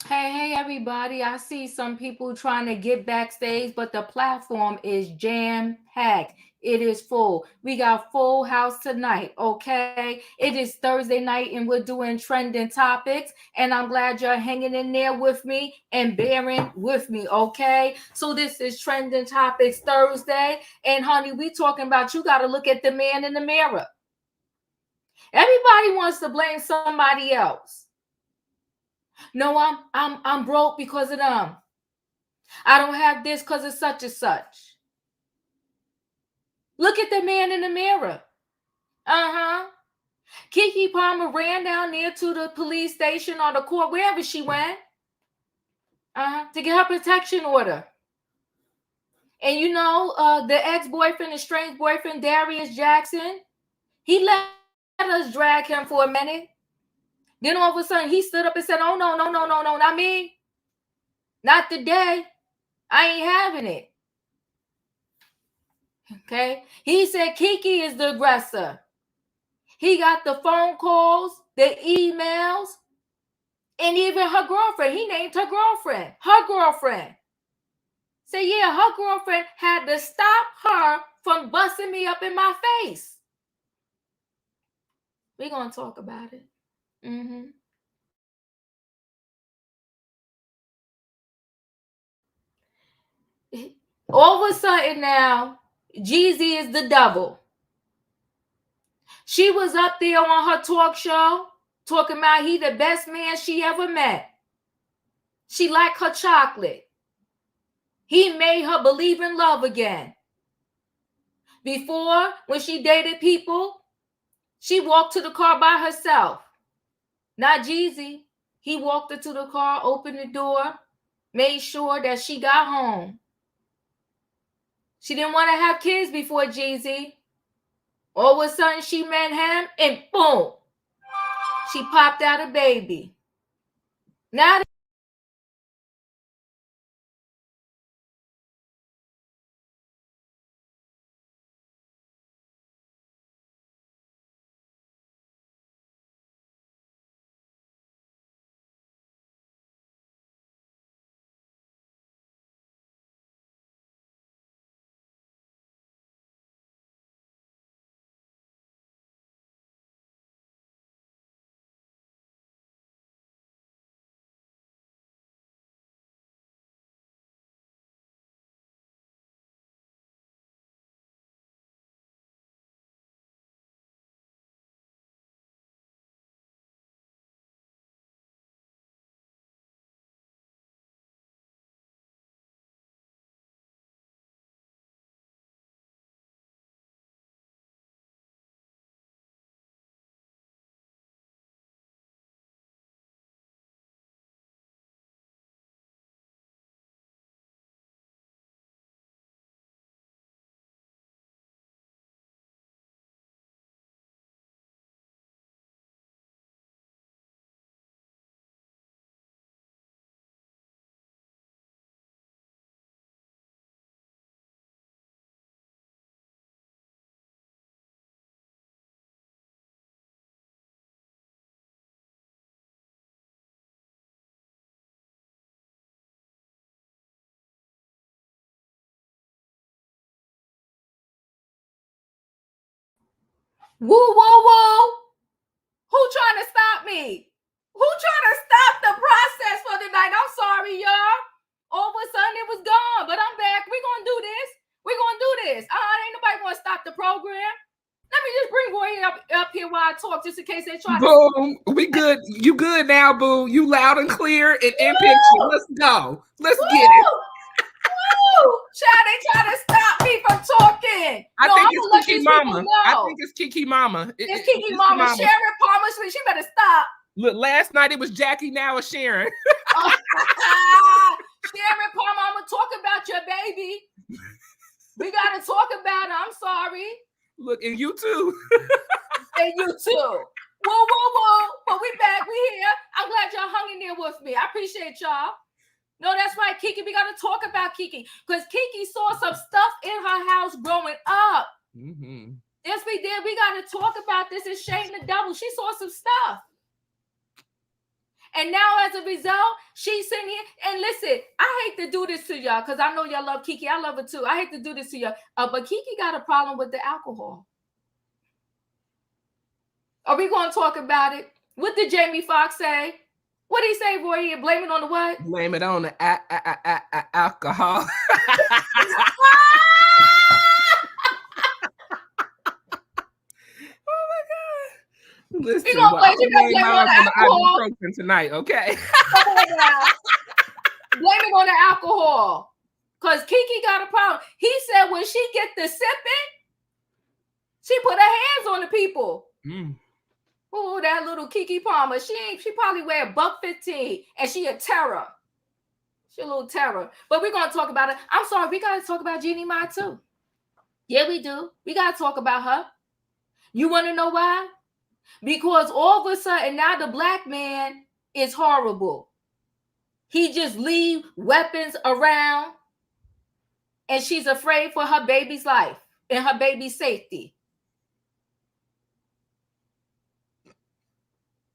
Hey, everybody. I see some people trying to get backstage, but the platform is jam packed. It is full. We got full house tonight, okay? It is Thursday night and we're doing trending topics, and I'm glad you're hanging in there with me and bearing with me, okay? So this is trending topics Thursday, and honey, we talking about you got to look at the man in the mirror. Everybody wants to blame somebody else. No, I'm broke because of them. I don't have this because of such and such. Look at the man in the mirror. Uh-huh. Kiki Palmer ran down there to the police station or the court, wherever she went, to get her protection order. And you know, the ex-boyfriend, estranged boyfriend, Darius Jackson, he let us drag him for a minute. Then all of a sudden he stood up and said, oh, no, no, no, no, no, not me. Not today. I ain't having it. Okay. He said Kiki is the aggressor. He got the phone calls, the emails, and even her girlfriend. He named her girlfriend. Her girlfriend. Say, yeah, her girlfriend had to stop her from busting me up in my face. We're going to talk about it. All of a sudden now, Jeezy is the devil. She was up there on her talk show talking about he the best man she ever met. She liked her chocolate. He made her believe in love again. Before, when she dated people, she walked to the car by herself. Not Jeezy. He walked her to the car, opened the door, made sure that she got home. She didn't want to have kids before Jeezy. All of a sudden, she met him, and boom, she popped out a baby. Now woo, woo, woo. Who trying to stop me? Who trying to stop the process for the night? I'm sorry, y'all. All of a sudden it was gone, but I'm back. We're going to do this. We're going to do this. Ain't nobody going to stop the program. Let me just bring Roy up here while I talk, just in case they try Boom. We good. You good now, boo. You loud and clear and in picture. Let's go. Let's get it. Child, they try to stop me from talking. I think it's Kiki Mama. I think it's Kiki Mama. It's Kiki Mama. Sharon Palmer, she better stop. Look, last night it was Jackie, now it's Sharon. Sharon Palmer, I'm going to talk about your baby. We got to talk about it. I'm sorry. Look, and you too. And you too. Whoa, whoa, whoa. But we back. We here. I'm glad y'all hung in there with me. I appreciate y'all. No, that's right, Kiki. We got to talk about Kiki. Because Kiki saw some stuff in her house growing up. Yes, we did. We got to talk about this. It's shame the devil. She saw some stuff. And now as a result, she's sitting here. And listen, I hate to do this to y'all because I know y'all love Kiki. I love her too. I hate to do this to y'all. But Kiki got a problem with the alcohol. Are we going to talk about it? What did Jamie Foxx say? What did he say, Roy? Blame it on the what? Blame it on the alcohol. Oh my God. Listen, I'm gonna blame my on the alcohol tonight, okay? Blame it on the alcohol. Because Kiki got a problem. He said when she get the sipping, she put her hands on the people. Oh, that little Kiki Palmer. She probably weigh $1.15 and she a terror. She a little terror. But we're gonna talk about it. I'm sorry, we gotta talk about Jeannie Mai too. Yeah, we do. We gotta talk about her. You want to know why? Because all of a sudden now the black man is horrible. He just leave weapons around and she's afraid for her baby's life and her baby's safety.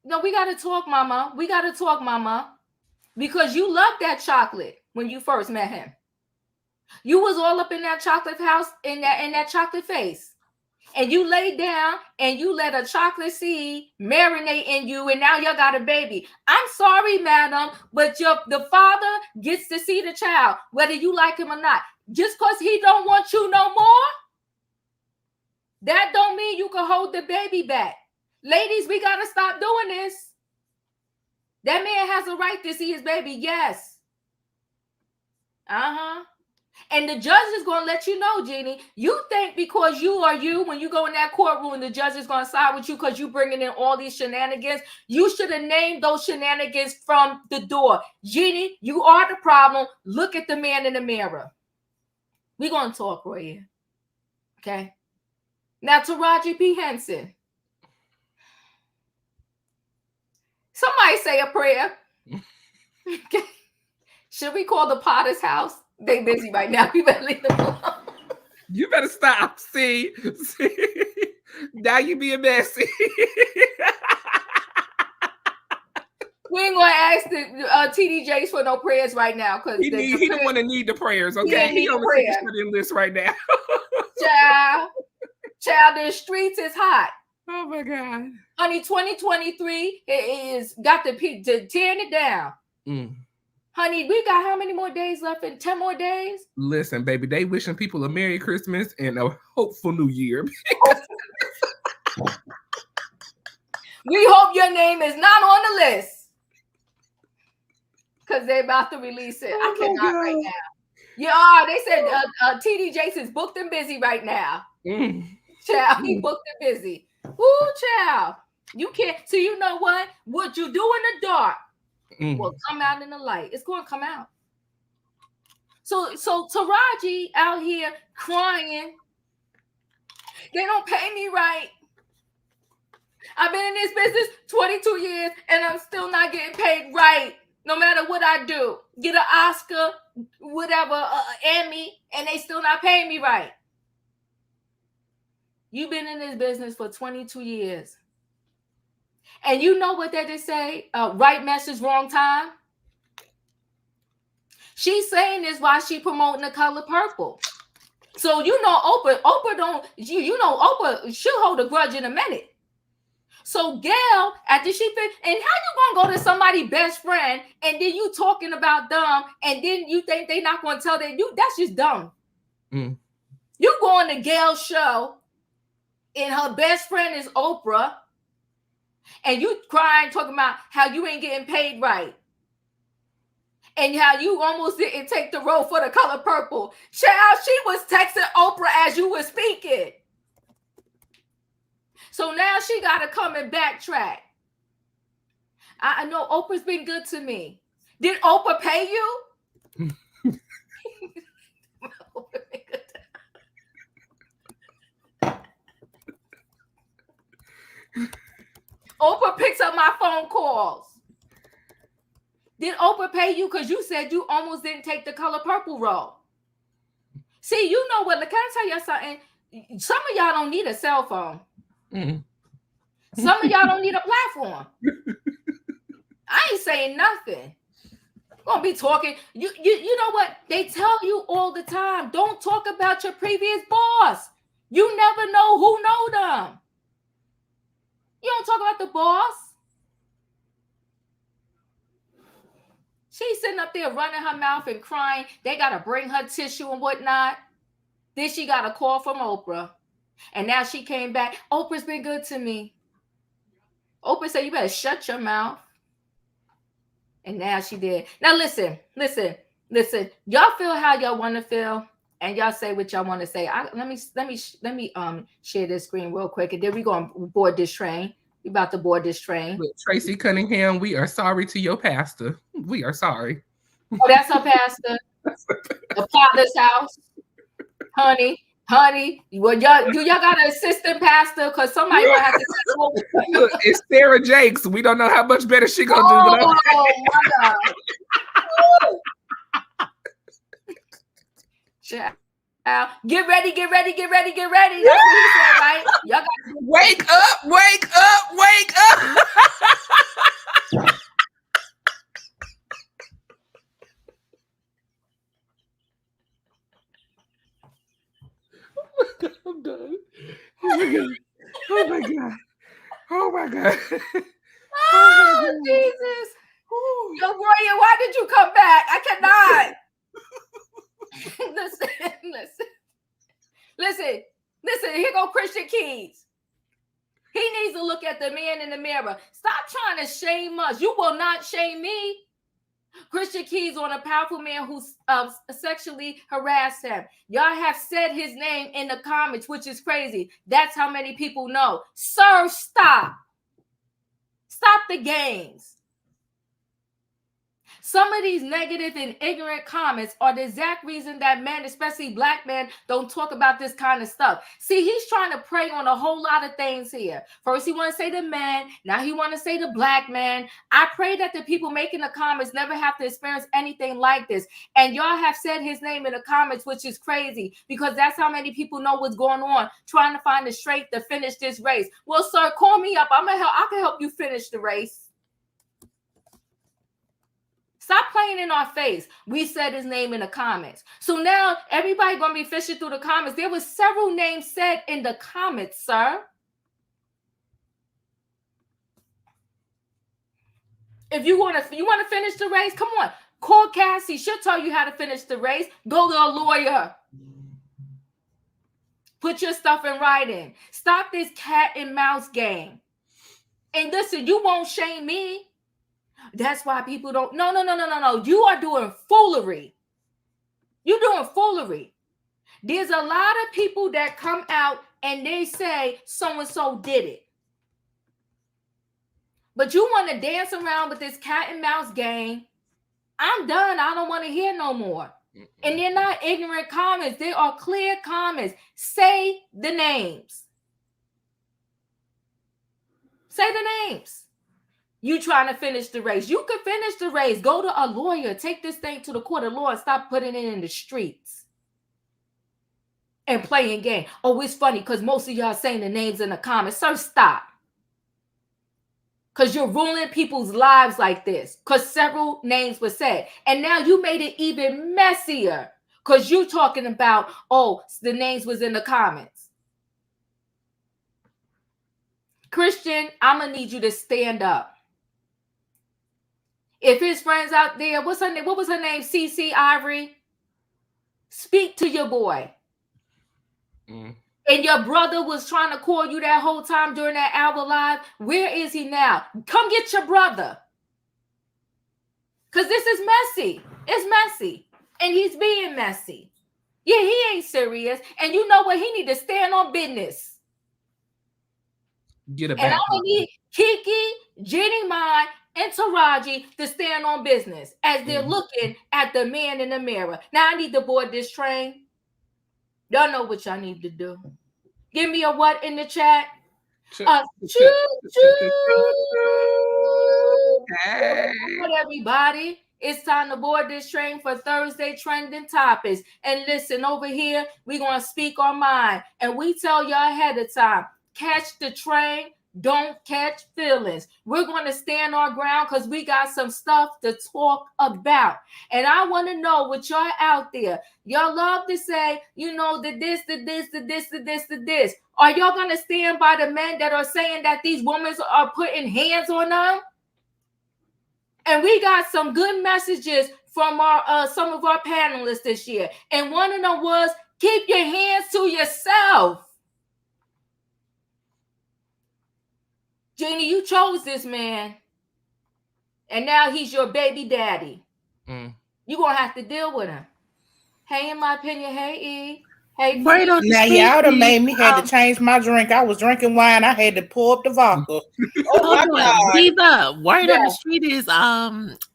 No, we got to talk, mama. We got to talk, mama. Because you loved that chocolate when you first met him. You was all up in that chocolate house, in that chocolate face. And you laid down and you let a chocolate seed marinate in you, and now you got a baby. I'm sorry, madam, but the father gets to see the child, whether you like him or not. Just because he don't want you no more, that don't mean you can hold the baby back. Ladies, we got to stop doing this. That man has a right to see his baby, yes. And the judge is going to let you know, Jeannie, you think because you are you, when you go in that courtroom, the judge is going to side with you because you bringing in all these shenanigans. You should have named those shenanigans from the door. Jeannie, you are the problem. Look at the man in the mirror. We're going to talk right here. Okay? Now, Taraji P. Henson. Somebody say a prayer. Okay. Should we call the Potter's house? They busy right now. You better leave them alone. You better stop. See? Now you being messy. We ain't gonna ask the TDJs for no prayers right now because he don't want to need the prayers. Okay, he on the shut-in list right now. Child, the streets is hot. Oh my God, honey, 2023 is got to tearing it down. Honey, we got how many more days left? 10 more days? Listen, baby, they wishing people a Merry Christmas and a hopeful New Year. We hope your name is not on the list. Because they're about to release it. I cannot right now. Yeah, they said TD Jason's booked and busy right now. Child, he booked and busy. Ooh, child. You can't. So you know what? What you do in the dark will come out in the light. It's going to come out. So Taraji out here crying. They don't pay me right. I've been in this business 22 years and I'm still not getting paid right. No matter what I do. Get an Oscar, whatever, Emmy, and they still not paying me right. You've been in this business for 22 years. And you know what they just say? Right message, wrong time. She's saying this while she promoting the color purple. So you know Oprah don't, you know Oprah, she'll hold a grudge in a minute. So Gail, after she and how you gonna go to somebody's best friend and then you talking about them and then you think they not gonna tell that you, that's just dumb. You go on the Gail show and her best friend is Oprah and you crying talking about how you ain't getting paid right. And how you almost didn't take the role for the color purple. Child, she was texting Oprah as you were speaking. So now she got to come and backtrack. I know Oprah's been good to me. Did Oprah pay you? Oprah picks up my phone calls. Did Oprah pay you? Because you said you almost didn't take the color purple role. See, you know what? Can I tell you something? Some of y'all don't need a cell phone. Some of y'all don't need a platform. I ain't saying nothing. Gonna be talking. You know what? They tell you all the time. Don't talk about your previous boss. You never know who know them. You don't talk about the boss. She's sitting up there running her mouth and crying. They gotta bring her tissue and whatnot. Then she got a call from Oprah. And now she came back. Oprah's been good to me. Oprah said, you better shut your mouth. And now she did. Now listen. Y'all feel how y'all want to feel, and y'all say what y'all want to say. Let me share this screen real quick, and then we gonna board this train. We about to board this train. Look, Tracy Cunningham, we are sorry to your pastor. We are sorry. Oh, that's her pastor. The Father's house, honey. Well, y'all got an assistant pastor because somebody gonna have to take over. Look, it's Sarah Jakes. We don't know how much better she gonna do. But oh my God! Get ready. That's what he said, right? Y'all got to wake up. I'm done. Oh my god. Oh, Jesus. Yo, Roya, why did you come back? I cannot. Listen. Here go Christian Keys. He needs to look at the man in the mirror. Stop trying to shame us. You will not shame me. Christian Keys on a powerful man who sexually harassed him. Y'all have said his name in the comments, which is crazy. That's how many people know. Sir, stop. Stop the games. Some of these negative and ignorant comments are the exact reason that men, especially black men, don't talk about this kind of stuff. See, he's trying to prey on a whole lot of things here. First, he want to say the man. Now he want to say the black man. I pray that the people making the comments never have to experience anything like this. And y'all have said his name in the comments, which is crazy because that's how many people know what's going on, trying to find the strength to finish this race. Well, sir, call me up. I can help you finish the race. Stop playing in our face. We said his name in the comments. So now everybody going to be fishing through the comments. There was several names said in the comments, sir. If you want to finish the race, come on. Call Cassie. She'll tell you how to finish the race. Go to a lawyer. Put your stuff in writing. Stop this cat and mouse game. And listen, you won't shame me. That's why people don't. No. You are doing foolery. You're doing foolery. There's a lot of people that come out and they say so-and-so did it. But you want to dance around with this cat and mouse game. I'm done. I don't want to hear no more. And they're not ignorant comments. They are clear comments. Say the names. Say the names. You trying to finish the race. You can finish the race. Go to a lawyer. Take this thing to the court of law and stop putting it in the streets. And playing game. Oh, it's funny because most of y'all saying the names in the comments. Sir, stop. Because you're ruining people's lives like this. Because several names were said. And now you made it even messier. Because you talking about, oh, the names was in the comments. Christian, I'm going to need you to stand up. If his friends out there, what's her name? What was her name? CC Ivory. Speak to your boy. And your brother was trying to call you that whole time during that hour live. Where is he now? Come get your brother. Because this is messy. It's messy. And he's being messy. Yeah, he ain't serious. And you know what? He need to stand on business. Get it back. And back. I'm going to need Kiki, Jeannie Mai, and Taraji to stand on business as they're looking at the man in the mirror. Now I need to board this train. Y'all know what y'all need to do. Give me a what in the chat? Choo-choo. Hey. Everybody, it's time to board this train for Thursday trending topics. And listen, over here, we're going to speak our mind. And we tell y'all ahead of time, catch the train. Don't catch feelings. We're going to stand our ground because we got some stuff to talk about. And I want to know what y'all out there. Y'all love to say, you know, the this, the this, the this, the this, the this. Are y'all going to stand by the men that are saying that these women are putting hands on them? And we got some good messages from our some of our panelists this year. And one of them was, keep your hands to yourself. Jeannie, you chose this man. And now he's your baby daddy. You're going to have to deal with him. Hey, in my opinion, hey, E. Hey, right on the now street, y'all done E. made me had to change my drink. I was drinking wine. I had to pour up the vodka. Oh my God. Diva, word Yeah. on the street is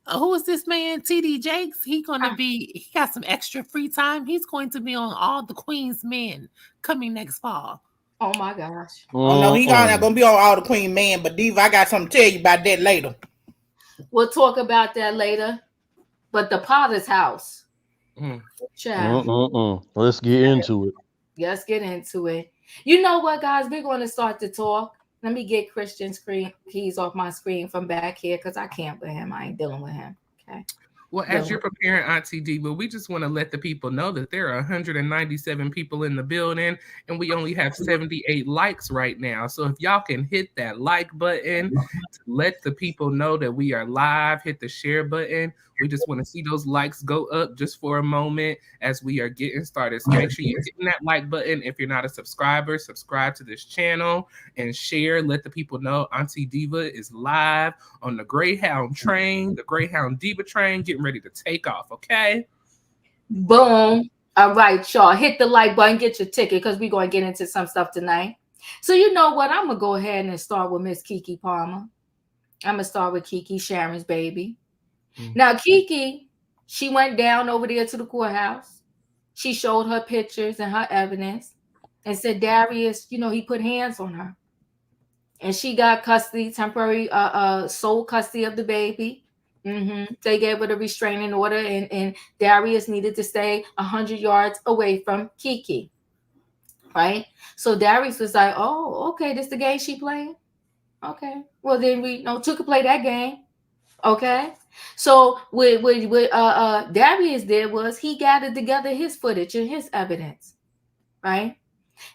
who is this man? TD Jakes. He got some extra free time. He's going to be on All the Queen's Men coming next fall. Oh my gosh. Oh no, he not gonna be on All the Queen Men, but Diva, I got something to tell you about that later. We'll talk about that later. But the Potter's house. Child. Let's get into it. Let's get into it. You know what, guys? We're going to start to talk. Let me get Christian's keys off my screen from back here because I can't with him. I ain't dealing with him. Okay. Well, as you're preparing, Auntie Diva, we just want to let the people know that there are 197 people in the building, and we only have 78 likes right now. So if y'all can hit that like button to let the people know that we are live, hit the share button. We just want to see those likes go up just for a moment as we are getting started. So make sure you're hitting that like button. If you're not a subscriber, subscribe to this channel and share. Let the people know Auntie Diva is live on the Greyhound train, the Greyhound Diva train, getting ready to take off, okay? Boom. All right, y'all. Hit the like button, get your ticket because we're going to get into some stuff tonight. So you know what? I'm going to go ahead and start with Miss Kiki Palmer. I'm going to start with Kiki, Sharon's baby. Now, Kiki, she went down over there to the courthouse. She showed her pictures and her evidence and said Darius, you know, he put hands on her. And she got custody, temporary sole custody of the baby. They gave her the restraining order, and Darius needed to stay 100 yards away from Kiki. Right? So Darius was like, oh, okay, this the game she playing? Okay. Well, then we two could play that game. Okay. So what Darius did was he gathered together his footage and his evidence. Right?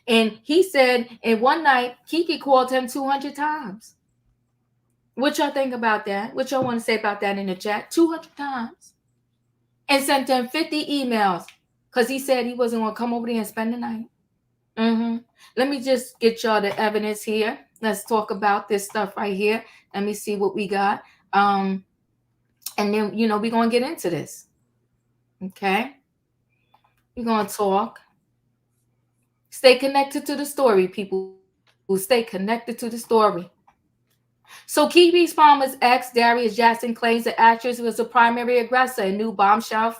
And he said in one night, Kiki called him 200 times. What y'all think about that? What y'all want to say about that in the chat? 200 times. And sent him 50 emails because he said he wasn't going to come over there and spend the night. Let me just get y'all the evidence here. Let's talk about this stuff right here. Let me see what we got. And then, we're going to get into this. Okay? We're going to talk. Stay connected to the story, people. Stay connected to the story. So Kiki Palmer's ex, Darius Jackson, claims the actress was the primary aggressor in new bombshell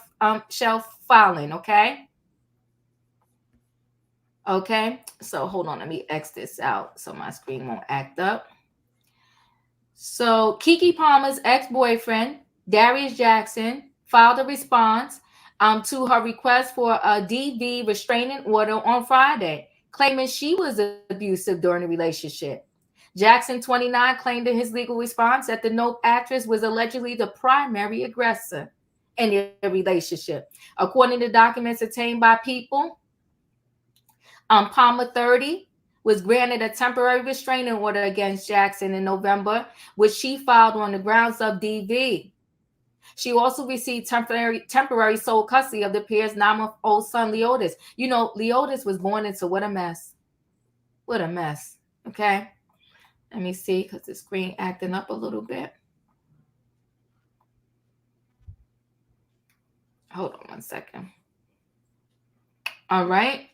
filing, okay? Okay, so hold on, let me X this out so my screen won't act up. So Kiki Palmer's ex-boyfriend, Darius Jackson, filed a response to her request for a DV restraining order on Friday, claiming she was abusive during the relationship. Jackson, 29, claimed in his legal response that the Nope actress was allegedly the primary aggressor in their relationship. According to documents obtained by People, Palmer, 30, was granted a temporary restraining order against Jackson in November, which she filed on the grounds of DV. She also received temporary sole custody of the pair's 9-month-old son, Leotis. You know, Leotis was born into what a mess. What a mess. Okay. Let me see, because the screen acting up a little bit. Hold on one second. All right.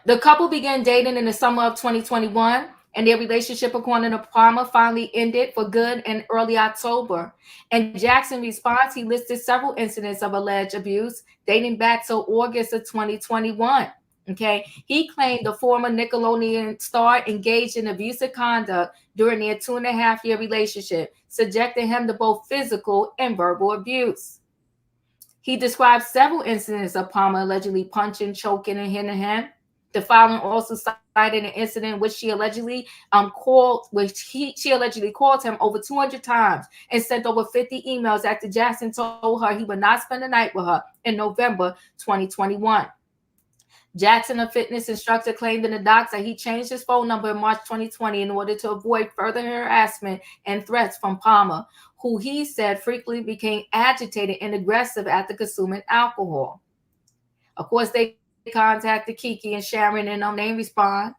The couple began dating in the summer of 2021, and their relationship, according to Palmer, finally ended for good in early October. In Jackson's response, he listed several incidents of alleged abuse dating back to August of 2021. Okay, he claimed the former Nickelodeon star engaged in abusive conduct during their 2.5-year relationship, subjecting him to both physical and verbal abuse. He described several incidents of Palmer allegedly punching, choking, and hitting him. The filing also cited an incident which she allegedly called him over 200 times and sent over 50 emails after Jackson told her he would not spend the night with her in November 2021. Jackson, a fitness instructor, claimed in the docs that he changed his phone number in March 2020 in order to avoid further harassment and threats from Palmer, who he said frequently became agitated and aggressive after consuming alcohol. Of course, they contacted Keke and Sharon, and they didn't respond.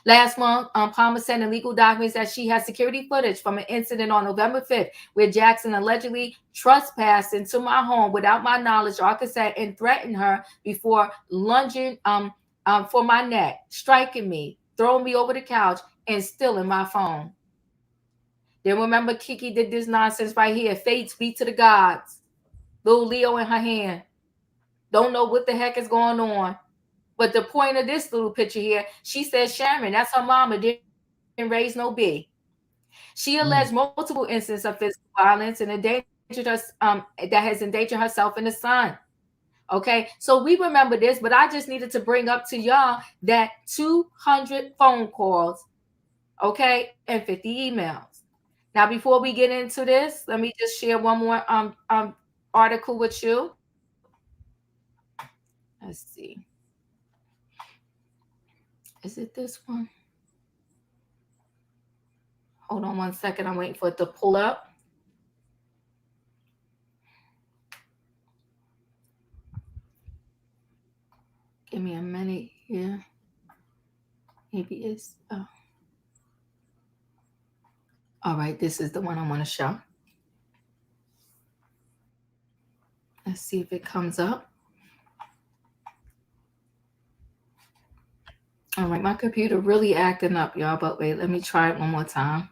Last month, Palmer sent in legal documents that she had security footage from an incident on November 5th where Jackson allegedly trespassed into my home without my knowledge or consent and threatened her before lunging for my neck, striking me, throwing me over the couch, and stealing my phone. Then remember, Keke did this nonsense right here. Fate speak to the gods. Little Leo in her hand. Don't know what the heck is going on. But the point of this little picture here, she says Sharon, that's her mama, didn't raise no B. She alleged multiple instances of physical violence and endangered us, that has endangered herself and the son. Okay, so we remember this, but I just needed to bring up to y'all that 200 phone calls, okay, and 50 emails. Now, before we get into this, let me just share one more article with you. Let's see. Is it this one? Hold on one second. I'm waiting for it to pull up. Give me a minute here. Maybe it's... All right, this is the one I want to show. Let's see if it comes up. All right, my computer really acting up, y'all, but wait, let me try it one more time.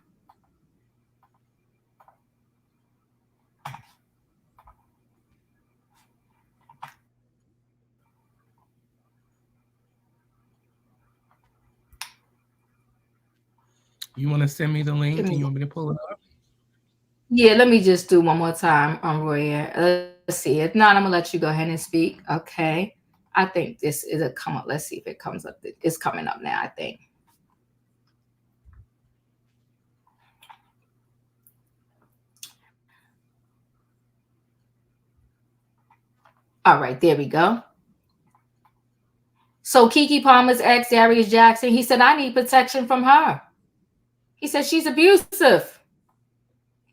You want to send me the link and you want me to pull it up? Yeah, let me just do one more time, Roy. Let's see. If not, I'm going to let you go ahead and speak. Okay. I think this is a come up. Let's see if it comes up. It's coming up now, I think. All right, there we go. So Keke Palmer's ex, Darius Jackson, he said, I need protection from her. He said she's abusive.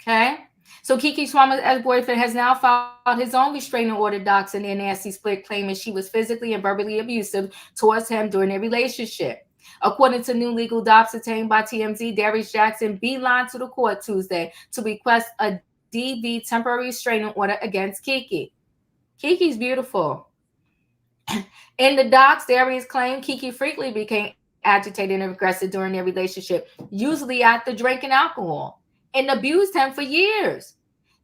Okay. So Keke Palmer's ex-boyfriend has now filed his own restraining order docs in their nasty split, claiming she was physically and verbally abusive towards him during their relationship. According to new legal docs obtained by TMZ, Darius Jackson beelined to the court Tuesday to request a DV temporary restraining order against Keke. Keke's beautiful. In the docs, Darius claimed Keke frequently became agitated and aggressive during their relationship, usually after drinking alcohol, and abused him for years.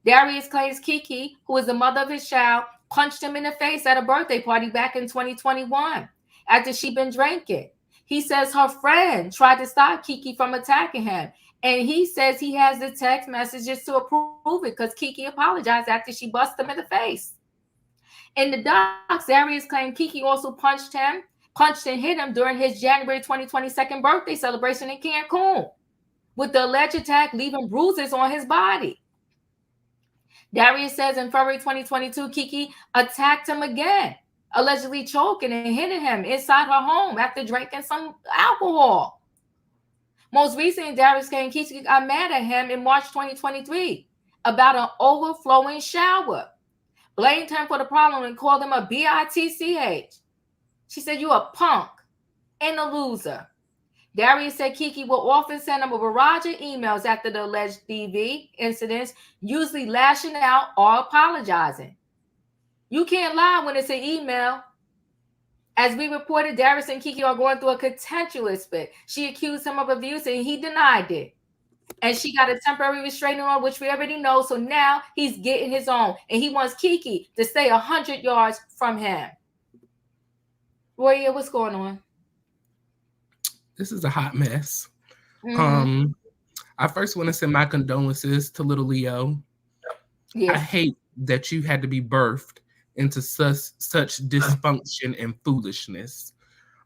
Darius claims Keke, who is the mother of his child, punched him in the face at a birthday party back in 2021 after she'd been drinking. He says her friend tried to stop Keke from attacking him, and he says he has the text messages to approve it because Keke apologized after she busted him in the face. In the docs, Darius claimed Keke also punched and hit him during his January 2022 birthday celebration in Cancun, with the alleged attack leaving bruises on his body. Darius says in February 2022, Keke attacked him again, allegedly choking and hitting him inside her home after drinking some alcohol. Most recently, Darius claimed Keke got mad at him in March 2023 about an overflowing shower, blamed him for the problem and called him a bitch. She said, you a punk and a loser. Darius said Keke will often send him a barrage of emails after the alleged DV incidents, usually lashing out or apologizing. You can't lie when it's an email. As we reported, Darius and Keke are going through a contentious split. She accused him of abuse and he denied it. And she got a temporary restraining order, which we already know. So now he's getting his own. And he wants Keke to stay 100 yards from him. Roya, what's going on? This is a hot mess. I first want to send my condolences to little Leo. Yes. I hate that you had to be birthed into such dysfunction and foolishness.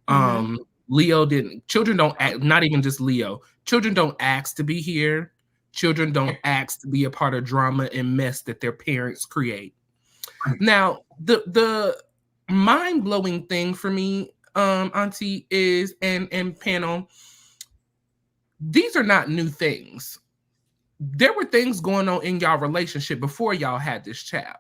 Leo didn't. Children don't act. Not even just Leo. Children don't ask to be here. Children don't ask to be a part of drama and mess that their parents create. Now, the mind-blowing thing for me, Auntie, is and panel, these are not new things. There were things going on in y'all relationship before y'all had this child.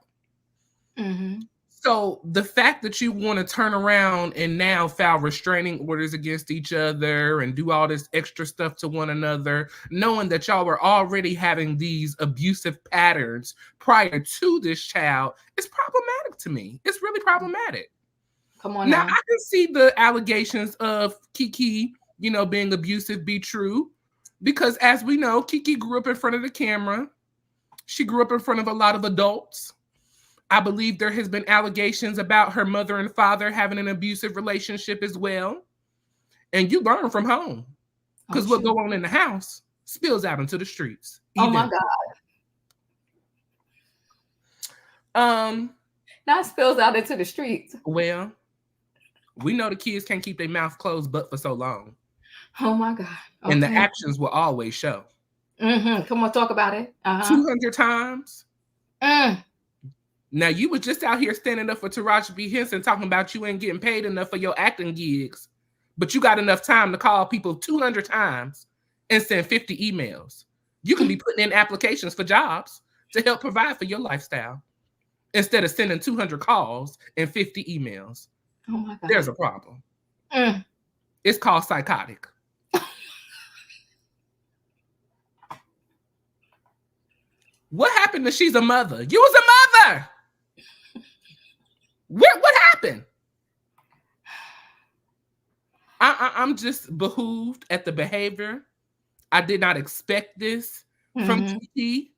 So the fact that you want to turn around and now file restraining orders against each other and do all this extra stuff to one another, knowing that y'all were already having these abusive patterns prior to this child, is problematic to me. It's really problematic. Come on now. now. I can see the allegations of Kiki, being abusive be true, because as we know, Kiki grew up in front of the camera. She grew up in front of a lot of adults. I believe there has been allegations about her mother and father having an abusive relationship as well. And you learn from home. Because what goes on in the house spills out into the streets. Oh my God. Now spills out into the streets. Well, we know the kids can't keep their mouth closed but for so long. Oh my God. Okay. And the actions will always show. Come on, talk about it. 200 times. Now, you were just out here standing up for Taraji B. Henson talking about you ain't getting paid enough for your acting gigs, but you got enough time to call people 200 times and send 50 emails. You can be putting in applications for jobs to help provide for your lifestyle instead of sending 200 calls and 50 emails. Oh my God. There's a problem. It's called psychotic. What happened to she's a mother? You was a mother. What happened? I'm just behooved at the behavior. I did not expect this from Kiki.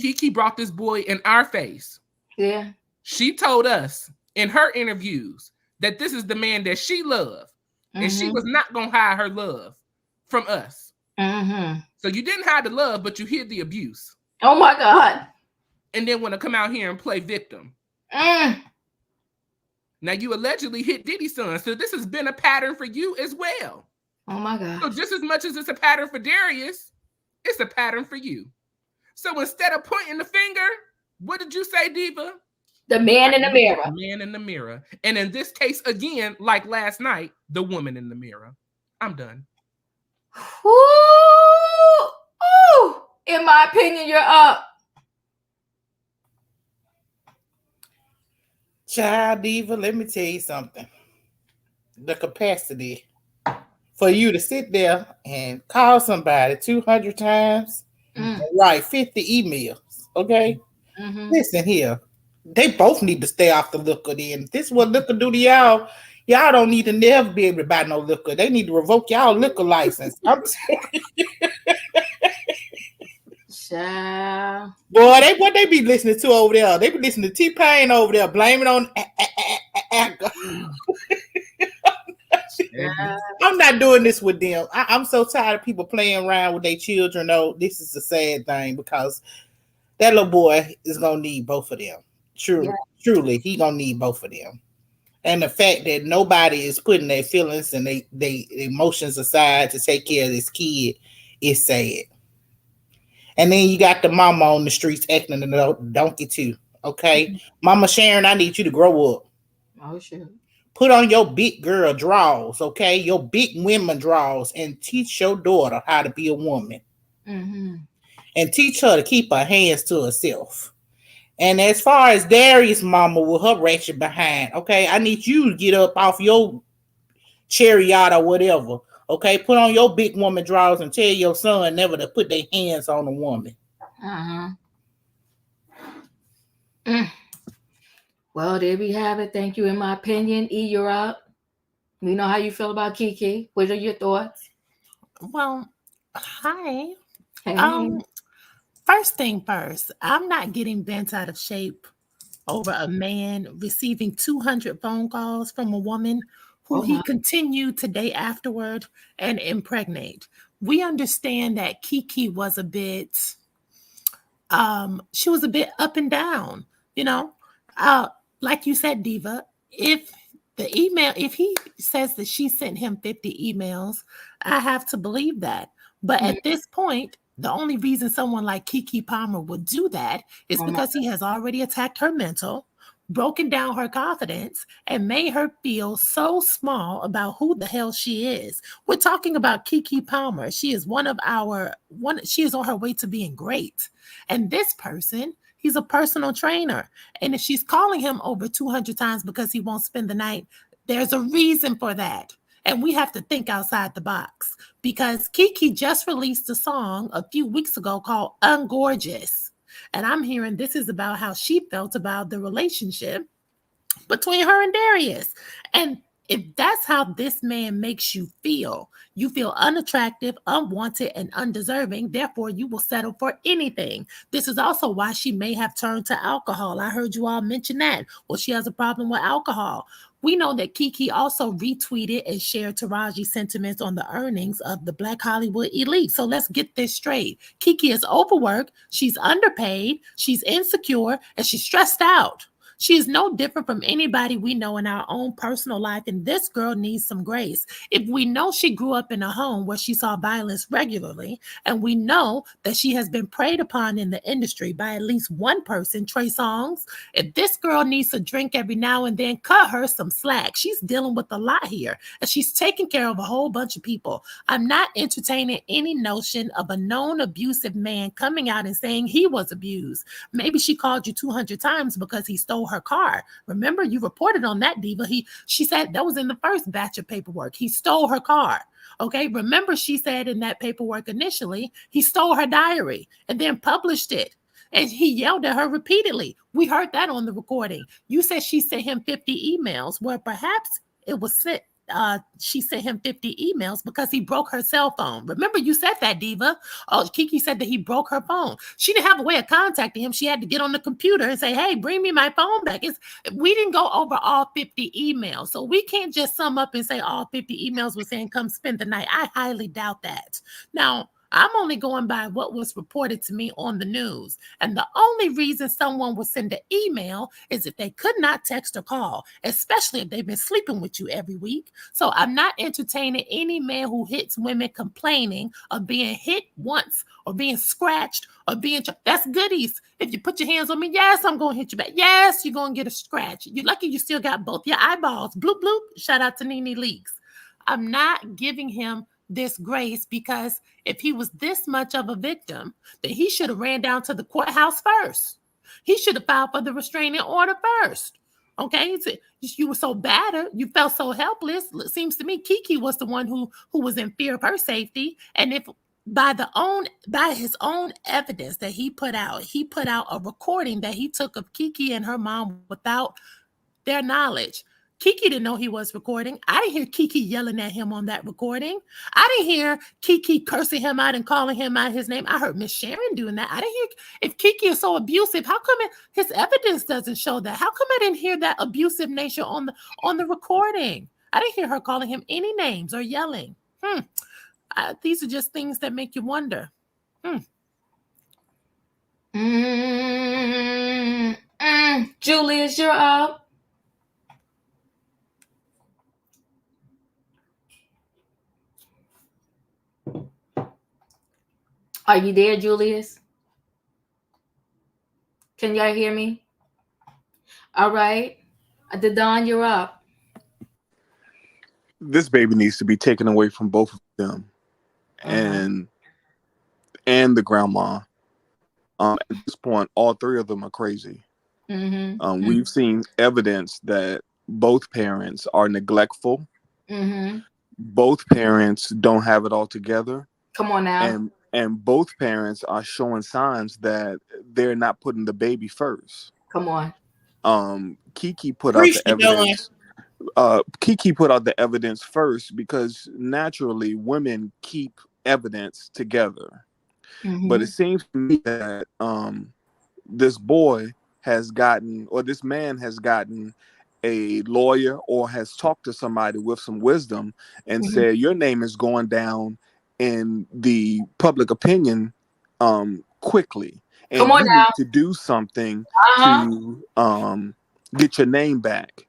Kiki brought this boy in our face. Yeah. She told us in her interviews that this is the man that she loved. And she was not going to hide her love from us. So you didn't hide the love, but you hid the abuse. Oh my God. And then want to come out here and play victim. Now you allegedly hit Diddy's son. So this has been a pattern for you as well. Oh my God. So just as much as it's a pattern for Darius, it's a pattern for you. So instead of pointing the finger, what did you say, Diva? The man in the mirror. The man in the mirror. And in this case, again, like last night, the woman in the mirror. I'm done. Ooh. In my opinion, you're up. Child Diva, let me tell you something. The capacity for you to sit there and call somebody 200 times and write 50 emails, okay? Listen here. They both need to stay off the liquor then. If this is what liquor do to y'all, y'all don't need to never be able to buy no liquor. They need to revoke y'all liquor license. I'm telling you. Child. Boy, what they be listening to over there? They be listening to T-Pain over there, blaming on I'm not doing this with them. I'm so tired of people playing around with their children. Though this is a sad thing because that little boy is gonna need both of them. Truly, he gonna need both of them. And the fact that nobody is putting their feelings and they emotions aside to take care of this kid is sad. And then you got the mama on the streets acting a donkey too. Okay, Mama Sharon, I need you to grow up. Oh shit. Put on your big girl draws, okay? Your big women draws, and teach your daughter how to be a woman. And teach her to keep her hands to herself. And as far as Darius' mama with her ratchet behind, okay, I need you to get up off your chariot or whatever, okay? Put on your big woman drawers and tell your son never to put their hands on a woman. Well, there we have it. Thank you. In my opinion, E, you're up. We know how you feel about Kiki. What are your thoughts? Well, hi. Hey. First thing first, I'm not getting bent out of shape over a man receiving 200 phone calls from a woman who he continued to date afterward and impregnate. We understand that Kiki was a bit, she was a bit up and down, like you said, Diva. If The email, if he says that she sent him 50 emails, I have to believe that. But at this point, the only reason someone like Kiki Palmer would do that is because he has already attacked her mental, broken down her confidence, and made her feel so small about who the hell she is. We're talking about Kiki Palmer. She is she is on her way to being great. And this person, he's a personal trainer. And if she's calling him over 200 times because he won't spend the night, there's a reason for that. And we have to think outside the box, because Kiki just released a song a few weeks ago called Ungorgeous. And I'm hearing this is about how she felt about the relationship between her and Darius. And if that's how this man makes you feel unattractive, unwanted, and undeserving, therefore you will settle for anything. This is also why she may have turned to alcohol. I heard you all mention that. Well, she has a problem with alcohol. We know that Kiki also retweeted and shared Taraji's sentiments on the earnings of the Black Hollywood elite. So let's get this straight. Kiki is overworked, she's underpaid, she's insecure, and she's stressed out. She is no different from anybody we know in our own personal life, and this girl needs some grace. If we know she grew up in a home where she saw violence regularly, and we know that she has been preyed upon in the industry by at least one person, Trey Songz, if this girl needs a drink every now and then, cut her some slack. She's dealing with a lot here, and she's taking care of a whole bunch of people. I'm not entertaining any notion of a known abusive man coming out and saying he was abused. Maybe she called you 200 times because he stole her car. Remember, you reported on that, Diva. She said that was in the first batch of paperwork. He stole her car. Okay, remember she said in that paperwork initially, he stole her diary and then published it. And he yelled at her repeatedly. We heard that on the recording. You said she sent him 50 emails. Well, perhaps it was sent. She sent him 50 emails because he broke her cell phone. Remember, you said that, Diva. Oh, Kiki said that he broke her phone. She didn't have a way of contacting him. She had to get on the computer and say, hey, bring me my phone back. We didn't go over all 50 emails. So we can't just sum up and say all 50 emails were saying, come spend the night. I highly doubt that. Now, I'm only going by what was reported to me on the news. And the only reason someone would send an email is if they could not text or call, especially if they've been sleeping with you every week. So I'm not entertaining any man who hits women complaining of being hit once or being scratched or that's goodies. If you put your hands on me, yes, I'm going to hit you back. Yes, you're going to get a scratch. You're lucky you still got both your eyeballs. Bloop, bloop. Shout out to Nene Leaks. I'm not giving him this grace, because if he was this much of a victim, then he should have ran down to the courthouse first. He should have filed for the restraining order first. Okay, you were so battered, you felt so helpless. It seems to me Kiki was the one who was in fear of her safety. And if by his own evidence that he put out a recording that he took of Kiki and her mom without their knowledge. Kiki didn't know he was recording. I didn't hear Kiki yelling at him on that recording. I didn't hear Kiki cursing him out and calling him out his name. I heard Miss Sharon doing that. I didn't hear, if Kiki is so abusive, how come his evidence doesn't show that? How come I didn't hear that abusive nature on the recording? I didn't hear her calling him any names or yelling. These are just things that make you wonder. Julius, you're up. Are you there, Julius? Can y'all hear me? All right. Dadon, you're up. This baby needs to be taken away from both of them, and the grandma. At this point, all three of them are crazy. We've seen evidence that both parents are neglectful. Both parents don't have it all together. Come on now. And both parents are showing signs that they're not putting the baby first. Come on. Kiki put out the evidence. Kiki put out the evidence first because naturally women keep evidence together. But it seems to me that this man has gotten a lawyer or has talked to somebody with some wisdom and said, your name is going down in the public opinion quickly. And Come on you now. need to do something to get your name back.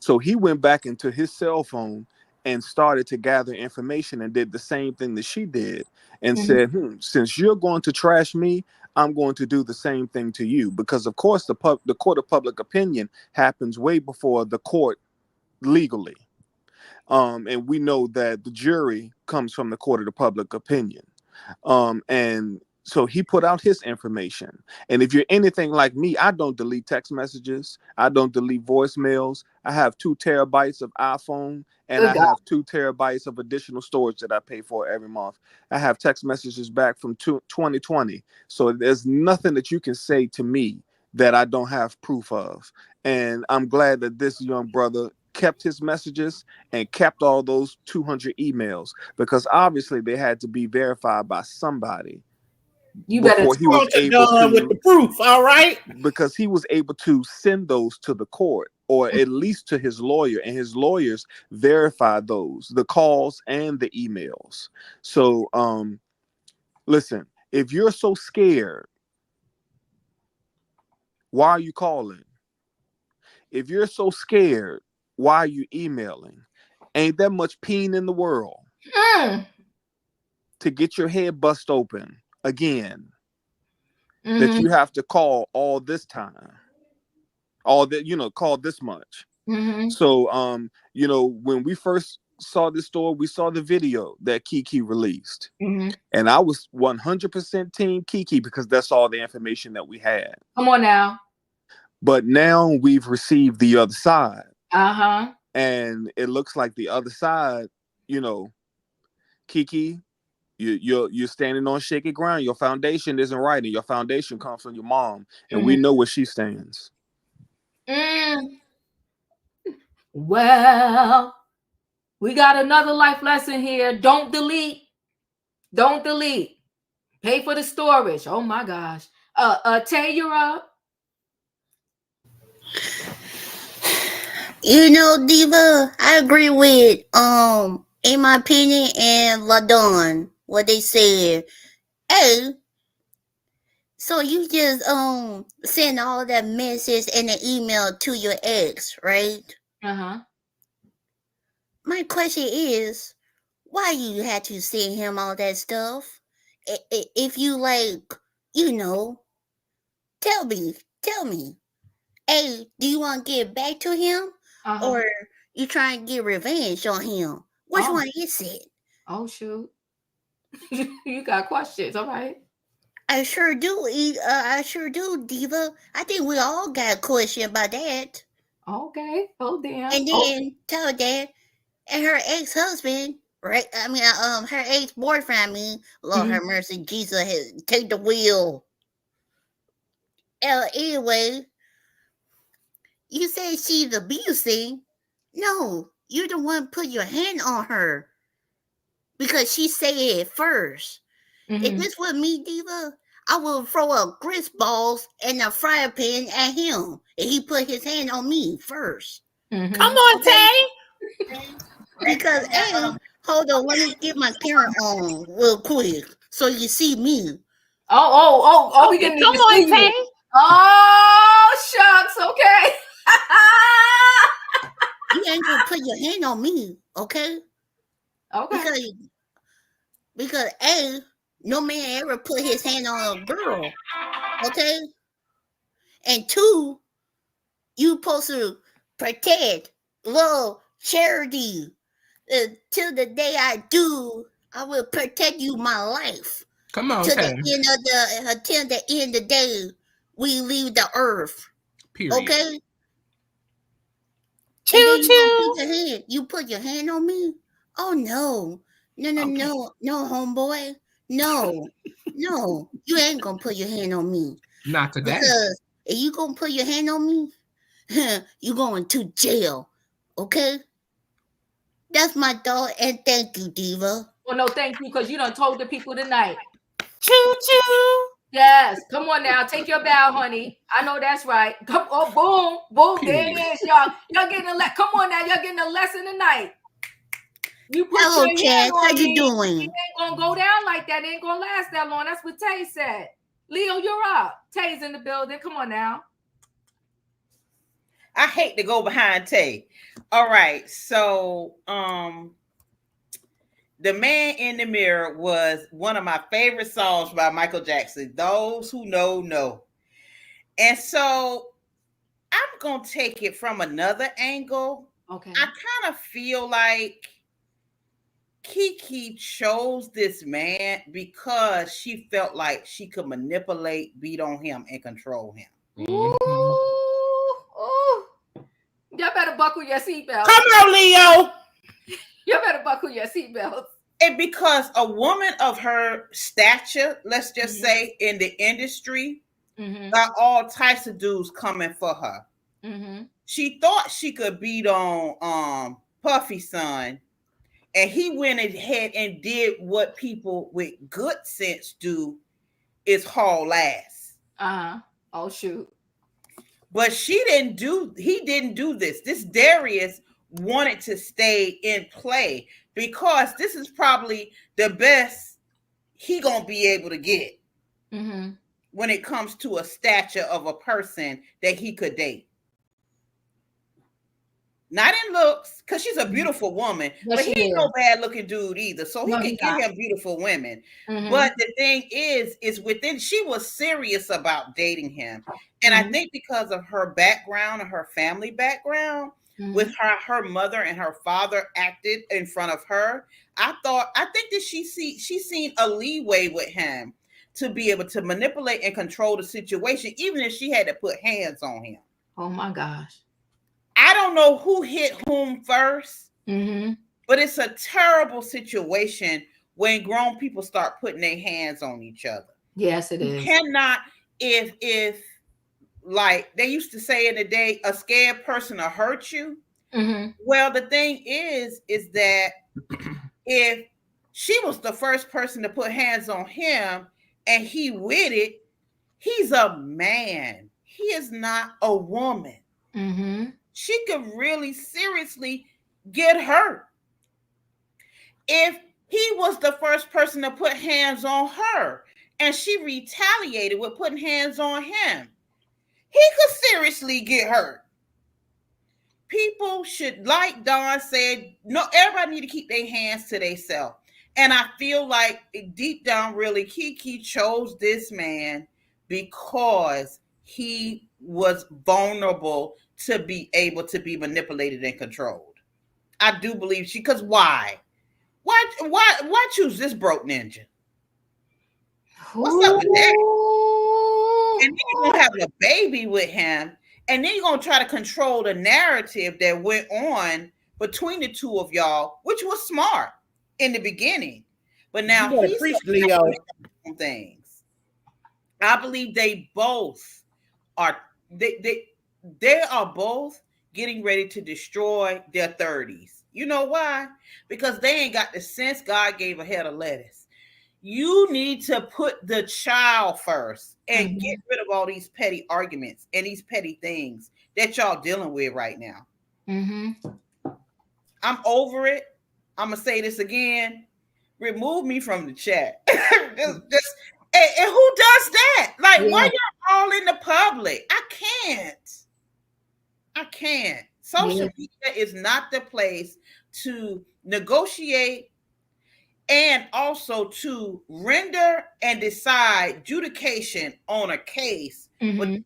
So he went back into his cell phone and started to gather information and did the same thing that she did and said, since you're going to trash me, I'm going to do the same thing to you. Because, of course, the court of public opinion happens way before the court legally. And we know that the jury comes from the court of the public opinion. And so he put out his information. And if you're anything like me, I don't delete text messages. I don't delete voicemails. I have 2 terabytes of iPhone, and I have 2 terabytes of additional storage that I pay for every month. I have text messages back from 2020. So there's nothing that you can say to me that I don't have proof of. And I'm glad that this young brother kept his messages and kept all those 200 emails, because obviously they had to be verified by somebody. You better before he was able to, with the proof, all right? Because he was able to send those to the court, or at least to his lawyer, and his lawyers verified those, the calls and the emails. So listen, if you're so scared, why are you calling? If you're so scared, why are you emailing? Ain't that much pain in the world to get your head bust open again that you have to call all this time, all that, call this much. So when we first saw this story, we saw the video that Keke released, and I was 100% team Keke because that's all the information that we had. Come on now. But now we've received the other side. And it looks like the other side, Keke, you're standing on shaky ground. Your foundation isn't right, and your foundation comes from your mom, and we know where she stands. Well, we got another life lesson here. Don't delete. Don't delete. Pay for the storage. Oh my gosh. Tay, you're up. Diva, I agree with in my opinion and LaDon what they said. Hey, so you just send all that message and an email to your ex, right? My question is, why you had to send him all that stuff? If you tell me. Hey, do you want to get back to him? Or you trying to get revenge on him? Which one is it? Oh, shoot. You got questions, all right? I sure do. I sure do, Diva. I think we all got a question about that. Okay. Oh, damn. And then tell that, and her ex-husband, right? I mean, her ex-boyfriend. Lord have mercy, Jesus, take the wheel. Anyway, you say she's abusing. No, you're the one put your hand on her because she said it first. If this was me, Diva, I would throw up grist balls and a fry pan at him, and he put his hand on me first. Come on, Tay. Because, hey, hold on, let me get my camera on real quick so you see me. Oh, we didn't come on, Tay. Oh, shucks, okay. You ain't gonna put your hand on me, okay? Okay. Because A, no man ever put his hand on a girl, okay? And 2, you supposed to protect, love, charity. Till the day I do, I will protect you my life. Come on, till the end of the day, we leave the earth. Period. Okay? Choo-choo. You put your hand on me? Oh, no. No, homeboy. No. You ain't gonna put your hand on me. Not today. Because if you gonna put your hand on me, you going to jail. Okay? That's my thought, and thank you, Diva. Well, no, thank you, because you done told the people tonight. Choo-choo. Yes, come on now, take your bow, honey. I know that's right. Come on, boom, there it is, y'all. Y'all getting come on now, y'all getting a lesson tonight. You put Hello, your Chad. hand on How you me, doing? it ain't gonna go down like that. It ain't gonna last that long. That's what Tay said. Leo, you're up. Tay's in the building. Come on now. I hate to go behind Tay. All right, so The Man in the Mirror was one of my favorite songs by Michael Jackson. Those who know. And so I'm going to take it from another angle. Okay. I kind of feel like Kiki chose this man because she felt like she could manipulate, beat on him, and control him. Ooh. Y'all better buckle your seatbelts. Come on, Leo. You better buckle your seatbelts. And because a woman of her stature, let's just say in the industry, got all types of dudes coming for her. She thought she could beat on Puffy's son, and he went ahead and did what people with good sense do, is haul ass. Oh shoot. But he didn't do this. This Darius wanted to stay in play because this is probably the best he gonna be able to get when it comes to a stature of a person that he could date. Not in looks, because she's a beautiful woman, but he ain't no bad looking dude either. So he can get him beautiful women. But the thing is within, she was serious about dating him. And I think because of her background and her family background, with her mother and her father acted in front of her, I think that she seen a leeway with him to be able to manipulate and control the situation, even if she had to put hands on him. Oh my gosh. I don't know who hit whom first, but it's a terrible situation when grown people start putting their hands on each other. Yes, it is. You cannot, if like they used to say in the day, a scared person will hurt you. Well, the thing is that if she was the first person to put hands on him and he with it, he's a man. He is not a woman. She could really seriously get hurt. If he was the first person to put hands on her and she retaliated with putting hands on him, he could seriously get hurt. People should, like Dawn said, no, everybody need to keep their hands to themselves. And I feel like deep down, really, Kiki chose this man because he was vulnerable to be able to be manipulated and controlled. I do believe because why choose this broke ninja? What's up with that? And then you're gonna have a baby with him, and then you're gonna try to control the narrative that went on between the two of y'all, which was smart in the beginning. But now he's on things. I believe they both are they are both getting ready to destroy their 30s. You know why? Because they ain't got the sense God gave a head of lettuce. You need to put the child first and get rid of all these petty arguments and these petty things that y'all dealing with right now. I'm over it. I'm gonna say this again. Remove me from the chat. And who does that? Like, why you're all in the public? I can't. Social media is not the place to negotiate and also to render and decide adjudication on a case between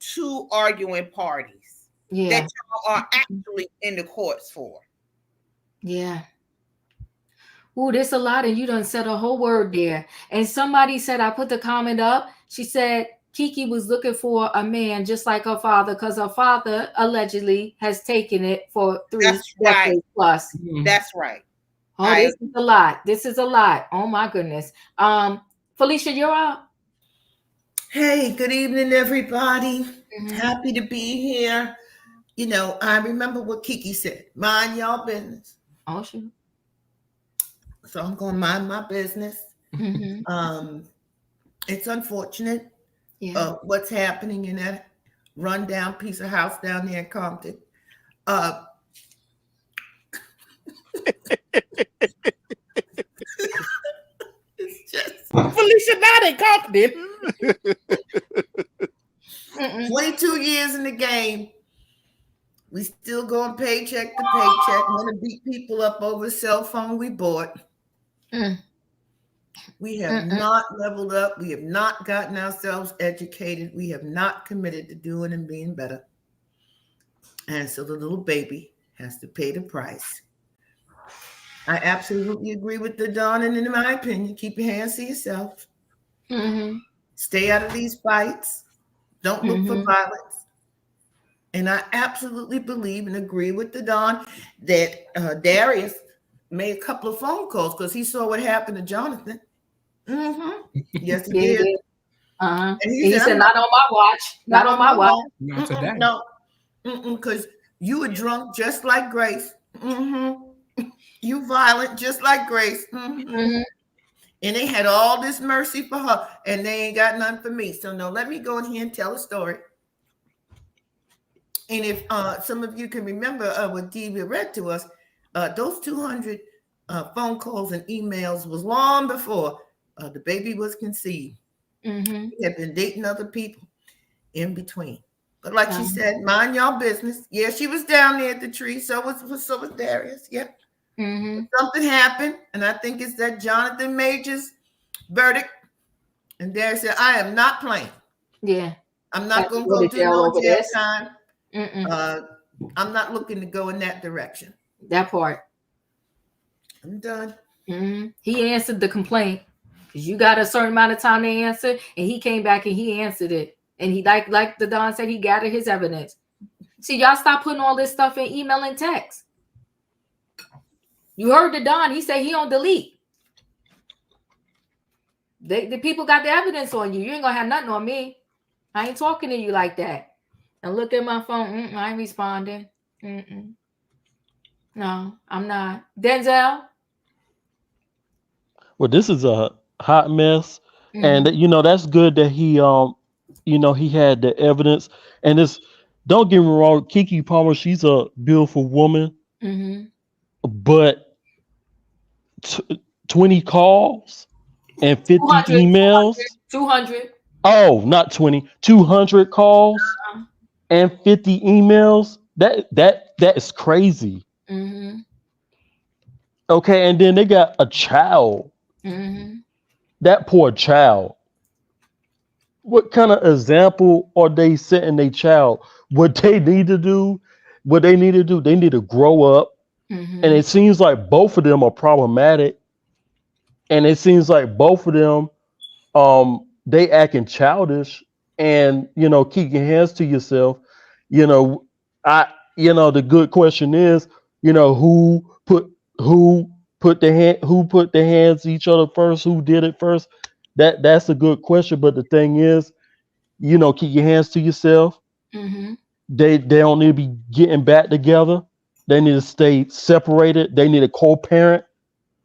two arguing parties that y'all are actually in the courts for. Yeah. Ooh, there's a lot, and you done said a whole word there. And somebody said, I put the comment up. She said Kiki was looking for a man just like her father, because her father allegedly has taken it for 3 decades plus. That's right. Oh, this is a lot. This is a lot. Oh my goodness. Felicia, you're up. Hey, good evening, everybody. Happy to be here. You know, I remember what Kiki said. Mind y'all business. Oh, shoot. So I'm going to mind my business. It's unfortunate what's happening in that rundown piece of house down there in Compton. It's just Felicia not in Compton. 22 years in the game. We still going paycheck to paycheck. Want to beat people up over a cell phone we bought. We have not leveled up. We have not gotten ourselves educated. We have not committed to doing and being better. And so the little baby has to pay the price. I absolutely agree with the Don, and in my opinion, keep your hands to yourself. Stay out of these fights. Don't look for violence. And I absolutely believe and agree with the Don that Darius made a couple of phone calls because he saw what happened to Jonathan. Yes, he did. And he said, not on my watch. Not on my watch. Not today. No. Because you were drunk just like Grace. You violent just like Grace. And they had all this mercy for her, and they ain't got none for me. So no, let me go in here and tell a story. And if some of you can remember what Divya read to us, those 200 phone calls and emails was long before the baby was conceived. He had been dating other people in between. But like she said, mind y'all business. Yeah, she was down there at the tree. So was Darius. Yep. Something happened, and I think it's that Jonathan Majors verdict. And Darius said, I am not playing. Yeah. I'm not going to go do no jail time. I'm not looking to go in that direction. That part. I'm done. He answered the complaint because you got a certain amount of time to answer, and he came back and he answered it. And he like the Don said, he gathered his evidence. See, y'all stop putting all this stuff in email and text. You heard the Don. He said he don't delete. The people got the evidence on you. You ain't gonna have nothing on me. I ain't talking to you like that. And look at my phone. I ain't responding. No, I'm not. Denzel? Well, this is a hot mess. And, that's good that he, he had the evidence. And it's, don't get me wrong, Kiki Palmer, she's a beautiful woman. But 20 calls and 50 emails. 200. Oh, not 20. 200 calls and 50 emails. That is crazy. Okay, and then they got a child. That poor child. What kind of example are they setting their child? What they need to do, they need to grow up. And it seems like both of them are problematic. And it seems like both of them, they acting childish. And, keep your hands to yourself. The good question is, who put their hands to each other first, who did it first? That's a good question. But the thing is, keep your hands to yourself. They don't need to be getting back together. They need to stay separated. They need a co-parent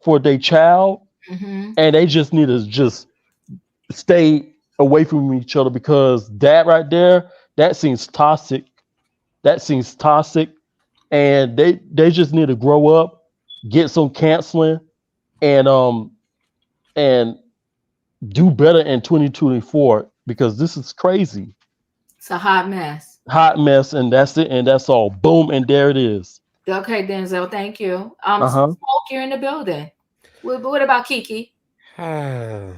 for their child. And they just need to stay away from each other, because that right there, that seems toxic. And they just need to grow up, get some counseling, and do better in 2024, because this is crazy. It's a hot mess. And that's it, and that's all. Boom, and there it is. Okay, Denzel, thank you. Smoke, you're in the building. What about Kiki? I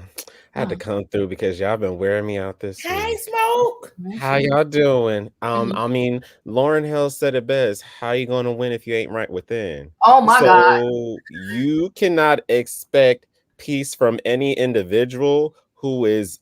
had to come through because y'all been wearing me out this Hey, week. Smoke. How y'all doing? I mean, Lauryn Hill said it best. How you gonna win if you ain't right within? Oh my God. So you cannot expect peace from any individual who is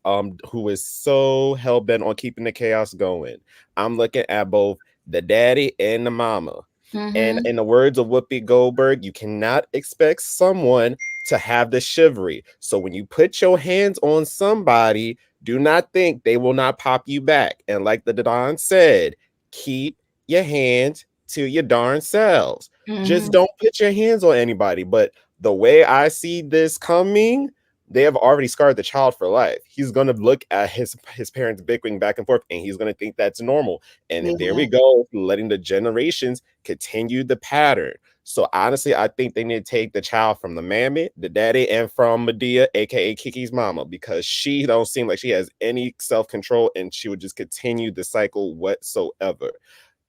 so hell-bent on keeping the chaos going. I'm looking at both the daddy and the mama. And in the words of Whoopi Goldberg, you cannot expect someone to have the chivalry. So when you put your hands on somebody, do not think they will not pop you back. And like the Don said, keep your hands to your darn selves. Just don't put your hands on anybody. But the way I see this coming, they have already scarred the child for life. He's going to look at his parents bickering back and forth, and he's going to think that's normal. And there we go, letting the generations continue the pattern. So honestly, I think they need to take the child from the mammy, the daddy, and from Medea, aka Kiki's mama, because she don't seem like she has any self-control, and she would just continue the cycle whatsoever.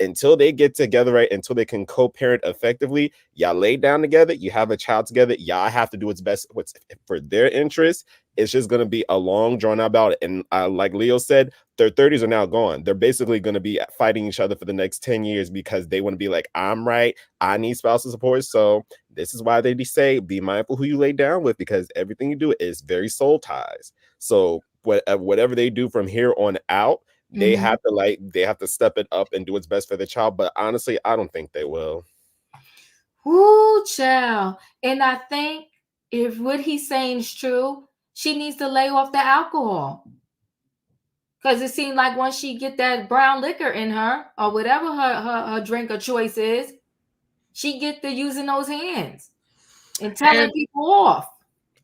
until they get together, right, until they can co-parent effectively, y'all lay down together, you have a child together, y'all have to do what's best for their interests. It's just going to be a long, drawn-out battle. And like Leo said, their 30s are now gone. They're basically going to be fighting each other for the next 10 years because they want to be like, I'm right, I need spousal support. So this is why they say, be mindful who you lay down with, because everything you do is very soul ties. So whatever they do from here on out, they have to step it up and do what's best for the child. But honestly, I don't think they will. Ooh, child. And I think if what he's saying is true, she needs to lay off the alcohol. Because it seems like once she get that brown liquor in her, or whatever her drink of choice is, she get to using those hands and telling people off.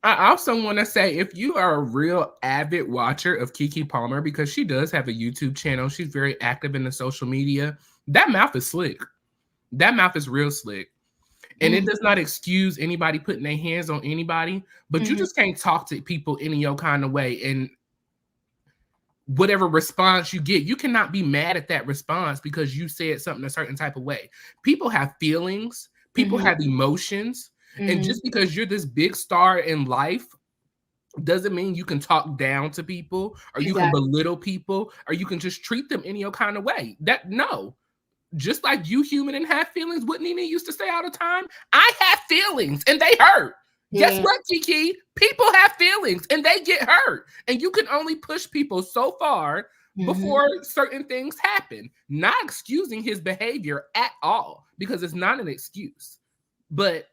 I also want to say, if you are a real avid watcher of Kiki Palmer, because she does have a YouTube channel, she's very active in the social media, that mouth is slick. That mouth is real slick. And it does not excuse anybody putting their hands on anybody, but you just can't talk to people any your kind of way. And whatever response you get, you cannot be mad at that response because you said something a certain type of way. People have feelings. People have emotions. And just because you're this big star in life doesn't mean you can talk down to people, or you can belittle people, or you can just treat them any kind of way. No. Just like you human and have feelings, what Nene used to say all the time, I have feelings and they hurt. Yeah. Guess what, Kiki? People have feelings and they get hurt. And you can only push people so far before certain things happen. Not excusing his behavior at all, because it's not an excuse. But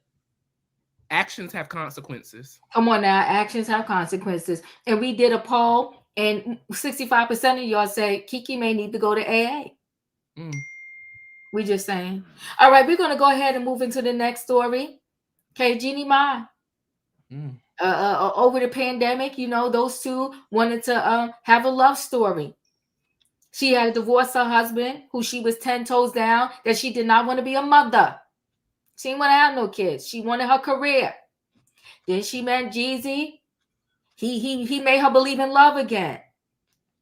actions have consequences. Come on now, actions have consequences. And we did a poll, and 65% of y'all say Kiki may need to go to AA. We just saying. All right, we're going to go ahead and move into the next story. Okay, Jeannie Mai. Over the pandemic, you know, those two wanted to have a love story. She had divorced her husband, who she was 10 toes down, that she did not want to be a mother. She didn't want to have no kids. She wanted her career. Then she met Jeezy. He made her believe in love again.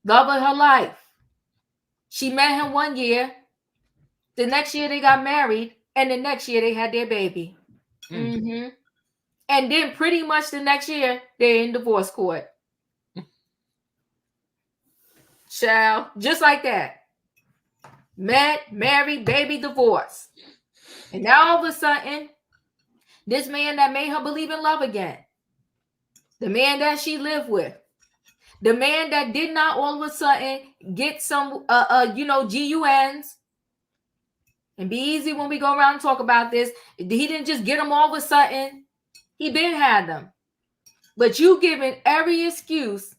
Love of her life. She met him 1 year. The next year they got married. And the next year they had their baby. And then pretty much the next year, they're in divorce court. Child, just like that. Met, married, baby, divorce. And now all of a sudden, this man that made her believe in love again, the man that she lived with, the man that did not all of a sudden get some, GUNs, and be easy when we go around and talk about this. He didn't just get them all of a sudden. He been had them. But you giving every excuse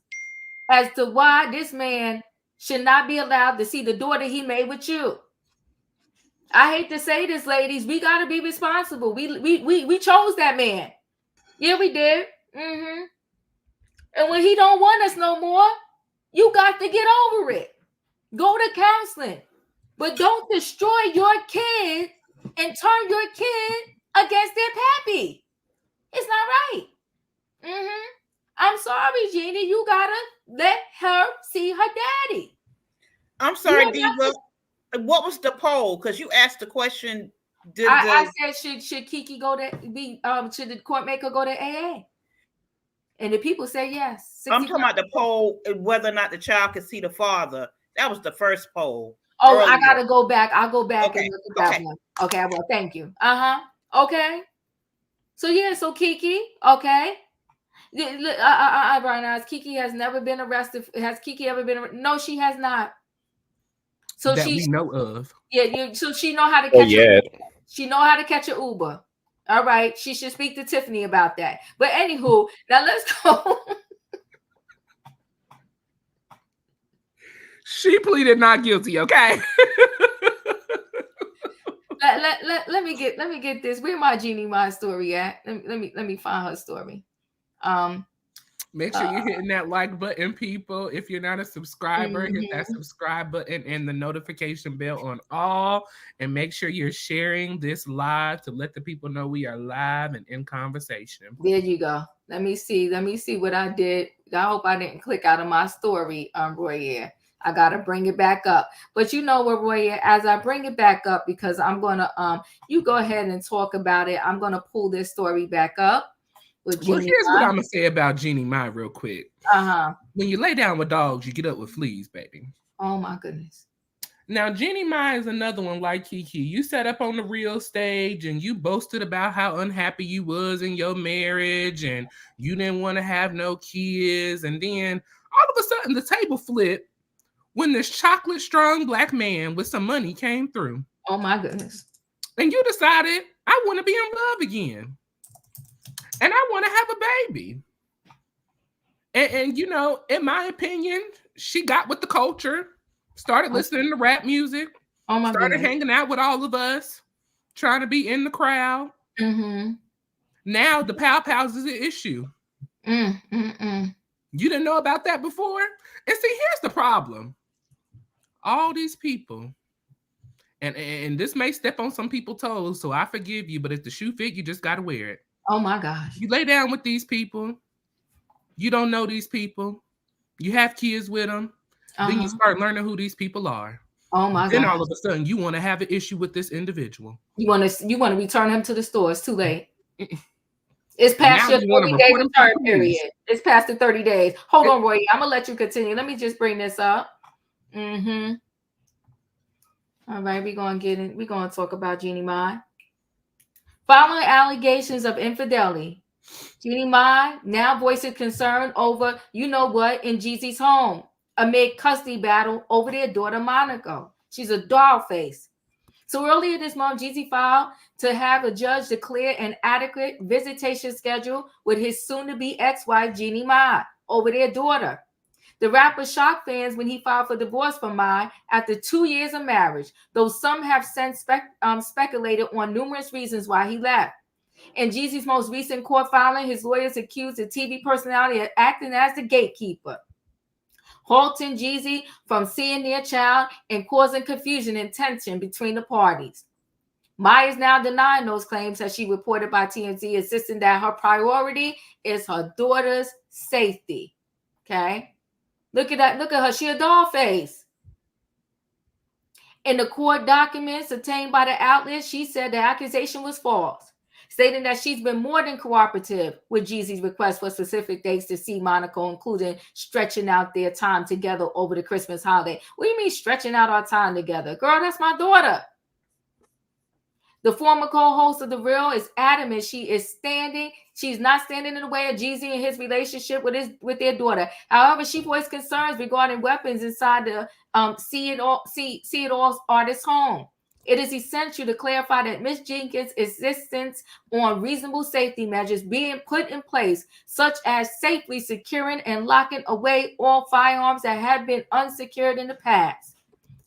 as to why this man should not be allowed to see the daughter he made with you. I hate to say this, ladies. We got to be responsible. We chose that man. Yeah, we did. And when he don't want us no more, you got to get over it. Go to counseling. But don't destroy your kid and turn your kid against their pappy. It's not right. I'm sorry, Jeannie. You gotta let her see her daddy. I'm sorry, Diva. What was the poll? Because you asked the question. I said, should Kiki go to be? Should the court maker go to AA? And the people say yes. I'm talking about the poll, whether or not the child could see the father. That was the first poll. Oh, earlier. I gotta go back. I'll go back and look at that one. Okay, well, thank you. Okay. So yeah, so Kiki, okay. Brian, Kiki has never been arrested. Has Kiki ever been arrested? No, she has not. So that we know of. Yeah, so she know how to catch she know how to catch an Uber. All right. She should speak to Tiffany about that. But anywho, now let's go. She pleaded not guilty, okay? let me get this. Where my Jeannie Mai story at? Let me find her story. Make sure you're hitting that like button, people. If you're not a subscriber, hit that subscribe button and the notification bell on all. And make sure you're sharing this live to let the people know we are live and in conversation. There you go. Let me see what I did. I hope I didn't click out of my story, Roy. Yeah. I gotta bring it back up. But you know what, Roy, as I bring it back up, because I'm gonna you go ahead and talk about it. I'm gonna pull this story back up with Jeannie. Well, here's what I'm gonna say about Jeannie Mai real quick. When you lay down with dogs, you get up with fleas, baby. Oh my goodness. Now, Jeannie Mai is another one like Kiki. You sat up on the real stage and you boasted about how unhappy you was in your marriage and you didn't want to have no kids. And then all of a sudden the table flipped when this chocolate-strong black man with some money came through. Oh my goodness. And you decided, I want to be in love again. And I want to have a baby. And you know, in my opinion, she got with the culture. Started listening to rap music. Oh my started goodness. hanging out with all of us, trying to be in the crowd. Now the pow pows is an issue. You didn't know about that before? And see, here's the problem. All these people, and this may step on some people's toes, so I forgive you, but if the shoe fit, you just got to wear it. Oh my gosh. You lay down with these people. You don't know these people. You have kids with them. Then you start learning who these people are. Oh my god. Then all of a sudden you want to have an issue with this individual. You want to return him to the store. It's too late. It's past your 30-day return period. It's past the 30 days. Hold on, Roy. I'm gonna let you continue. Let me just bring this up. All right, we're gonna talk about Jeannie Mai. Following allegations of infidelity, Jeannie Mai now voices concern over, you know what, in Jeezy's home amid custody battle over their daughter Monica. She's a doll face. So earlier this month, Jeezy filed to have a judge declare an adequate visitation schedule with his soon-to-be ex-wife Jeannie Mai over their daughter. The rapper shocked fans when he filed for divorce from Mai after 2 years of marriage, though some have since speculated on numerous reasons why he left. In Jeezy's most recent court filing, his lawyers accused the TV personality of acting as the gatekeeper, halting Jeezy from seeing their child and causing confusion and tension between the parties. Mai is now denying those claims, as she reported by TMZ, insisting that her priority is her daughter's safety. Okay? Look at that. Look at her. She a doll face. In the court documents obtained by the outlet, she said the accusation was false, stating that she's been more than cooperative with Jeezy's request for specific dates to see Monica, including stretching out their time together over the Christmas holiday. What do you mean stretching out our time together? Girl, that's my daughter. The former co-host of The Real is adamant she's not standing in the way of Jeezy and his relationship with their daughter. However, she voiced concerns regarding weapons inside the See It All artist's home. It is essential to clarify that Ms. Jenkins' insistence on reasonable safety measures being put in place, such as safely securing and locking away all firearms that have been unsecured in the past,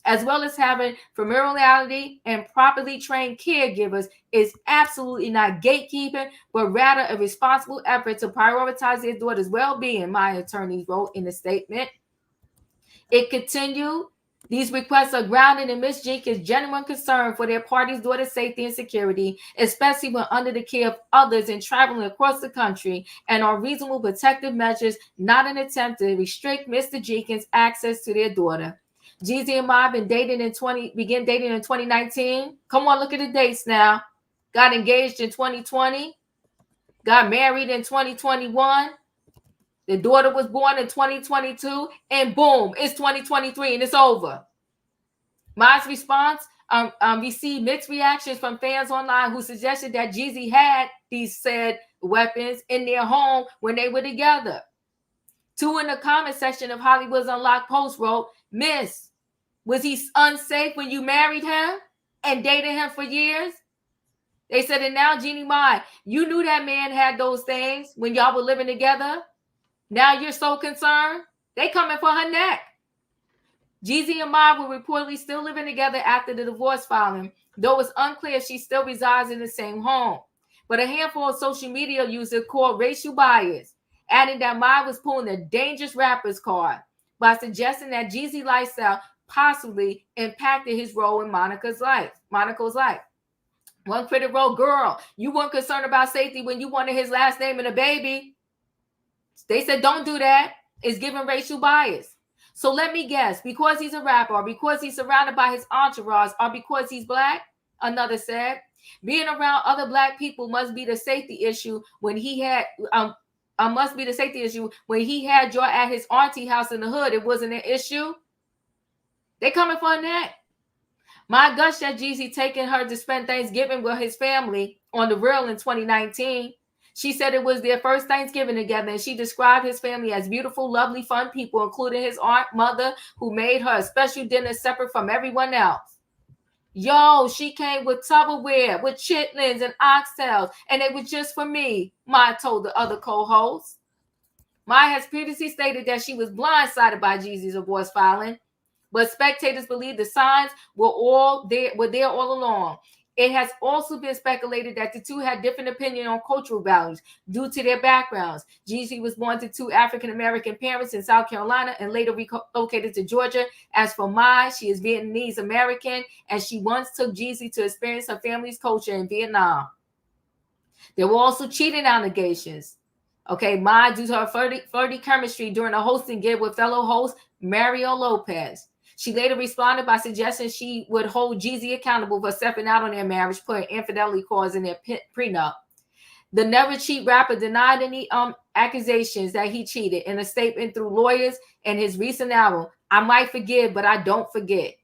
as well as having familiarity and properly trained caregivers, is absolutely not gatekeeping, but rather a responsible effort to prioritize their daughter's well-being, my attorney wrote in a statement. It continued, these requests are grounded in Ms. Jenkins' genuine concern for their party's daughter's safety and security, especially when under the care of others and traveling across the country, and are reasonable protective measures, not an attempt to restrict Mr. Jenkins' access to their daughter. Jeezy and Mai began dating in 2019. Come on, look at the dates now. Got engaged in 2020. Got married in 2021. The daughter was born in 2022, and boom, it's 2023, and it's over. Mai's response received mixed reactions from fans online who suggested that Jeezy had these said weapons in their home when they were together. Two in the comment section of Hollywood's Unlocked post wrote, "Miss, was he unsafe when you married him and dated him for years?" They said, and now Jeannie Mai, you knew that man had those things when y'all were living together. Now you're so concerned? They coming for her neck. Jeezy and Mai were reportedly still living together after the divorce filing, though it's unclear if she still resides in the same home. But a handful of social media users called racial bias, adding that Mai was pulling a dangerous rapper's card by suggesting that Jeezy's lifestyle possibly impacted his role in Monica's life. One critic wrote, "Girl, you weren't concerned about safety when you wanted his last name and a baby." They said, don't do that. It's giving racial bias. So let me guess, because he's a rapper, or because he's surrounded by his entourage, or because he's black? Another said. Being around other black people must be the safety issue when he had must be the safety issue when he had Joy at his auntie house in the hood. It wasn't an issue. They coming for that. My gush that Jeezy taking her to spend Thanksgiving with his family on the real in 2019. She said it was their first Thanksgiving together, and she described his family as beautiful, lovely, fun people, including his aunt, mother, who made her a special dinner separate from everyone else. Yo, she came with Tupperware, with chitlins and oxtails, and it was just for me, Maya told the other co-host. Maya has previously stated that she was blindsided by Jeezy's divorce filing, but spectators believe the signs were there all along. It has also been speculated that the two had different opinion on cultural values due to their backgrounds. Jeezy was born to two African-American parents in South Carolina and later relocated to Georgia. As for Mai, she is Vietnamese American, and she once took Jeezy to experience her family's culture in Vietnam. There were also cheating allegations. Okay, Mai, due to her flirty chemistry during a hosting gig with fellow host Mario Lopez. She later responded by suggesting she would hold Jeezy accountable for stepping out on their marriage, putting infidelity clause in their prenup. The Never Cheat rapper denied any accusations that he cheated in a statement through lawyers and his recent album, I Might Forgive, But I Don't Forget.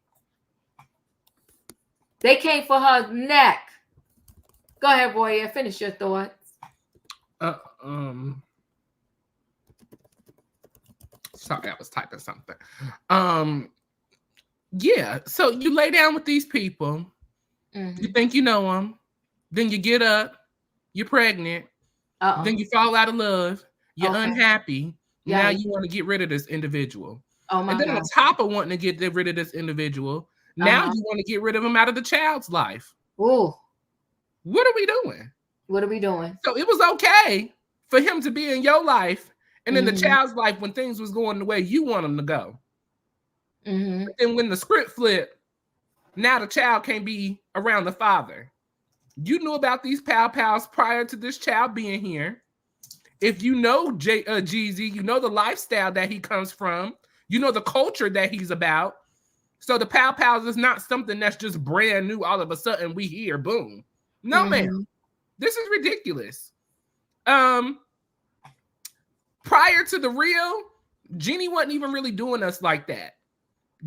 They came for her neck. Go ahead, Roya. Finish your thoughts. Sorry, I was typing something. Yeah, so you lay down with these people, you think you know them, then you get up, you're pregnant, then you fall out of love, you're unhappy, now you want to get rid of this individual. And then on top of wanting to get rid of this individual, now you want to get rid of him out of the child's life. Ooh. What are we doing? What are we doing? So it was okay for him to be in your life and in the child's life when things was going the way you want them to go. But then when the script flipped, now the child can't be around the father. You knew about these pals prior to this child being here. If you know Jeezy, you know the lifestyle that he comes from. You know the culture that he's about. So the pals is not something that's just brand new. All of a sudden we hear, boom. No, ma'am. This is ridiculous. Prior to the real, Jeannie wasn't even really doing us like that.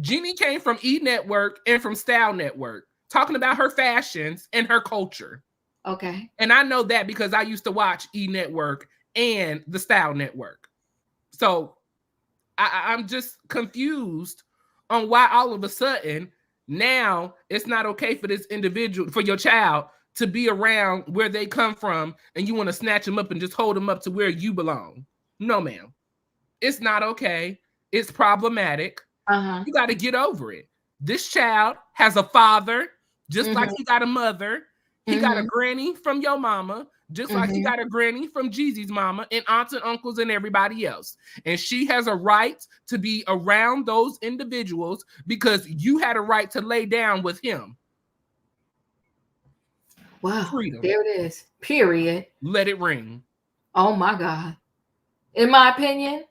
Jeannie came from E! Network and from Style Network, talking about her fashions and her culture. Okay. And I know that because I used to watch E! Network and the Style Network. So I'm just confused on why all of a sudden now it's not okay for this individual, for your child to be around where they come from and you want to snatch them up and just hold them up to where you belong. No, ma'am. It's not okay. It's problematic. You got to get over it. This child has a father, just like he got a mother. He got a granny from your mama, just like he got a granny from Jeezy's mama and aunts and uncles and everybody else. And she has a right to be around those individuals because you had a right to lay down with him. Wow. Freedom. There it is. Period. Let it ring. Oh my God. In my opinion.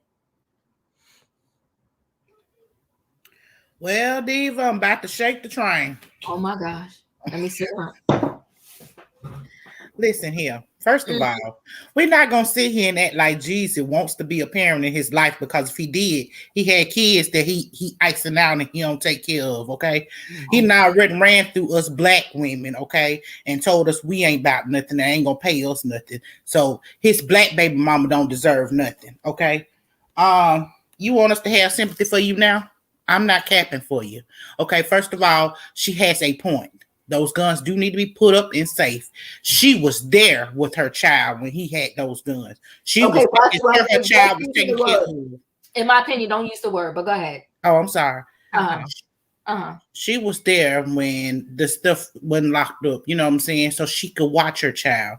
Well, Diva, I'm about to shake the train. Oh my gosh. Let me sit down. Listen here. First of all, we're not going to sit here and act like Jeezy wants to be a parent in his life, because if he did, he had kids that he icing out and he don't take care of, okay? He now ran through us black women, okay, and told us we ain't about nothing. They ain't going to pay us nothing. So his black baby mama don't deserve nothing, okay? You want us to have sympathy for you now? I'm not capping for you. Okay, first of all, she has a point. Those guns do need to be put up and safe. She was there with her child when he had those guns. She was her child was taking care of. In my opinion, don't use the word, but go ahead. Oh, I'm sorry. She was there when the stuff wasn't locked up, you know what I'm saying? So she could watch her child.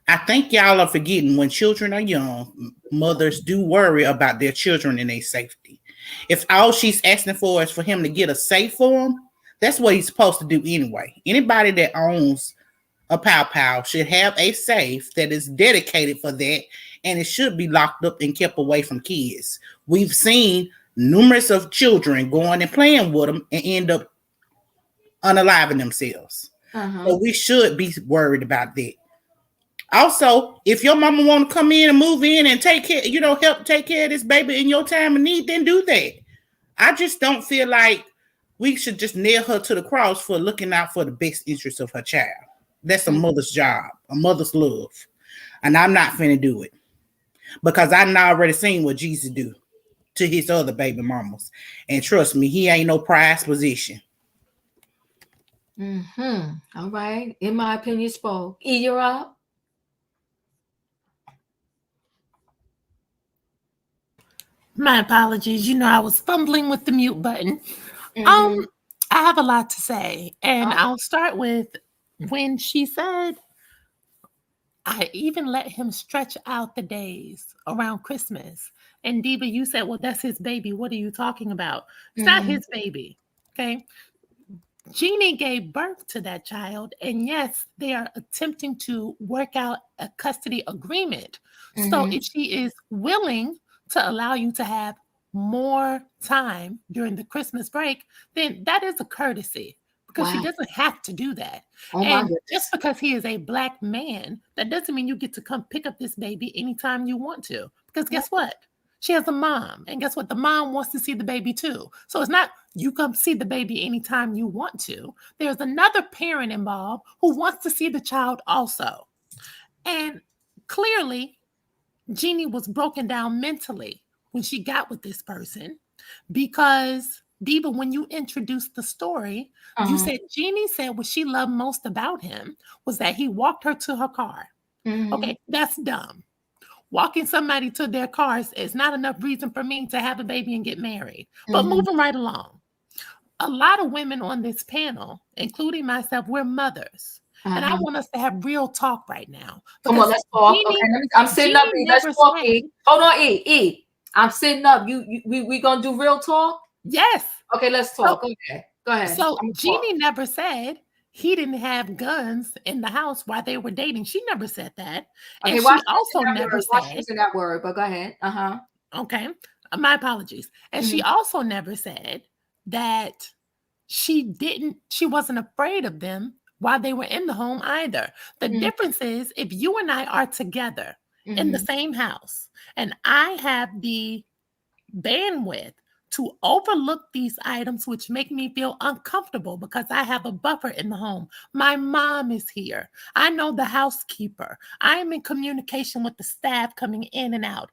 I think y'all are forgetting, when children are young, mothers do worry about their children and their safety. If all she's asking for is for him to get a safe for him, that's what he's supposed to do anyway. Anybody that owns a pow should have a safe that is dedicated for that, and it should be locked up and kept away from kids. We've seen numerous of children going and playing with them and end up unaliving themselves. So we should be worried about that. Also, if your mama want to come in and move in and take care, help take care of this baby in your time of need, then do that. I just don't feel like we should just nail her to the cross for looking out for the best interest of her child. That's a mother's job, a mother's love. And I'm not finna do it. Because I've already seen what Jeezy do to his other baby mamas. And trust me, he ain't no prize position. All right. In my opinion, spoke. You're up. My apologies. I was fumbling with the mute button. I have a lot to say, and I'll start with when she said, I even let him stretch out the days around Christmas. And Diva, you said, well, that's his baby. What are you talking about? It's not his baby. Okay. Jeannie gave birth to that child, and yes, they are attempting to work out a custody agreement. So if she is willing to allow you to have more time during the Christmas break, then that is a courtesy, because she doesn't have to do that. And just because he is a Black man, that doesn't mean you get to come pick up this baby anytime you want to, because guess what? She has a mom, and guess what? The mom wants to see the baby too. So it's not you come see the baby anytime you want to. There's another parent involved who wants to see the child also. And clearly, Jeannie was broken down mentally when she got with this person, because Diva, when you introduced the story, you said Jeannie said what she loved most about him was that he walked her to her car. Okay, that's dumb. Walking somebody to their cars is not enough reason for me to have a baby and get married. But moving right along, a lot of women on this panel, including myself, we're mothers. And I want us to have real talk right now. Come on, let's talk. Okay, I'm sitting up. Let's talk. Hold on, E. I'm sitting up. We gonna do real talk? Yes. Okay, let's talk. Okay, go ahead. So Jeannie never said he didn't have guns in the house while they were dating. She never said that. And she also never said using that word, but go ahead. Okay. My apologies. And she also never said that she wasn't afraid of them while they were in the home either. The difference is, if you and I are together in the same house and I have the bandwidth to overlook these items which make me feel uncomfortable because I have a buffer in the home. My mom is here. I know the housekeeper. I am in communication with the staff coming in and out.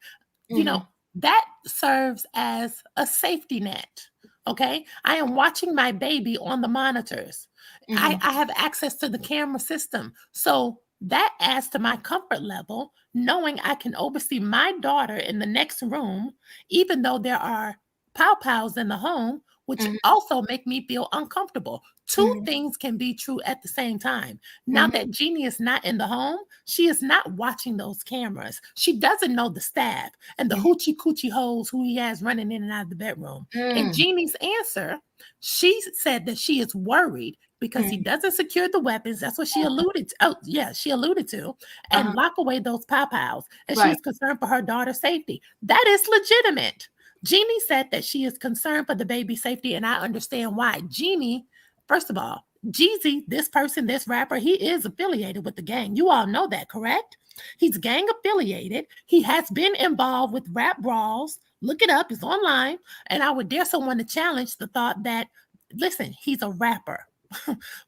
That serves as a safety net. Okay. I am watching my baby on the monitors. I have access to the camera system. So that adds to my comfort level, knowing I can oversee my daughter in the next room, even though there are pow-pows in the home, which also make me feel uncomfortable. Two things can be true at the same time. Now that Jeannie is not in the home, she is not watching those cameras. She doesn't know the staff and the hoochie coochie hoes who he has running in and out of the bedroom. And Jeannie's answer, she said that she is worried because he doesn't secure the weapons. That's what she alluded to. Oh, yeah, she alluded to. And lock away those pow-pows. And she's concerned for her daughter's safety. That is legitimate. Jeannie said that she is concerned for the baby's safety, and I understand why. Jeannie, first of all, Jeezy, this person, this rapper, he is affiliated with the gang. You all know that, correct? He's gang affiliated. He has been involved with rap brawls. Look it up. It's online. And I would dare someone to challenge the thought that, listen, he's a rapper.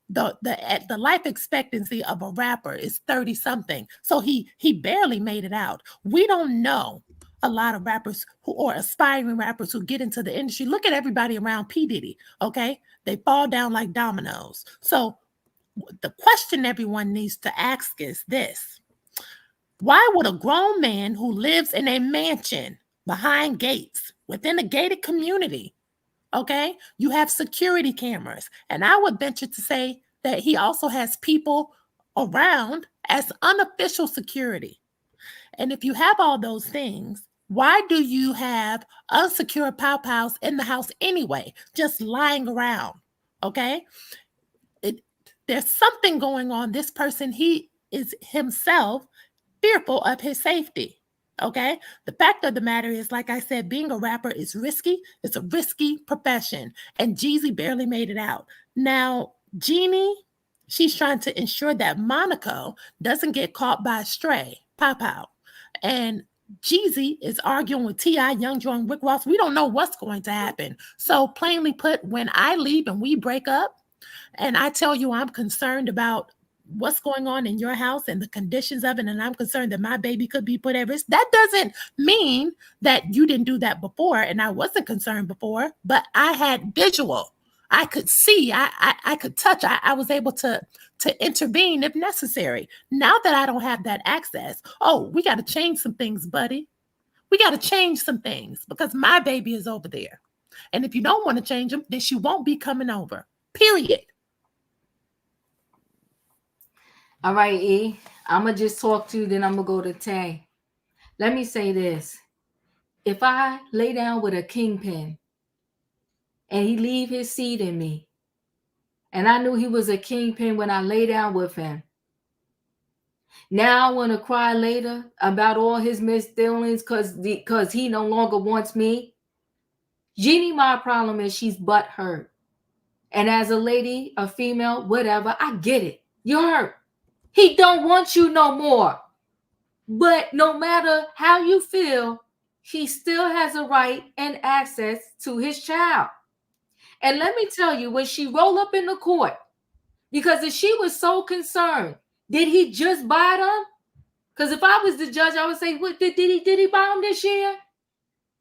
The life expectancy of a rapper is 30-something. So he barely made it out. We don't know a lot of rappers or aspiring rappers who get into the industry. Look at everybody around P. Diddy, okay? They fall down like dominoes. So the question everyone needs to ask is this: why would a grown man who lives in a mansion behind gates within a gated community, okay, you have security cameras, and I would venture to say that he also has people around as unofficial security. And if you have all those things, why do you have unsecured pow-pows in the house anyway, just lying around? Okay. there's something going on. This person, he is himself fearful of his safety. Okay. The fact of the matter is, like I said, being a rapper is risky. It's a risky profession. And Jeezy barely made it out. Now, Jeannie, she's trying to ensure that Monaco doesn't get caught by a stray. Pop out. And Jeezy is arguing with T.I., Young Joe, and Rick Ross. We don't know what's going to happen. So plainly put, when I leave and we break up, and I tell you I'm concerned about what's going on in your house and the conditions of it, and I'm concerned that my baby could be put at risk, that doesn't mean that you didn't do that before and I wasn't concerned before, but I had visual. I could see, I could touch, I was able to intervene if necessary. Now that I don't have that access, we got to change some things, buddy. We got to change some things because my baby is over there. And if you don't want to change them, then she won't be coming over, period. All right, E. I'm going to just talk to you, then I'm going to go to Tay. Let me say this. If I lay down with a kingpin and he leave his seed in me, and I knew he was a kingpin when I lay down with him, now I want to cry later about all his misdealings because he no longer wants me. Jeannie, my problem is she's butthurt. And as a lady, a female, whatever, I get it. You're hurt. He don't want you no more. But no matter how you feel, he still has a right and access to his child. And let me tell you, when she rolled up in the court, because if she was so concerned, did he just buy them? Because if I was the judge, I would say, what, did he buy them this year?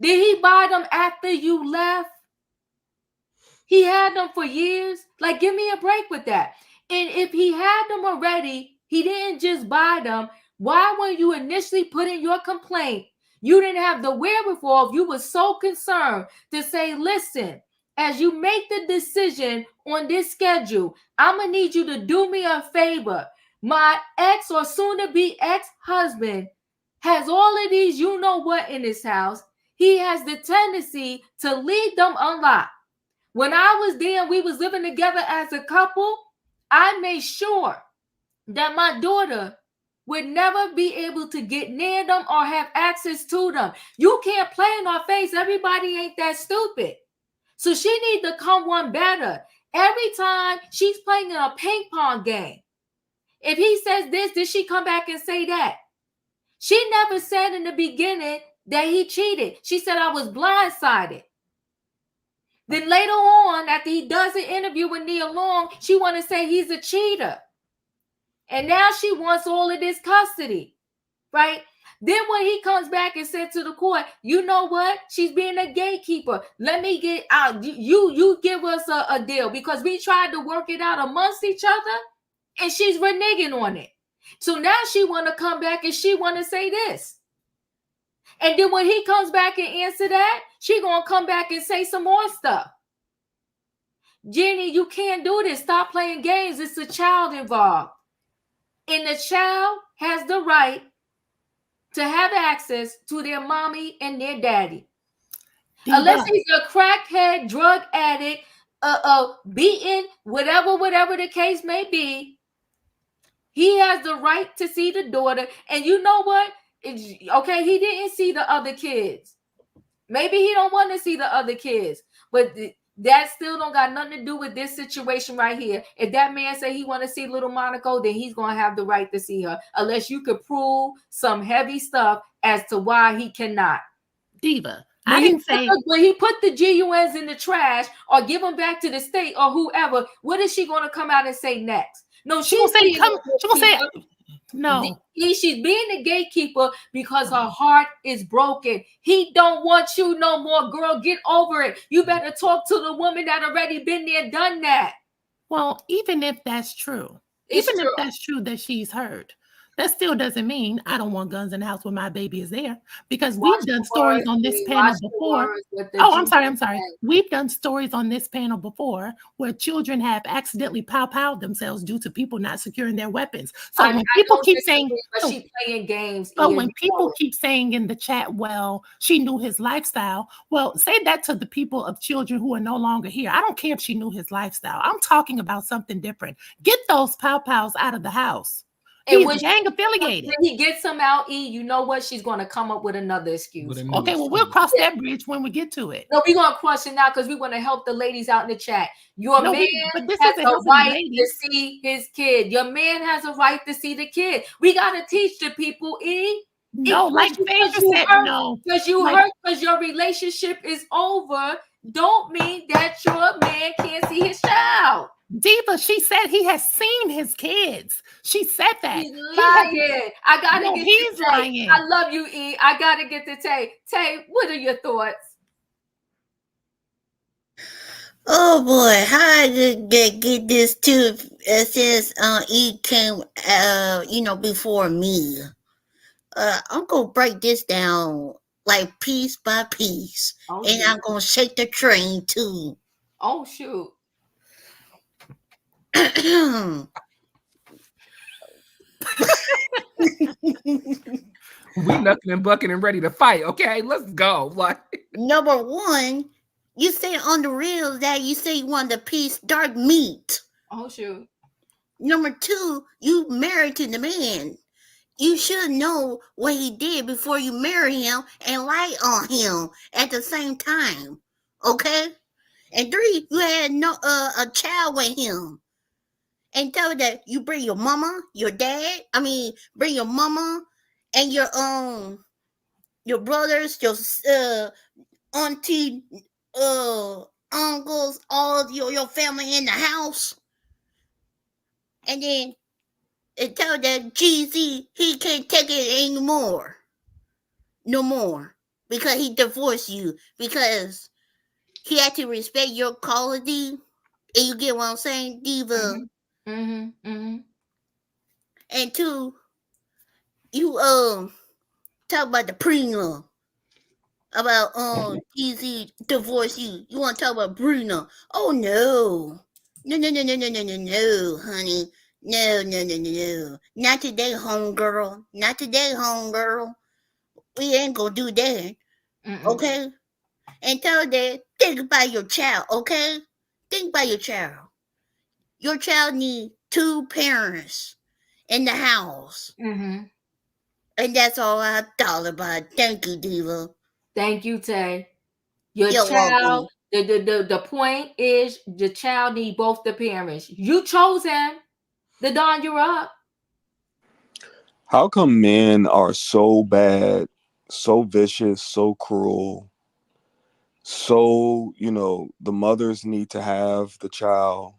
Did he buy them after you left? He had them for years. Like, give me a break with that. And if he had them already, he didn't just buy them. Why, when you initially put in your complaint, you didn't have the wherewithal, if you were so concerned, to say, listen, as you make the decision on this schedule, I'm going to need you to do me a favor. My ex or soon-to-be ex-husband has all of these you-know-what in his house. He has the tendency to leave them unlocked. When I was there and we was living together as a couple, I made sure that my daughter would never be able to get near them or have access to them. You can't play in our face. Everybody ain't that stupid. So she need to come one better. Every time she's playing in a ping pong game, if he says this, did she come back and say that? She never said in the beginning that he cheated. She said, I was blindsided. Then later on, after he does an interview with Nia Long, she want to say he's a cheater. And now she wants all of this custody, right? Then when he comes back and said to the court, you know what? She's being a gatekeeper. Let me get out. You give us a deal, because we tried to work it out amongst each other and she's reneging on it. So now she want to come back and she want to say this. And then when he comes back and answer that, she going to come back and say some more stuff. Jenny, you can't do this. Stop playing games. It's a child involved. And the child has the right to have access to their mommy and their daddy. Unless he's a crackhead, drug addict, beaten, whatever the case may be, he has the right to see the daughter. And you know what? Okay, he didn't see the other kids. Maybe he don't want to see the other kids, but that still don't got nothing to do with this situation right here. If that man say he want to see little Monaco, then he's going to have the right to see her, unless you could prove some heavy stuff as to why he cannot. Diva, when he put the GUNs in the trash or give them back to the state or whoever, what is she going to come out and say next? No, she will say, no. She's being the gatekeeper because her heart is broken. He don't want you no more, girl. Get over it. You better talk to the woman that already been there, done that. Well, even if that's true, if that's true that she's hurt, That still doesn't mean I don't want guns in the house when my baby is there, because we've done stories on this panel before. Oh, I'm sorry. We've done stories on this panel before where children have accidentally pow-powed themselves due to people not securing their weapons. So when people keep saying, but she's playing games. But when people keep saying in the chat, well, she knew his lifestyle, well, say that to the people of children who are no longer here. I don't care if she knew his lifestyle. I'm talking about something different. Get those pow-pows out of the house. He's gang affiliated. When he gets them out, you know what? She's going to come up with another excuse. Okay, well, we'll cross that bridge when we get to it. No, we're going to cross it now because we want to help the ladies out in the chat. Your man has a right to see his kid. Your man has a right to see the kid. We got to teach the people, No, like Phaedra said, no. Because you hurt because your relationship is over don't mean that your man can't see his child. Diva, she said he has seen his kids. She said that. He's lying. I gotta get he's to Tay. lying. I love you, E. I gotta get to Tay. Tay, what are your thoughts? Oh boy, how I get this too? Since E came, before me. I'm gonna break this down like piece by piece, and I'm gonna shake the train too. Oh shoot. We knucking and bucking and ready to fight. Okay, let's go. Like number one, you say on the reels that you say you want the piece dark meat. Oh shoot. Number two, you married to the man. You should know what he did before you marry him and lie on him at the same time. Okay? And three, you had a child with him. And tell her that you bring your mama, your dad, bring your mama and your brothers, your auntie, uncles, all your family in the house. And then and tell that Jeezy he can't take it anymore. No more. Because he divorced you. Because he had to respect your quality. And you get what I'm saying, Diva? Mm-hmm. And two, you talk about the prenup. About Jeezy divorced you. You want to talk about prenup. Oh no. No, honey. No. Not today, homegirl. Not today, homegirl. We ain't gonna do that. Okay? And tell that, think about your child, okay? Think about your child. Your child needs 2 parents in the house. Mm-hmm. And that's all I thought about. Thank you, Diva. Thank you, Tay. Your child, the point is the child need both the parents. You chose him. The Don, you're up. How come men are so bad, so vicious, so cruel? So, the mothers need to have the child.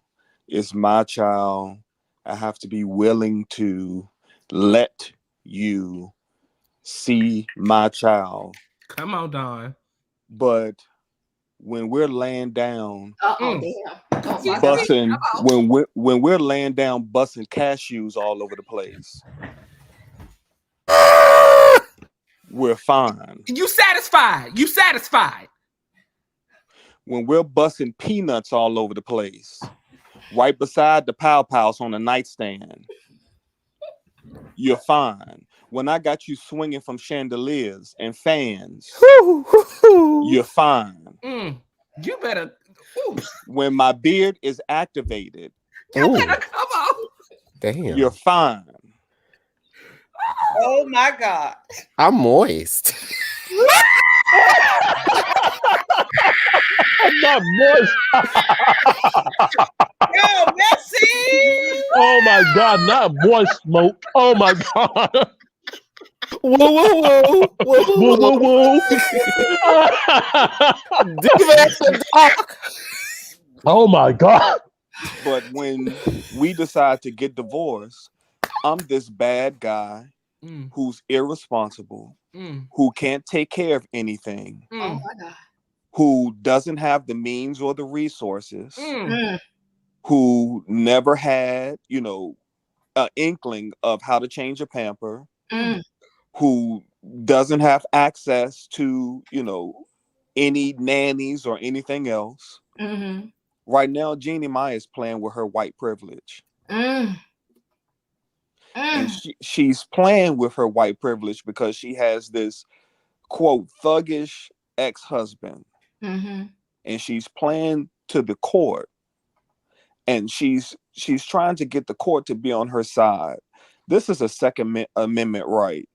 It's my child. I have to be willing to let you see my child. Come on, Don. But when we're laying down, damn. busting, when we're laying down, busting cashews all over the place, we're fine. You satisfied. When we're busting peanuts all over the place, right beside the pow-pows on the nightstand, you're fine. When I got you swinging from chandeliers and fans, you're fine. You better. When my beard is activated, you better come on. Damn. You're fine. Oh my God. I'm moist. I'm not moist. Yo, Messi. Oh my God, not moist smoke. Oh my God. Whoa. Oh my God. But when we decide to get divorced, I'm this bad guy who's irresponsible, who can't take care of anything, Oh my God. who doesn't have the means or the resources, who never had, an inkling of how to change a pamper, who doesn't have access to, any nannies or anything else. Right now, Jeannie Mai is playing with her white privilege. And she's playing with her white privilege because she has this, quote, thuggish ex-husband. And she's playing to the court. And she's trying to get the court to be on her side. This is a Second Amendment right.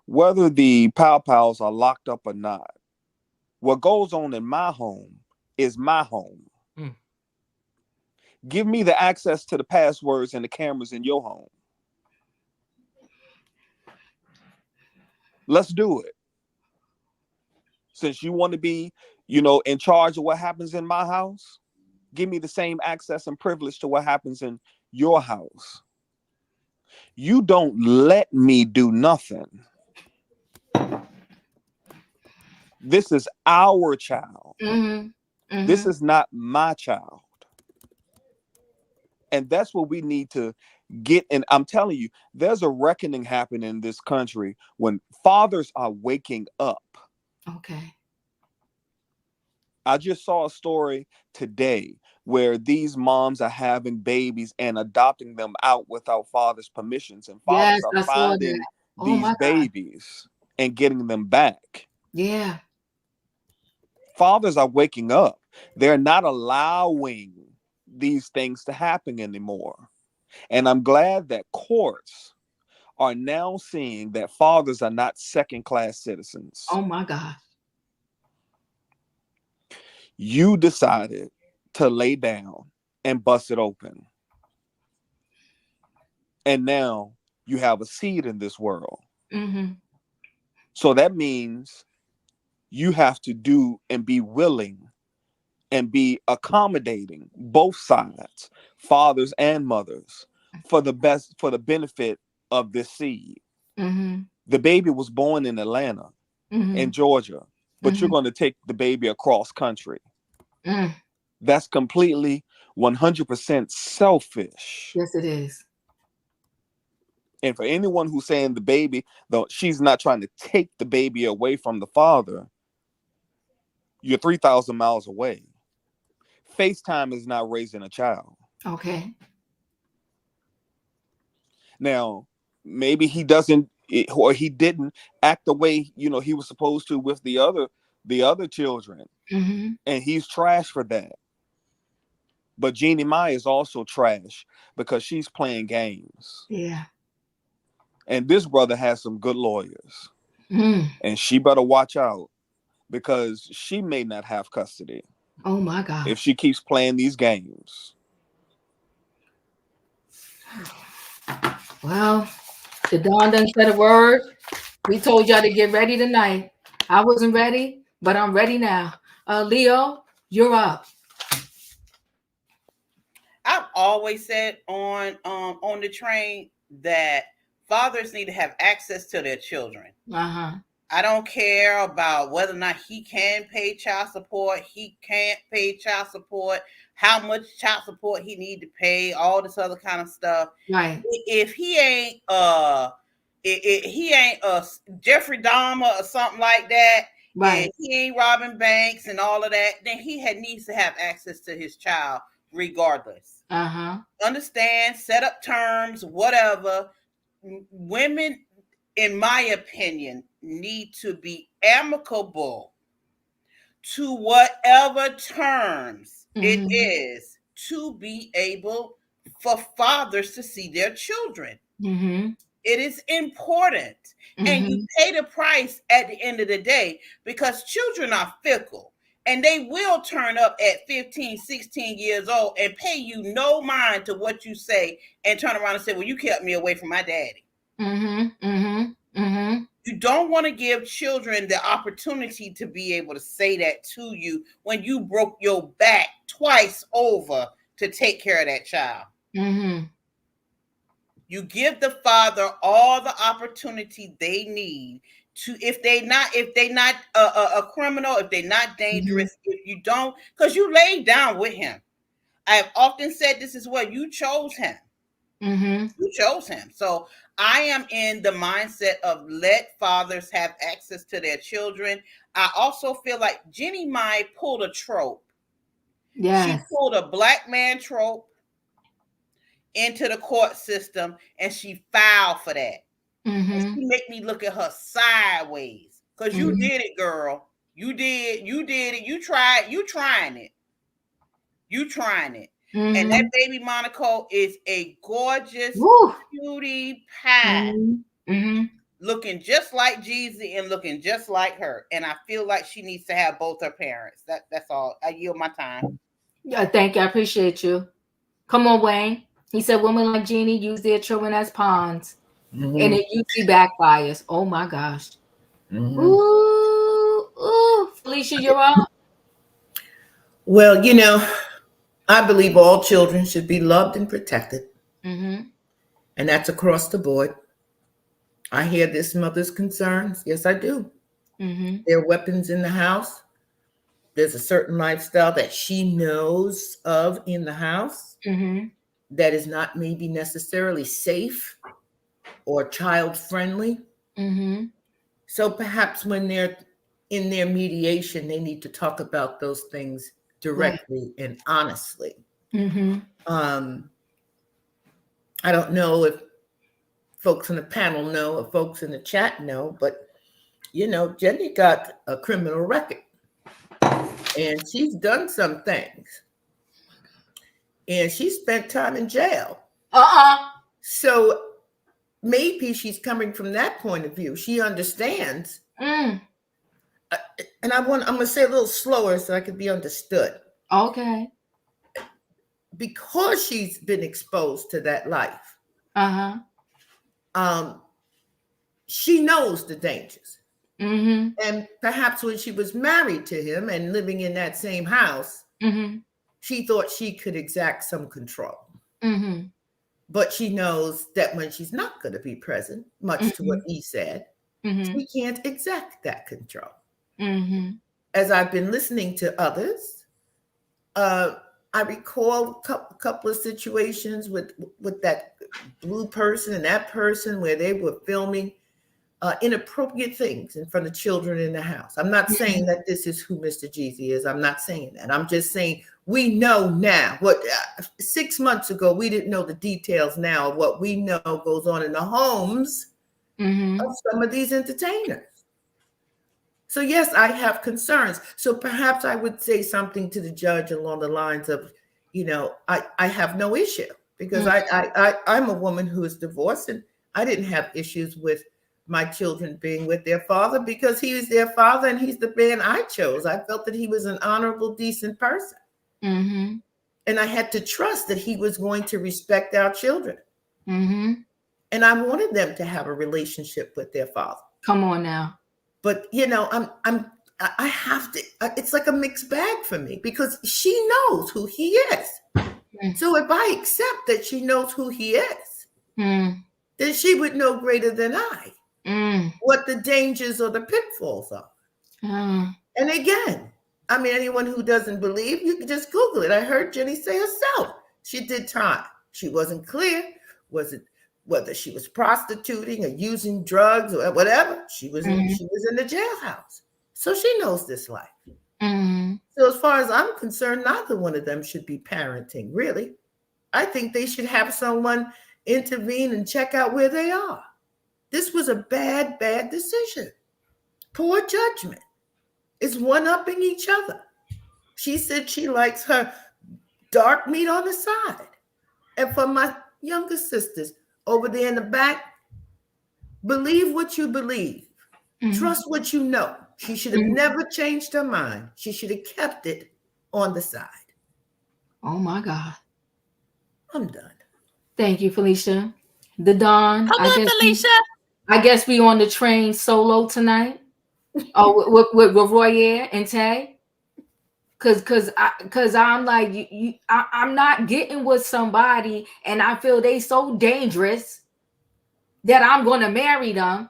Whether the pow-pows are locked up or not, what goes on in my home is my home. Give me the access to the passwords and the cameras in your home. Let's do it. Since you want to be, in charge of what happens in my house, give me the same access and privilege to what happens in your house. You don't let me do nothing. This is our child. This is not my child. And that's what we need to get. And I'm telling you, there's a reckoning happening in this country when fathers are waking up. Okay. I just saw a story today where these moms are having babies and adopting them out without fathers' permissions. And fathers are finding these babies and getting them back. Yeah. Fathers are waking up. They're not allowing these things to happen anymore. And I'm glad that courts are now seeing that fathers are not second-class citizens. Oh my God. You decided to lay down and bust it open. And now you have a seed in this world. So that means you have to do and be willing and be accommodating both sides, fathers and mothers, for the benefit of this seed. The baby was born in Atlanta, in Georgia, but you're going to take the baby across country. That's completely 100% selfish. Yes, it is. And for anyone who's saying the baby, though, she's not trying to take the baby away from the father, you're 3,000 miles away. FaceTime is not raising a child. Okay. Now, maybe he doesn't, or he didn't act the way, he was supposed to with the other children. And he's trash for that. But Jeannie Mai is also trash because she's playing games. Yeah. And this brother has some good lawyers. And she better watch out because she may not have custody. Oh my God. If she keeps playing these games. Well, the Dawn done said a word. We told y'all to get ready tonight. I wasn't ready, but I'm ready now. Leo, you're up. I've always said on the train that fathers need to have access to their children. I don't care about whether or not he can pay child support, he can't pay child support, how much child support he need to pay, all this other kind of stuff. Right. If he ain't Jeffrey Dahmer or something like that, right, and he ain't robbing banks and all of that, then he needs to have access to his child regardless. Understand, set up terms, whatever. Women, in my opinion, need to be amicable to whatever terms it is to be able for fathers to see their children. It is important. And you pay the price at the end of the day because children are fickle. And they will turn up at 15, 16 years old and pay you no mind to what you say and turn around and say, well, you kept me away from my daddy. You don't want to give children the opportunity to be able to say that to you when you broke your back twice over to take care of that child. You give the father all the opportunity they need to, if they not a criminal, if they're not dangerous, if you because you laid down with him. I have often said this as well. You chose him. You chose him. So I am in the mindset of let fathers have access to their children. I also feel like Jeannie Mai pulled a trope. Yes. She pulled a black man trope into the court system, and she filed for that. And she make me look at her sideways. Because you did it, girl. You did it. You trying it. And that baby Monaco is a gorgeous cutie pie. Looking just like Jeezy and looking just like her. And I feel like she needs to have both her parents. That's all. I yield my time. Yeah, thank you. I appreciate you. Come on, Wayne. He said women like Jeannie use their children as pawns. And it usually backfires. Oh my gosh. Ooh, Felicia, you're up. Well, I believe all children should be loved and protected. And that's across the board. I hear this mother's concerns. Yes, I do. There are weapons in the house. There's a certain lifestyle that she knows of in the house that is not maybe necessarily safe or child friendly. So perhaps when they're in their mediation, they need to talk about those things directly and honestly. I don't know if folks in the panel know or folks in the chat know, but Jenny got a criminal record and she's done some things and she spent time in jail. So maybe she's coming from that point of view. She understands. And I'm going to say a little slower so I can be understood. Okay. Because she's been exposed to that life. She knows the dangers. And perhaps when she was married to him and living in that same house, she thought she could exact some control. But she knows that when she's not going to be present, much to what he said, she can't exact that control. As I've been listening to others, I recall a couple of situations with that blue person and that person where they were filming inappropriate things in front of children in the house. I'm not saying that this is who Mr. Jeezy is. I'm not saying that. I'm just saying we know now. What 6 months ago, we didn't know the details now of what we know goes on in the homes of some of these entertainers. So yes, I have concerns. So perhaps I would say something to the judge along the lines of, I have no issue because I'm a woman who is divorced and I didn't have issues with my children being with their father because he was their father and he's the man I chose. I felt that he was an honorable, decent person. And I had to trust that he was going to respect our children. And I wanted them to have a relationship with their father. Come on now. But I have to. It's like a mixed bag for me because she knows who he is. So if I accept that she knows who he is, then she would know greater than I what the dangers or the pitfalls are. And again, anyone who doesn't believe, you can just Google it. I heard Jenny say herself she did time. She wasn't clear. Was it whether she was prostituting or using drugs or whatever? She was in the jailhouse. So she knows this life. So as far as I'm concerned, neither one of them should be parenting, really. I think they should have someone intervene and check out where they are. This was a bad decision. Poor judgment. It's one-upping each other. She said she likes her dark meat on the side. And for my younger sisters over there in the back, believe what you believe. Trust what you know. She should have never changed her mind. She should have kept it on the side. Oh my God. I'm done. Thank you, Felicia. The Dawn. Come on, Felicia. I guess we on the train solo tonight. Oh, with Royer and Tay. Cause I'm like I'm not getting with somebody and I feel they so dangerous that I'm gonna marry them.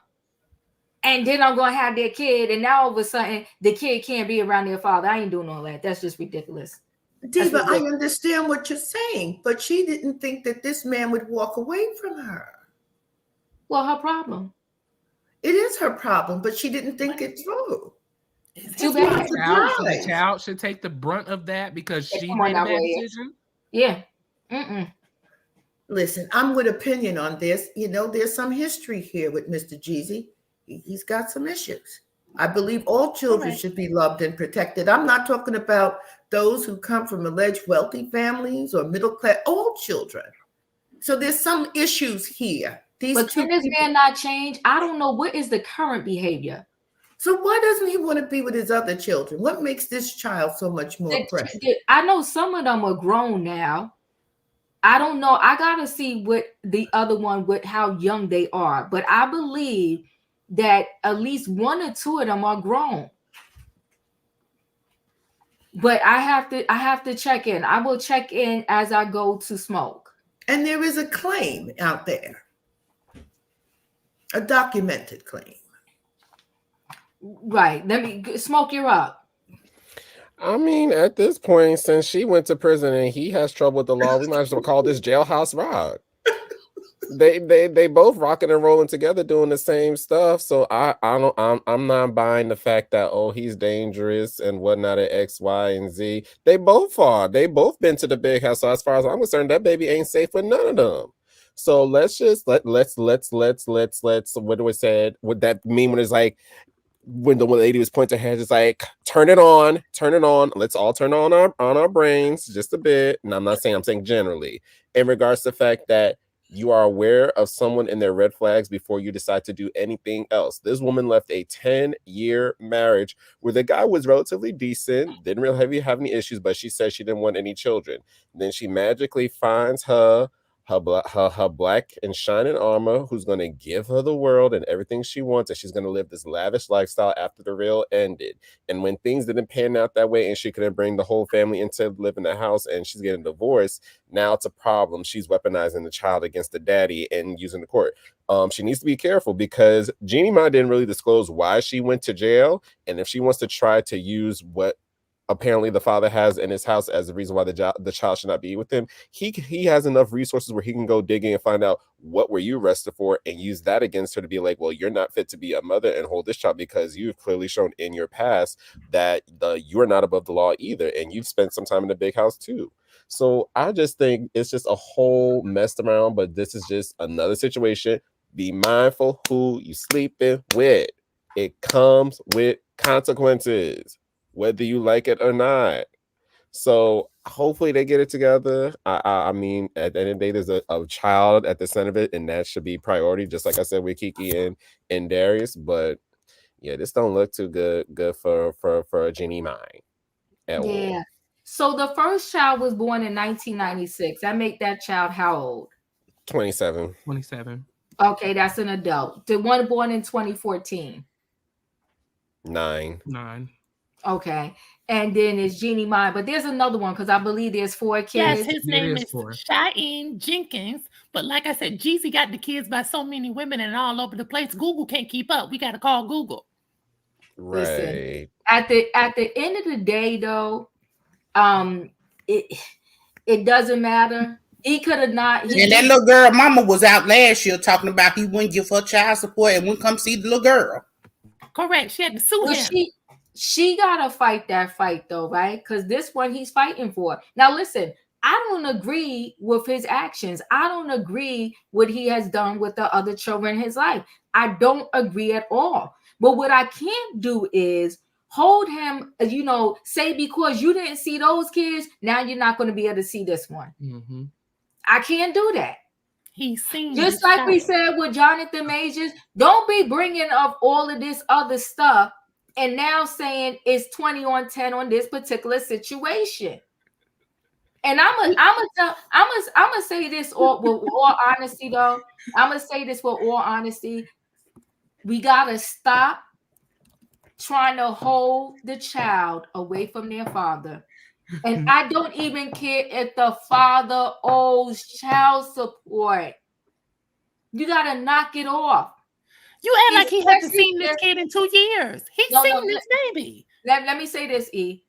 And then I'm gonna have their kid, and now all of a sudden the kid can't be around their father. I ain't doing all that. That's just ridiculous. Diva, I understand what you're saying, but she didn't think that this man would walk away from her. Well, her problem. It is her problem, but she didn't think it through. Too bad. The child should take the brunt of that because she made a bad decision. Yeah. Listen, I'm with opinion on this. You know, there's some history here with Mr. Jeezy. He's got some issues. I believe all children should be loved and protected. I'm not talking about those who come from alleged wealthy families or middle class, all children. So there's some issues here. But can this man not change? I don't know. What is the current behavior? So why doesn't he want to be with his other children? What makes this child so much more precious? I know some of them are grown now. I don't know. I got to see what the other one, with how young they are. But I believe that at least one or two of them are grown. But I have to check in. I will check in as I go to smoke. And there is a claim out there. A documented claim. Right. Let me smoke you up. I mean, at this point, since she went to prison and he has trouble with the law, we might as well call this jailhouse rock. They both rocking and rolling together doing the same stuff. So I'm not buying the fact that he's dangerous and whatnot at X, Y, and Z. They both are. They both been to the big house. So as far as I'm concerned, that baby ain't safe with none of them. So let's what do we say? Would that mean when it's like when the lady was pointing her head, it's like turn it on. Let's all turn on our brains just a bit. And I'm saying generally in regards to the fact that you are aware of someone and their red flags before you decide to do anything else. This woman left a 10-year marriage where the guy was relatively decent, didn't really have any issues, but she said she didn't want any children. Then she magically finds her black and shining armor who's going to give her the world and everything she wants, and she's going to live this lavish lifestyle after the real ended. And when things didn't pan out that way and she couldn't bring the whole family into live in the house and she's getting divorced, now it's a problem. She's weaponizing the child against the daddy and using the court. She needs to be careful because Jeannie Mai didn't really disclose why she went to jail, and if she wants to try to use what apparently the father has in his house as the reason why the child should not be with him, he has enough resources where he can go digging and find out what were you arrested for and use that against her to be like, well, you're not fit to be a mother and hold this child because you've clearly shown in your past that you're not above the law either, and you've spent some time in the big house too. So I just think it's just a whole messed around, but this is just another situation. Be mindful who you sleeping with. It comes with consequences, whether you like it or not. So hopefully they get it together. I mean, at the end of the day, there's a child at the center of it, and that should be priority, just like I said with Kiki and Darius. But yeah, this don't look too good for Jeannie Mai at all. So the first child was born in 1996. I make that child how old? 27. Okay, that's an adult. The one born in 2014. 9. Okay. And then it's Jeannie Mai, but there's another one because I believe there's 4 kids. Yes, his name is Cheyenne Jenkins. But like I said, Jeezy got the kids by so many women and all over the place. Google can't keep up. We got to call Google. Right. Listen, at the end of the day, though, it doesn't matter. He could have not. And that little girl mama was out last year talking about he wouldn't give her child support and wouldn't come see the little girl. Correct. She had to sue him. She gotta fight that fight though, right? Because this one he's fighting for. Now listen, I don't agree with his actions. I don't agree what he has done with the other children in his life. I don't agree at all. But what I can't do is hold him, say because you didn't see those kids, now you're not going to be able to see this one. Mm-hmm. I can't do that. He's seen just like we said with Jonathan Majors, don't be bringing up all of this other stuff and now saying it's 20 on 10 on this particular situation. And I'm gonna say this with all honesty, though. I'm gonna say this with all honesty. We gotta stop trying to hold the child away from their father. And I don't even care if the father owes child support. You gotta knock it off. You act like he hasn't seen this kid in 2 years. He's seen this baby. Let me say this, E.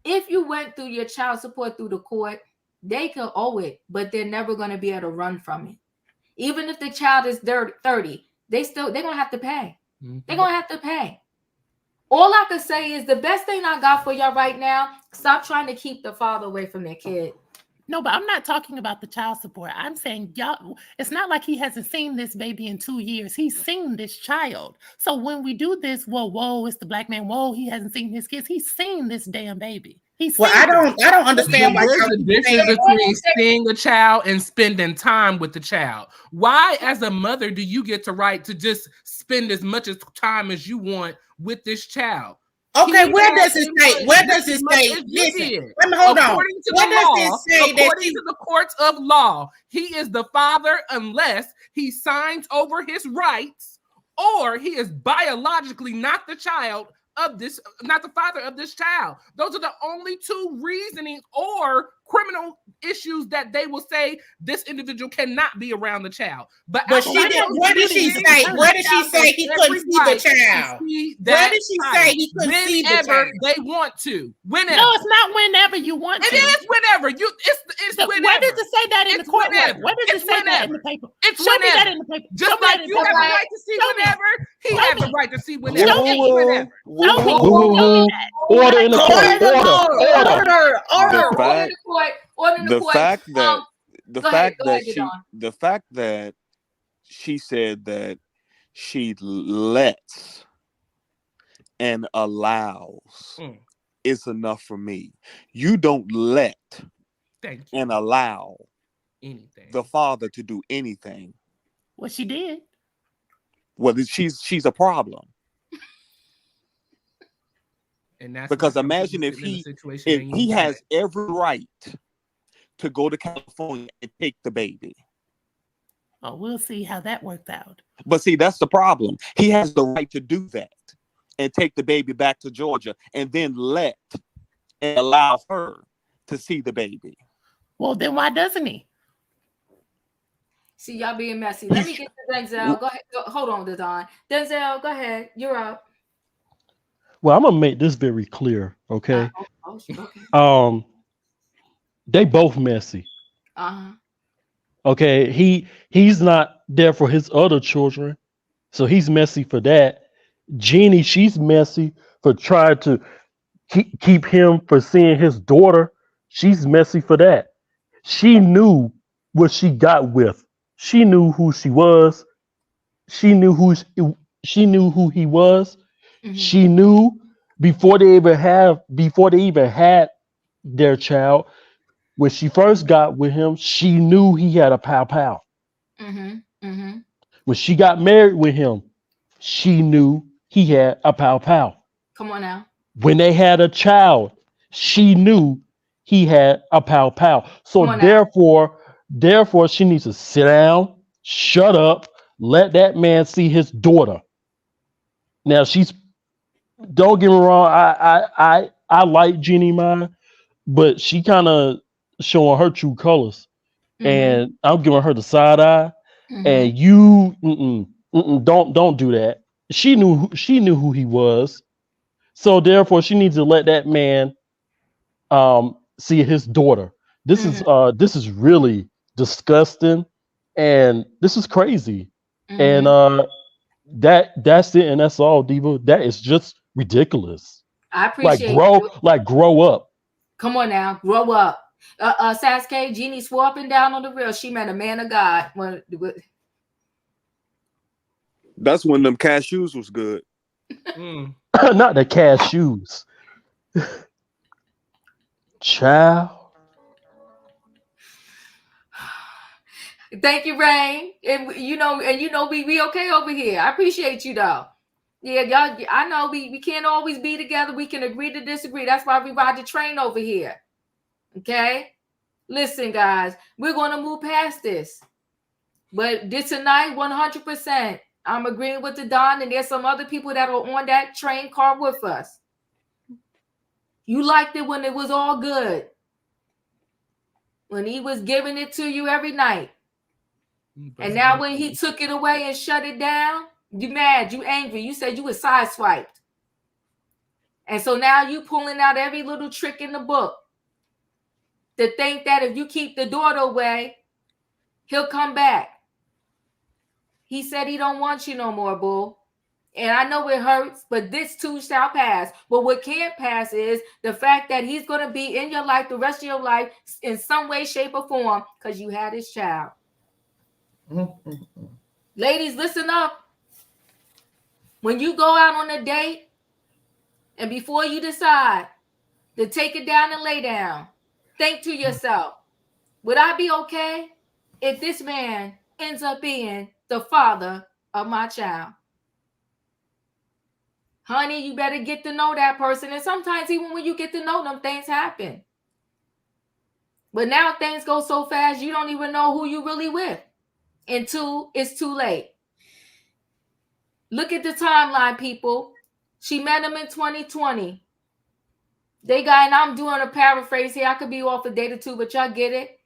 if you went through your child support through the court, they could owe it, but they're never going to be able to run from it. Even if the child is 30, they're gonna have to pay. They're gonna have to pay. All I can say is the best thing I got for y'all right now, stop trying to keep the father away from their kid. No, but I'm not talking about the child support. I'm saying y'all, it's not like he hasn't seen this baby in 2 years. He's seen this child. So when we do this, whoa, it's the black man. Whoa, he hasn't seen his kids. He's seen this damn baby. I don't understand why there's a difference between seeing a child and spending time with the child. Why, as a mother, do you get the right to just spend as much time as you want with this child? Okay, where does it say? Where does it say? Listen, hold on. According to the courts of law, he is the father unless he signs over his rights, or he is biologically not the child of this, not the father of this child. Those are the only two reasonings or criminal issues that they will say this individual cannot be around the child. But she didn't. Where did she say? Where did she say he couldn't see the child? Where did she say he couldn't see the child? Whenever they want to. Whenever. No, it's not whenever you want to. It is whenever. It's so whenever. Where does it say that in the court? Where does it say that in the paper? It's Show me that whenever. in the paper. Just like you have the right to see whenever, he has the right to see whenever. Whenever. Order in the court. The fact that she said that she lets and allows is enough for me. You don't let and allow the father to do anything. Well, she did. Well, she's a problem. And that's because imagine if he has every right to go to California and take the baby. Oh, we'll see how that worked out. But see, that's the problem. He has the right to do that and take the baby back to Georgia and then let and allow her to see the baby. Well, then why doesn't he? See, y'all being messy. Let me get to Denzel. Go ahead. Hold on, Don. Denzel, go ahead. You're up. Well, I'm gonna make this very clear, okay? Okay. They both messy. Uh-huh. Okay, he's not there for his other children, so he's messy for that. Jeannie, she's messy for trying to keep him from seeing his daughter. She's messy for that. She knew what she got with. She knew who she was. She knew who he was. Mm-hmm. She knew before they even had their child. When she first got with him, she knew he had a pow. Mm-hmm. Mm-hmm. When she got married with him, she knew he had a pow. Come on now. When they had a child, she knew he had a pow. So therefore, she needs to sit down, shut up, let that man see his daughter. Now don't get me wrong, I like Jeannie Mai, but she kind of showing her true colors, and I'm giving her the side eye. And you don't do that. She knew who he was, so therefore she needs to let that man see his daughter. This is really disgusting, and this is crazy. And that's it, and that's all, Diva. That is just ridiculous. I appreciate grow up. Come on now, grow up. Sasuke, Jeannie swore up and down on the real. She met a man of God. That's when them cashews was good. Not the cashews. Child. Thank you, Rain. And we okay over here. I appreciate you though. Yeah, y'all. I know we can't always be together. We can agree to disagree. That's why we ride the train over here. Okay. Listen, guys, we're gonna move past this. But this tonight, 100%, I'm agreeing with the Don, and there's some other people that are on that train car with us. You liked it when it was all good. When he was giving it to you every night. And now when he took it away and shut it down, you mad, you angry. You said you was sideswiped. And so now you pulling out every little trick in the book to think that if you keep the daughter away, he'll come back. He said he don't want you no more, boo. And I know it hurts, but this too shall pass. But what can't pass is the fact that he's going to be in your life the rest of your life in some way, shape, or form because you had his child. Ladies, listen up. When you go out on a date and before you decide to take it down and lay down, think to yourself, would I be okay if this man ends up being the father of my child? Honey, you better get to know that person. And sometimes even when you get to know them, things happen. But now things go so fast, you don't even know who you really with. Until it's too late. Look at the timeline, people. She met him in 2020. They got, and I'm doing a paraphrase here. I could be off a date or two, but y'all get it.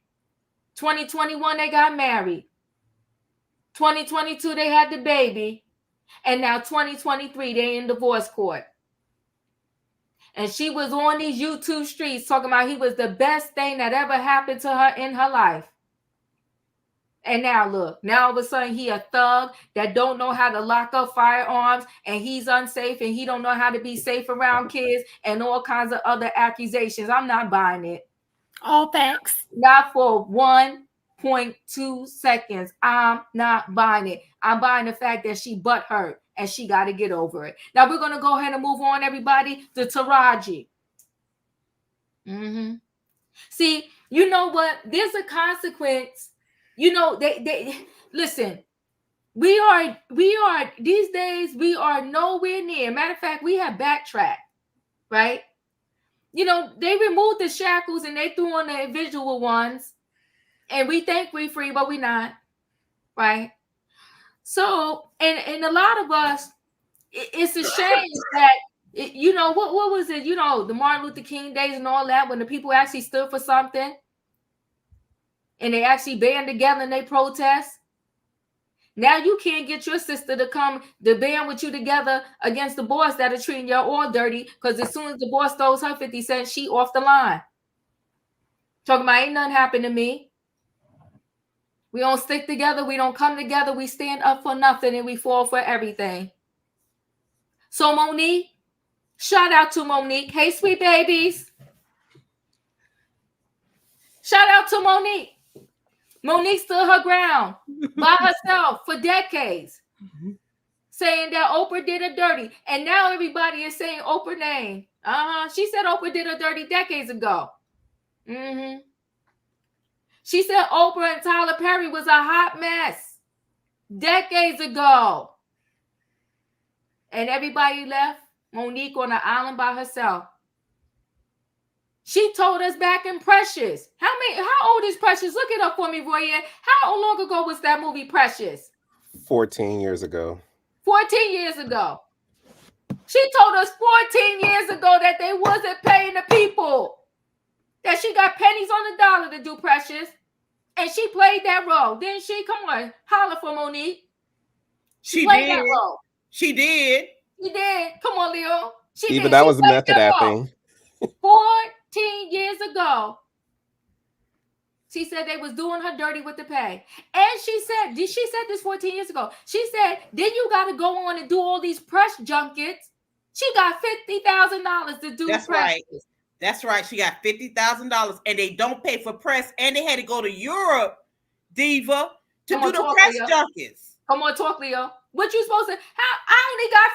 2021, they got married. 2022, they had the baby. And now 2023, they in divorce court. And she was on these YouTube streets talking about he was the best thing that ever happened to her in her life. And now look, now all of a sudden he a thug that don't know how to lock up firearms, and he's unsafe, and he don't know how to be safe around kids, and all kinds of other accusations. I'm not buying it. All facts. Not for 1.2 seconds. I'm not buying it. I'm buying the fact that she butthurt and she got to get over it. Now we're going to go ahead and move on, everybody, to Taraji. See, you know what? There's a consequence. You know, they listen, we are these days, we are nowhere near. Matter of fact, we have backtracked, right? You know, they removed the shackles and they threw on the visual ones, and we think we're free, but we're not, right? So, and a lot of us, it's a shame that, you know, what was it? You know, the Martin Luther King days and all that, when the people actually stood for something, and they actually band together and they protest. Now you can't get your sister to come to band with you together against the boss that are treating y'all all dirty, because as soon as the boss throws her 50 cents, she off the line. Talking about ain't nothing happened to me. We don't stick together. We don't come together. We stand up for nothing and we fall for everything. So Monique, shout out to Monique. Hey, sweet babies. Shout out to Monique. Monique stood her ground by herself for decades, saying that Oprah did her dirty. And now everybody is saying Oprah's name. She said Oprah did her dirty decades ago. She said Oprah and Tyler Perry was a hot mess decades ago. And everybody left Monique on an island by herself. She told us back in Precious. How old is Precious? Look it up for me, Roy. How long ago was that movie Precious? 14 years ago. 14 years ago. She told us 14 years ago that they wasn't paying the people. That she got pennies on the dollar to do Precious. And she played that role. Didn't she? Come on. Holler for Monique. She played did. That role. She did. She did. Come on, Leo. Even that was method acting. 14 years ago, she said they was doing her dirty with the pay. And she said this 14 years ago. She said, then you got to go on and do all these press junkets. She got $50,000 to do That's press. right. That's right. She got $50,000, and they don't pay for press, and they had to go to Europe, Diva, to do the press junkets. Come on, talk, Leo. What you supposed to? I only got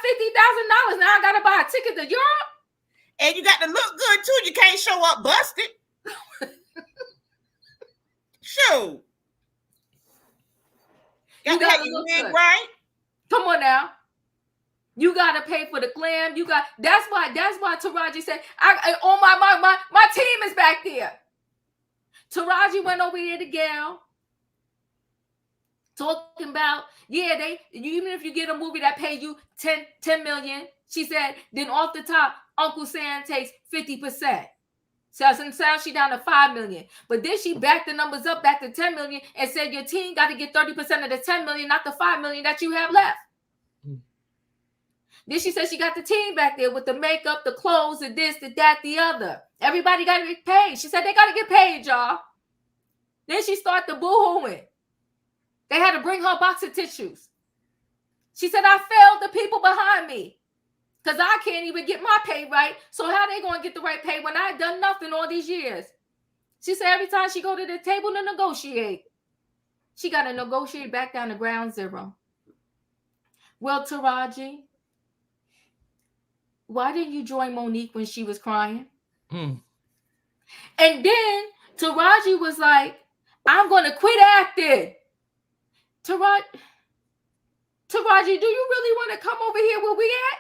$50,000. Now I gotta buy a ticket to Europe. And you got to look good too. You can't show up busted. Shoot. You got to look good, right? Come on now. You gotta pay for the glam. That's why Taraji said, my team is back there. Taraji went over there to Gail. Talking about, even if you get a movie that pay you $10 million, she said, then off the top, Uncle Sam takes 50%. So now she down to $5 million. But then she backed the numbers up back to $10 million and said your team got to get 30% of the $10 million, not the $5 million that you have left. Then she said she got the team back there with the makeup, the clothes, the this, the that, the other. Everybody got to get paid. She said they got to get paid, y'all. Then she started the boo-hooing. They had to bring her a box of tissues. She said, I failed the people behind me because I can't even get my pay right. So how they going to get the right pay when I done nothing all these years? She said every time she go to the table to negotiate, she got to negotiate back down to ground zero. Well, Taraji, why didn't you join Monique when she was crying? And then Taraji was like, I'm going to quit acting. Taraji, do you really want to come over here where we at?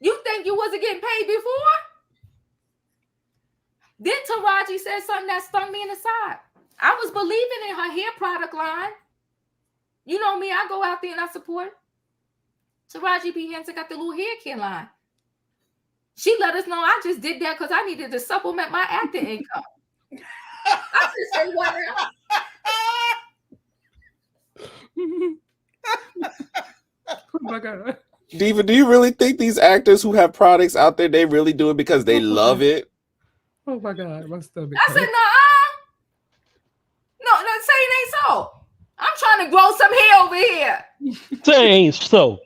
You think you wasn't getting paid before? Then Taraji said something that stung me in the side. I was believing in her hair product line. You know me, I go out there and I support. Taraji P. Henson got the little hair care line. She let us know I just did that because I needed to supplement my acting income. I just say what Oh my God. Diva, do you really think these actors who have products out there, they really do it because they love it? Oh my God, my stomach. I said, no, say it ain't so. I'm trying to grow some hair over here. Say it ain't so.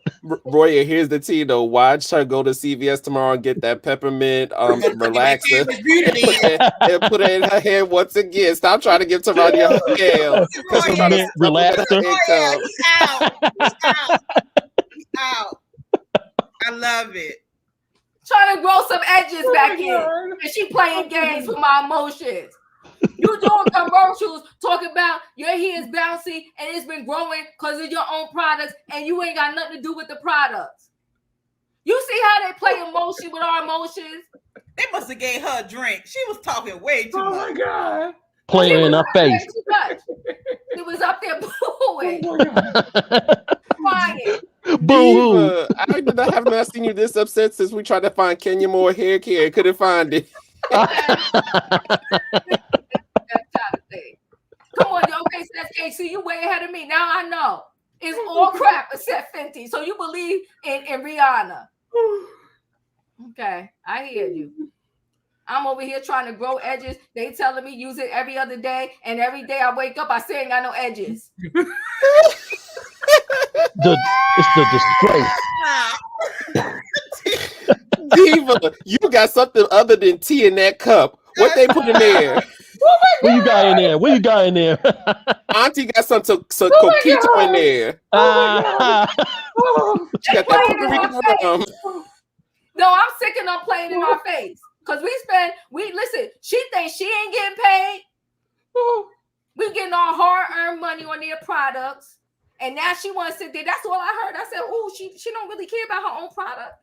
Roya, here's the tea though. Watch her go to CVS tomorrow and get that peppermint relaxer and put it in her hair once again. Stop trying to give Taraji a scale. Peppermint relaxer. He's out. I love it. Trying to grow some edges back in. And she playing games with my emotions. You doing commercials talking about your hair is bouncy and it's been growing because of your own products and you ain't got nothing to do with the products. You see how they play emotion with our emotions? They must have gave her a drink. She was talking way too much. Oh my God. Playing in her face. It was up there booing. Crying. Diva, I have not seen you this upset since we tried to find Kenya Moore hair care. Couldn't find it. Come on, okay, Tasha K, you way ahead of me. Now I know. It's all crap except Fenty. So you believe in Rihanna. Okay, I hear you. I'm over here trying to grow edges. They telling me use it every other day. And every day I wake up, I say ain't got no edges. It's the disgrace. Diva, you got something other than tea in that cup. What they put in there? What you got in there? What you got in there? Auntie got some coquito in there. She got that Puerto Rican rum. No, I'm sick of them playing in our face. Because listen, she thinks she ain't getting paid. We getting our hard-earned money on their products. And now she want to sit there. That's all I heard. I said, she don't really care about her own product.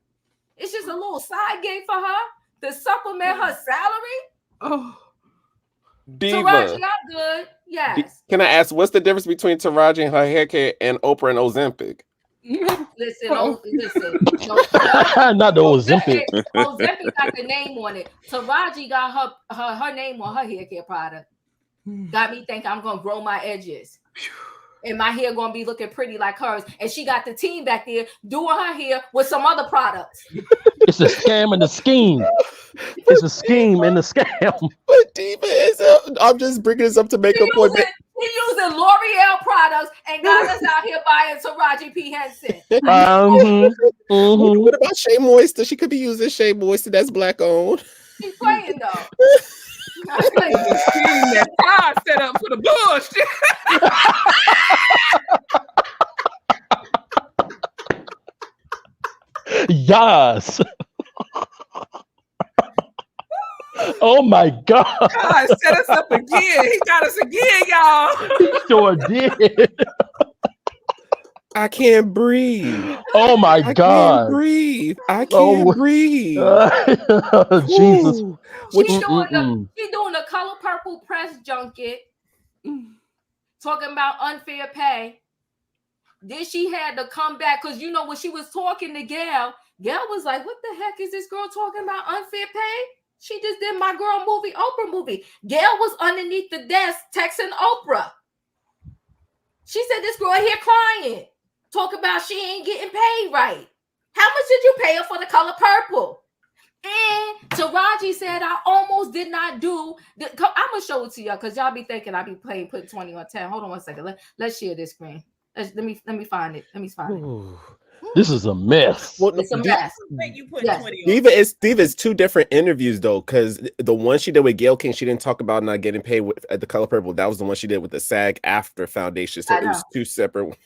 It's just a little side gig for her to supplement her salary. Oh. Diva. Taraji, I'm good. Yes. Can I ask, what's the difference between Taraji and her hair care and Oprah and Ozempic? Listen. Not the Ozempic. Ozempic got the name on it. Taraji got her name on her hair care product. Got me think I'm gonna grow my edges. And my hair gonna be looking pretty like hers. And she got the team back there doing her hair with some other products. It's a scam and a scheme. It's a scheme and a scam. But Diva, I'm just bringing this up to make a point. He using L'Oreal products and got us out here buying Taraji P. Henson. What about Shea Moisture? She could be using Shea Moisture. That's black owned. She's playing though. That pie set up for the bullshit. Yes. Oh my God. God set us up again. He got us again, y'all. He sure did. I can't breathe. Oh my God. I can't breathe. Jesus. She's doing a Color Purple press junket talking about unfair pay. Then she had to come back because when she was talking to Gail was like, what the heck is this girl talking about unfair pay? She just did my girl movie, Oprah movie. Gail was underneath the desk texting Oprah. She said this girl here crying. Talk about she ain't getting paid right. How much did you pay her for The Color Purple? And Taraji said, I almost did not do. I'm going to show it to y'all because y'all be thinking I be putting 20 on 10. Hold on one second. Let's share this screen. Let me find it. This is a mess. Well, It's a mess. You put Yes. 20 on. Steve is two different interviews though, because the one she did with Gayle King, she didn't talk about not getting paid at The Color Purple. That was the one she did with the SAG After Foundation. So it was two separate.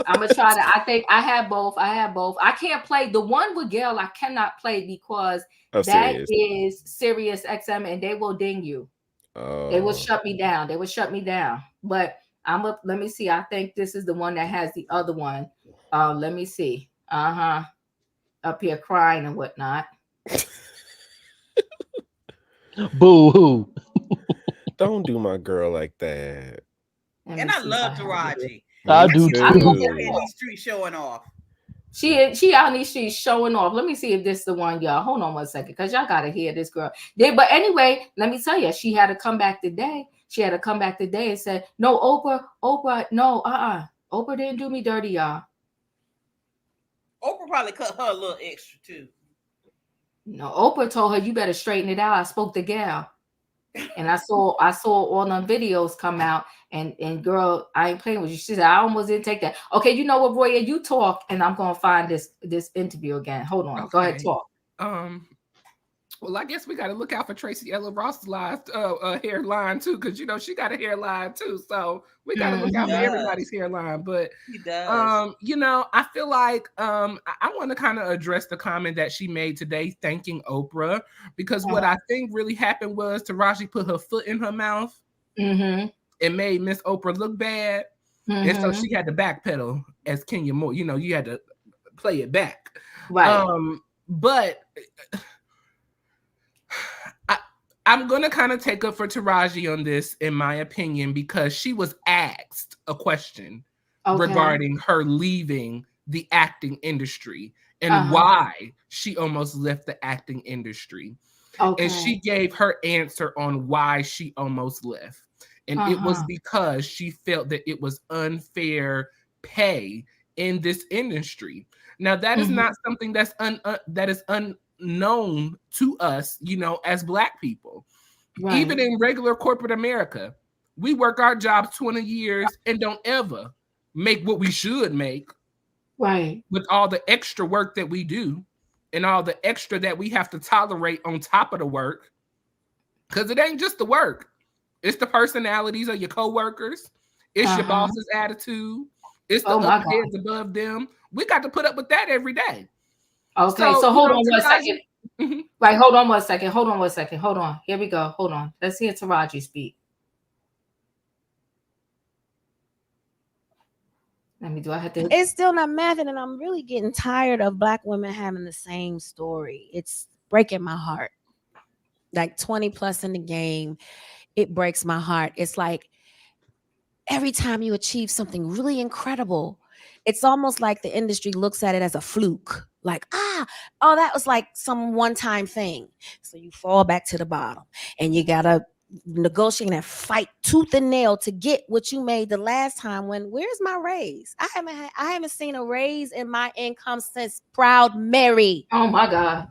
I'm gonna try to. I think I have both. I can't play the one with Gayle. I cannot play because that is Sirius XM, and they will ding you. They will shut me down. But let me see. I think this is the one that has the other one. Let me see. Up here crying and whatnot. Boo hoo. Don't do my girl like that. And I love Taraji. I do too. In these streets showing off. She out in these streets showing off. Let me see if this is the one, y'all. Hold on one second, because y'all gotta hear this girl. But anyway, let me tell you, she had to come back today. And said, no, Oprah, no, Oprah didn't do me dirty, y'all. Oprah probably cut her a little extra too. No, Oprah told her, you better straighten it out. I spoke to Gayle. And I saw all them videos come out, and girl, I ain't playing with you. She said, I almost didn't take that. Okay, you know what, Roya, you talk, and I'm gonna find this interview again. Hold on, Go ahead, talk. Well, I guess we got to look out for Tracy Ella Ross's hairline too, because she got a hairline too. So we got to look out for everybody's hairline. But he does. I feel like I want to kind of address the comment that she made today, thanking Oprah, because what I think really happened was Taraji put her foot in her mouth. It made Miss Oprah look bad, and so she had to backpedal as Kenya Moore. You had to play it back, right? But I'm going to kind of take up for Taraji on this, in my opinion, because she was asked a question regarding her leaving the acting industry and why she almost left the acting industry. And she gave her answer on why she almost left. And it was because she felt that it was unfair pay in this industry. Now, that is not something that's unknown to us, as Black people. Right. Even in regular corporate America, we work our jobs 20 years and don't ever make what we should make. Right. With all the extra work that we do and all the extra that we have to tolerate on top of the work. Because it ain't just the work. It's the personalities of your coworkers. It's your boss's attitude. It's the heads above them. We got to put up with that every day. Okay, so hold on one second. Right, hold on one second. Hold on. Here we go. Hold on. Let's hear Taraji speak. It's still not mathing, and I'm really getting tired of Black women having the same story. It's breaking my heart. Like 20 plus in the game, it breaks my heart. It's like every time you achieve something really incredible, it's almost like the industry looks at it as a fluke. Like, that was like some one-time thing. So you fall back to the bottom and you got to negotiate and fight tooth and nail to get what you made the last time. Where's my raise? I haven't seen a raise in my income since Proud Mary. Oh my God.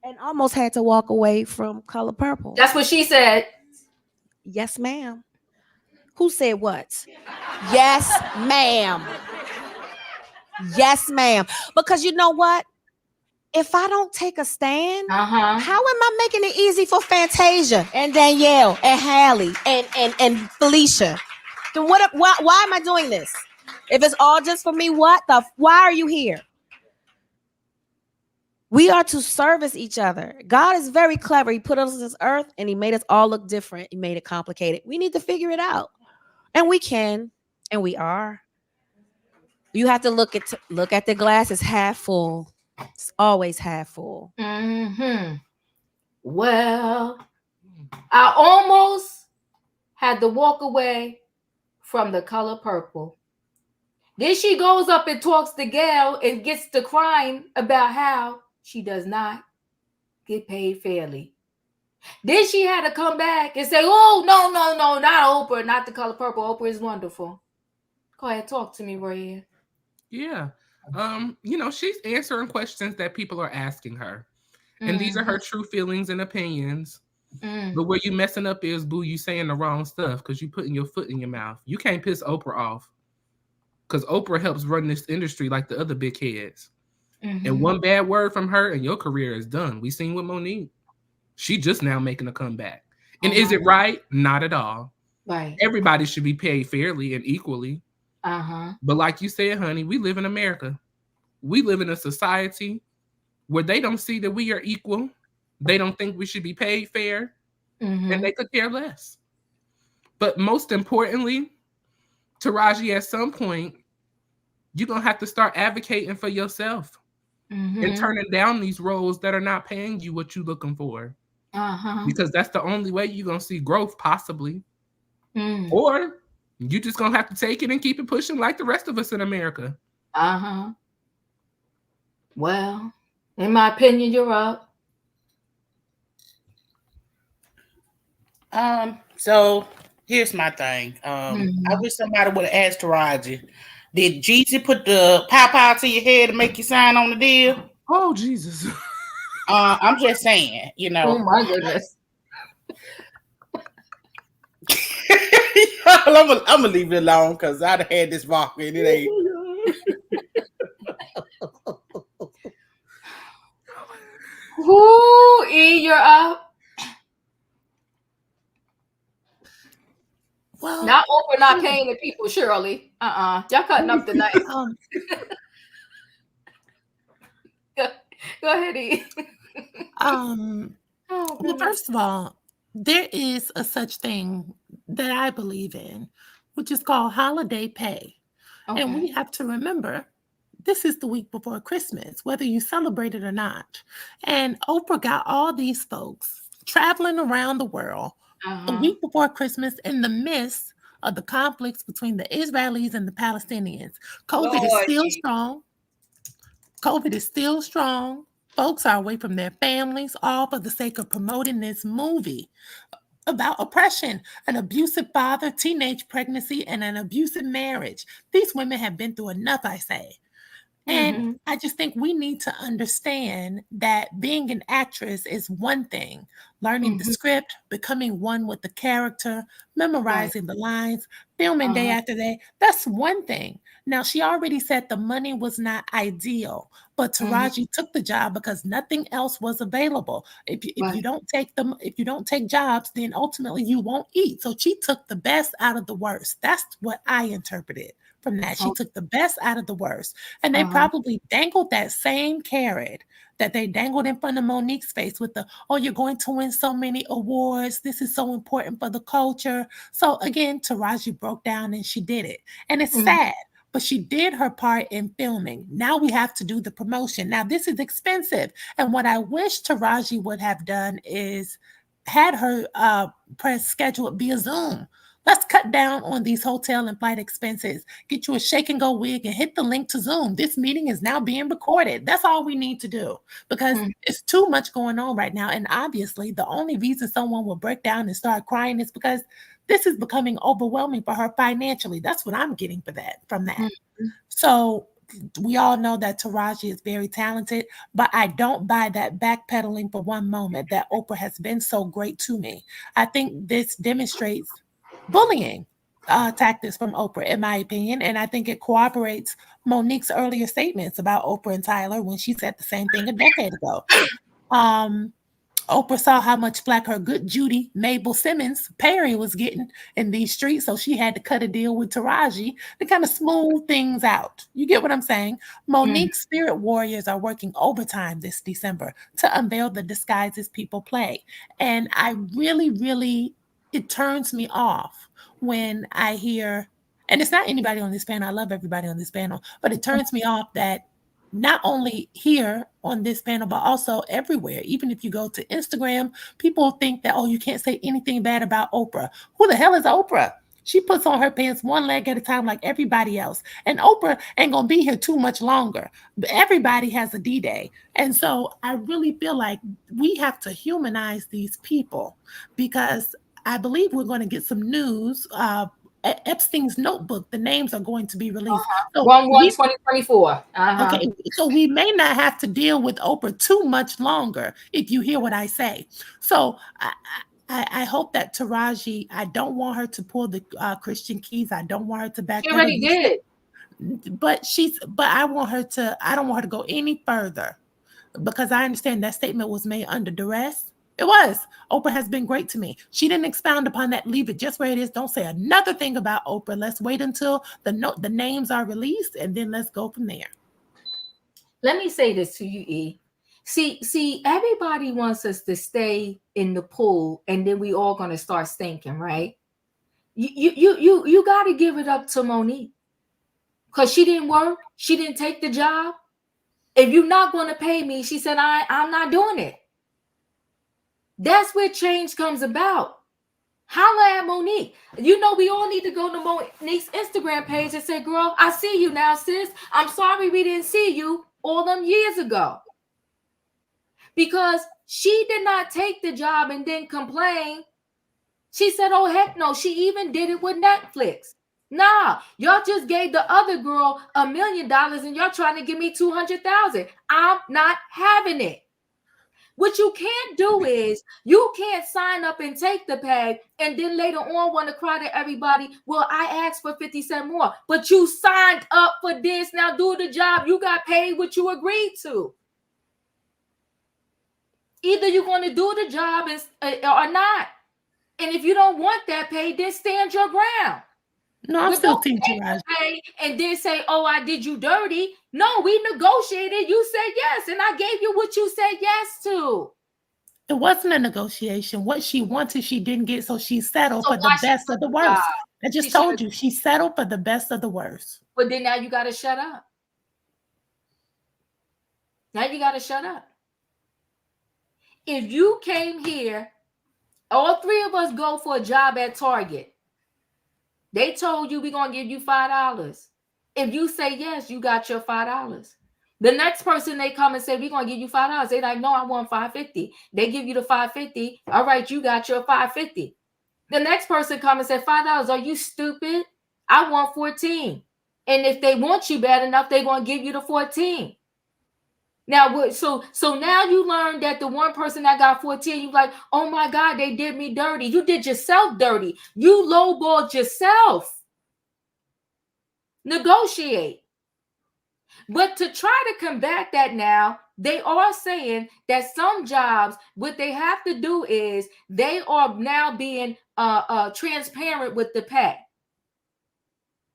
And almost had to walk away from Color Purple. That's what she said. Yes, ma'am. Who said what? Yes, ma'am. Yes, ma'am. Because you know what? If I don't take a stand, how am I making it easy for Fantasia and Danielle and Hallie and Felicia? Then why am I doing this? If it's all just for me, why are you here? We are to service each other. God is very clever. He put us on this earth and he made us all look different. He made it complicated. We need to figure it out. And we can, and we are. You have to look at the glass as half full. It's always half full. Well, I almost had to walk away from The Color Purple. Then she goes up and talks to Gayle and gets to crying about how she does not get paid fairly. Then she had to come back and say, oh, no, not Oprah, not The Color Purple. Oprah is wonderful. Go ahead, talk to me, Roya. Yeah. She's answering questions that people are asking her. And these are her true feelings and opinions. But where you messing up is, boo, you saying the wrong stuff because you putting your foot in your mouth. You can't piss Oprah off because Oprah helps run this industry like the other big heads. And one bad word from her and your career is done. We seen with Monique. She just now making a comeback. And is it right? Not at all. Right. Everybody should be paid fairly and equally. But like you said, honey, we live in America. We live in a society where they don't see that we are equal. They don't think we should be paid fair. And they could care less. But most importantly, Taraji, at some point, you're going to have to start advocating for yourself and turning down these roles that are not paying you what you're looking for. Because that's the only way you're going to see growth, possibly. Or you just going to have to take it and keep it pushing like the rest of us in America. Well, in my opinion, you're up. So here's my thing. I wish somebody would have asked Taraji, did Jeezy put the pow to your head to make you sign on the deal? Oh, Jesus. I'm just saying, Oh my goodness. I'm gonna leave it alone because I'd have had this vodka and it ain't. Whoo, E, you're up. Well, not Oprah not paying the people, Shirley. Y'all cutting up tonight. Go ahead, E. Well, first of all, there is a such thing that I believe in, which is called holiday pay. And we have to remember, this is the week before Christmas, whether you celebrate it or not. And Oprah got all these folks traveling around the world a week before Christmas in the midst of the conflicts between the Israelis and the Palestinians. COVID is still strong. COVID is still strong. Folks are away from their families, all for the sake of promoting this movie about oppression, an abusive father, teenage pregnancy, and an abusive marriage. These women have been through enough, I say. And I just think we need to understand that being an actress is one thing. Learning the script, becoming one with the character, memorizing the lines, filming day after day, that's one thing. Now, she already said the money was not ideal, but Taraji took the job because nothing else was available. If you don't take jobs, then ultimately you won't eat. So she took the best out of the worst. That's what I interpreted from that. She took the best out of the worst. And they probably dangled that same carrot that they dangled in front of Monique's face with you're going to win so many awards. This is so important for the culture. So again, Taraji broke down and she did it. And it's sad, but she did her part in filming. Now we have to do the promotion. Now this is expensive. And what I wish Taraji would have done is had her press schedule via Zoom. Let's cut down on these hotel and flight expenses. Get you a shake and go wig and hit the link to Zoom. This meeting is now being recorded. That's all we need to do because it's too much going on right now. And obviously, the only reason someone will break down and start crying is because this is becoming overwhelming for her financially. That's what I'm getting from that. So we all know that Taraji is very talented, but I don't buy that backpedaling for one moment that Oprah has been so great to me. I think this demonstrates bullying tactics from Oprah, in my opinion. And I think it corroborates Monique's earlier statements about Oprah and Tyler when she said the same thing a decade ago. Oprah saw how much flack her good Judy Mabel Simmons Perry was getting in these streets, so she had to cut a deal with Taraji to kind of smooth things out. You get what I'm saying? Monique's spirit warriors are working overtime this December to unveil the disguises people play. And I really, it turns me off when I hear, and it's not anybody on this panel, I love everybody on this panel, but it turns me off that not only here on this panel, but also everywhere. Even if you go to Instagram, people think that, you can't say anything bad about Oprah. Who the hell is Oprah? She puts on her pants one leg at a time like everybody else. And Oprah ain't going to be here too much longer. But everybody has a D-Day. And so I really feel like we have to humanize these people because I believe we're going to get some news Epstein's notebook. The names are going to be released. So 1/1/2024. Okay, so we may not have to deal with Oprah too much longer, if you hear what I say. So I hope that Taraji, I don't want her to pull the Christian keys. I don't want her to back. She already did. But I don't want her to go any further, because I understand that statement was made under duress. It was. Oprah has been great to me. She didn't expound upon that. Leave it just where it is. Don't say another thing about Oprah. Let's wait until the names are released, and then let's go from there. Let me say this to you, E. See, everybody wants us to stay in the pool, and then we all gonna start stinking, right? You got to give it up to Monique, because she didn't work. She didn't take the job. If you're not going to pay me, she said, I'm not doing it. That's where change comes about. Holla at Monique. You know, we all need to go to Monique's Instagram page and say, girl, I see you now, sis. I'm sorry we didn't see you all them years ago. Because she did not take the job and then complain. She said, oh, heck no. She even did it with Netflix. Nah, y'all just gave the other girl $1 million and y'all trying to give me $200,000. I'm not having it. What you can't do is you can't sign up and take the pay and then later on want to cry to everybody. Well, I asked for 50 cents more, but you signed up for this. Now do the job. You got paid what you agreed to. Either you're going to do the job or not. And if you don't want that pay, then stand your ground. No, I'm still teaching. And then say, oh, I did you dirty. No, we negotiated. You said yes. And I gave you what you said yes to. It wasn't a negotiation. What she wanted, she didn't get. So she settled for the best of the worst. I just told you, she settled for the best of the worst. But then now you got to shut up. Now you got to shut up. If you came here, all three of us go for a job at Target. They told you we're going to give you $5. If you say yes, you got your $5. The next person they come and say, we're going to give you $5. They like, no, I want $5.50. They give you the $5.50. All right, you got your $5.50. The next person come and say, $5. Are you stupid? I want $14. And if they want you bad enough, they're going to give you the $14. Now, so now you learn that the one person that got 14, you like, oh my God, they did me dirty. You did yourself dirty. You lowballed yourself. Negotiate. But to try to combat that now, they are saying that some jobs, what they have to do is they are now being transparent with the pay.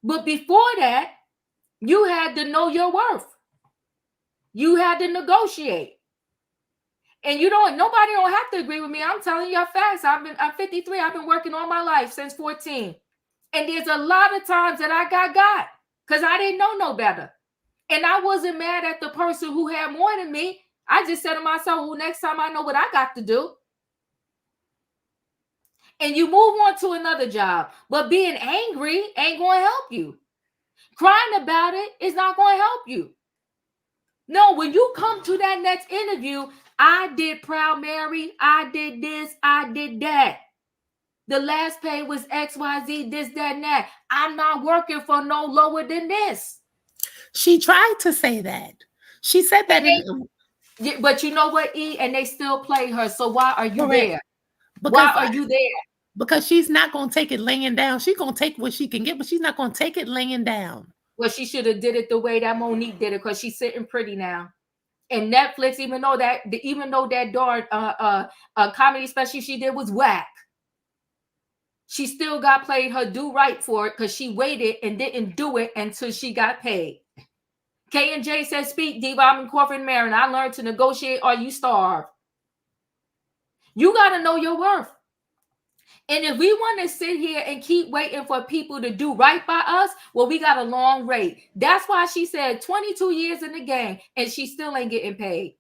But before that, you had to know your worth. You had to negotiate. And nobody don't have to agree with me. I'm telling you facts. I'm 53. I've been working all my life since 14. And there's a lot of times that I got because I didn't know no better. And I wasn't mad at the person who had more than me. I just said to myself, well, next time I know what I got to do. And you move on to another job. But being angry ain't going to help you. Crying about it is not going to help you. No, when you come to that next interview, I did Proud Mary, I did this, I did that. The last pay was XYZ, this, that, and that. I'm not working for no lower than this. She tried to say that. She said that. But you know what, E? And they still play her. So why are you there? Why are you there? Because she's not going to take it laying down. She's going to take what she can get, but she's not going to take it laying down. Well, she should have did it the way that Monique did it, because she's sitting pretty now. And Netflix, even though that darn comedy special she did was whack, she still got played her do right for it because she waited and didn't do it until she got paid. K&J says, speak, Diva. I'm in corporate Maryland. I learned to negotiate or you starve. You got to know your worth. And if we want to sit here and keep waiting for people to do right by us, well, we got a long wait. That's why she said 22 years in the game and she still ain't getting paid.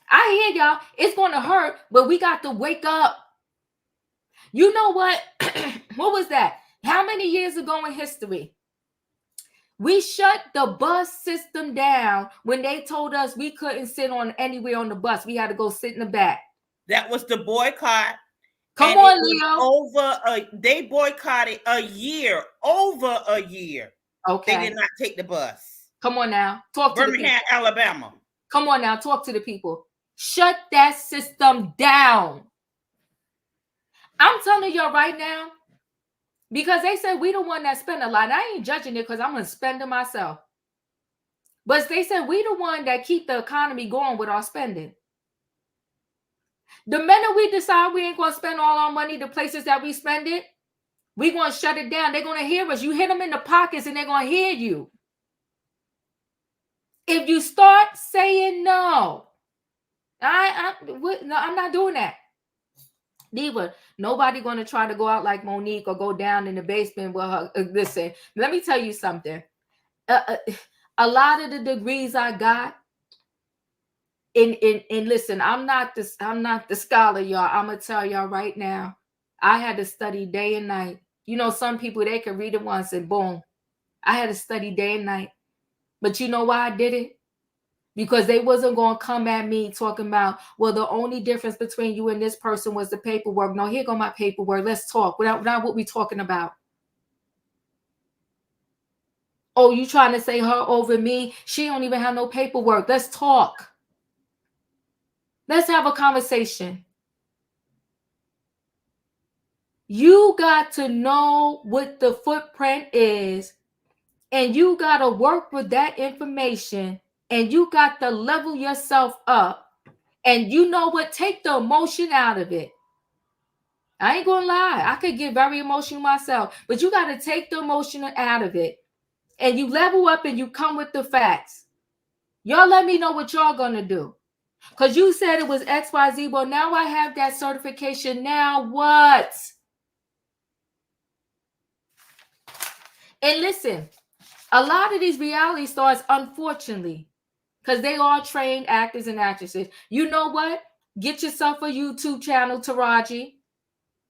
I hear y'all. It's going to hurt, but we got to wake up. You know what? What was that? How many years ago in history? We shut the bus system down when they told us we couldn't sit on anywhere on the bus. We had to go sit in the back. That was the boycott Come on, Leo. They boycotted a year, over a year. Okay. They did not take the bus. Come on now. Talk to Birmingham, the people. Alabama. Come on now. Talk to the people. Shut that system down. I'm telling y'all right now, because they said we the one that spend a lot. I ain't judging it because I'm going to spend it myself. But they said we the one that keep the economy going with our spending. The minute we decide we ain't going to spend all our money the places that we spend it, we going to shut it down. They're going to hear us. You hit them in the pockets and they're going to hear you. If you start saying no, I'm not doing that. Neither. Nobody going to try to go out like Monique or go down in the basement with her. Listen, let me tell you something. A lot of the degrees I got, and listen, I'm not the scholar, y'all. I'm gonna tell y'all right now. I had to study day and night. You know, some people they can read it once and boom. I had to study day and night. But you know why I did it? Because they wasn't gonna come at me talking about, well, the only difference between you and this person was the paperwork. No, here go my paperwork. Let's talk. Without what we talking about. Oh, you trying to say her over me? She don't even have no paperwork. Let's talk. Let's have a conversation. You got to know what the footprint is, and you got to work with that information, and you got to level yourself up. And you know what? Take the emotion out of it. I ain't gonna lie. I could get very emotional myself, but you got to take the emotion out of it. And you level up and you come with the facts. Y'all let me know what y'all gonna do. Because you said it was XYZ. Well, now I have that certification. Now what? And listen, a lot of these reality stars, unfortunately, because they are trained actors and actresses. You know what? Get yourself a YouTube channel, Taraji.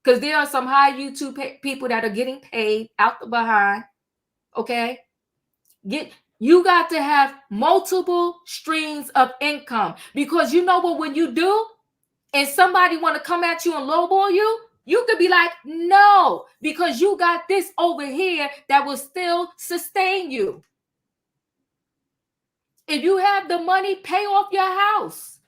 Because there are some high YouTube people that are getting paid out the behind. Okay? You got to have multiple streams of income. Because you know what? When you do, and somebody want to come at you and lowball you, you could be like, no, because you got this over here that will still sustain you. If you have the money, pay off your house.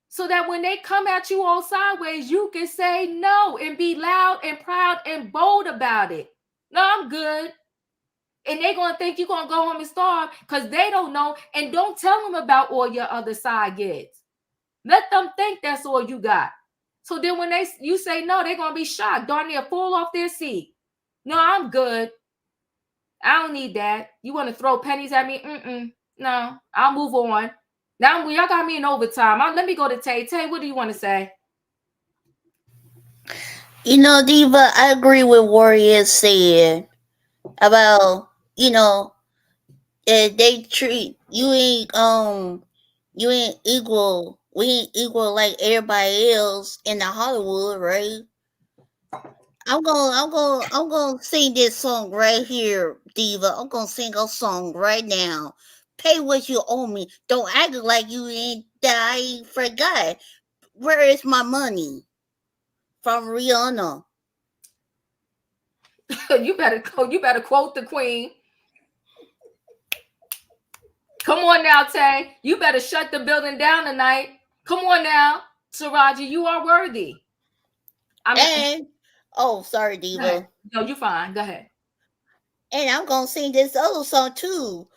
So that when they come at you all sideways, you can say no and be loud and proud and bold about it. No, I'm good. And they're going to think you're going to go home and starve because they don't know. And don't tell them about all your other side gigs. Let them think that's all you got. So then when you say no, they're going to be shocked. Darn near fall off their seat. No, I'm good. I don't need that. You want to throw pennies at me? No, I'll move on. Now y'all got me in overtime. Let me go to Tay. Tay, what do you want to say? You know, Diva, I agree with Warrior said about, you know, they treat you ain't equal. We ain't equal like everybody else in the Hollywood, right? I'm gonna sing this song right here, Diva. I'm gonna sing a song right now. Pay what you owe me. Don't act like you ain't that I ain't forgot. Where is my money? From Rihanna. You better quote the queen. Come on now, Tay. You better shut the building down tonight. Come on now, Taraji. You are worthy. Sorry, Diva. No, you're fine. Go ahead. And I'm gonna sing this other song too.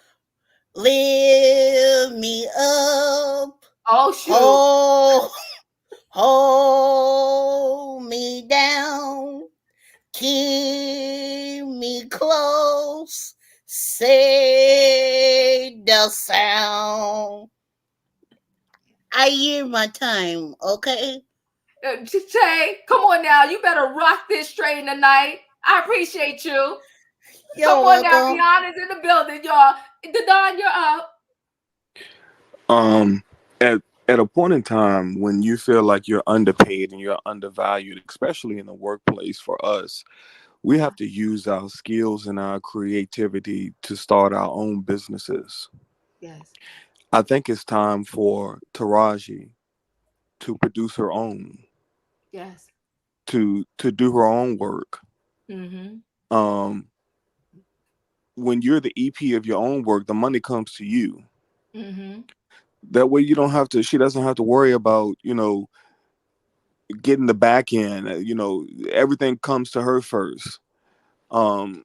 Lift me up. Oh shoot. Hold me down. Keep me close. Say the sound. I hear my time, okay? Tay, come on now. You better rock this train tonight. I appreciate you. Come on now. Rihanna's in the building, y'all. Don, you're up. At a point in time when you feel like you're underpaid and you're undervalued, especially in the workplace for us, we have to use our skills and our creativity to start our own businesses. Yes. I think it's time for Taraji to produce her own. Yes. To do her own work. Mm-hmm. When you're the EP of your own work, the money comes to you. Mm-hmm. That way you don't have to, she doesn't have to worry about, getting the back end. Everything comes to her first. Oprah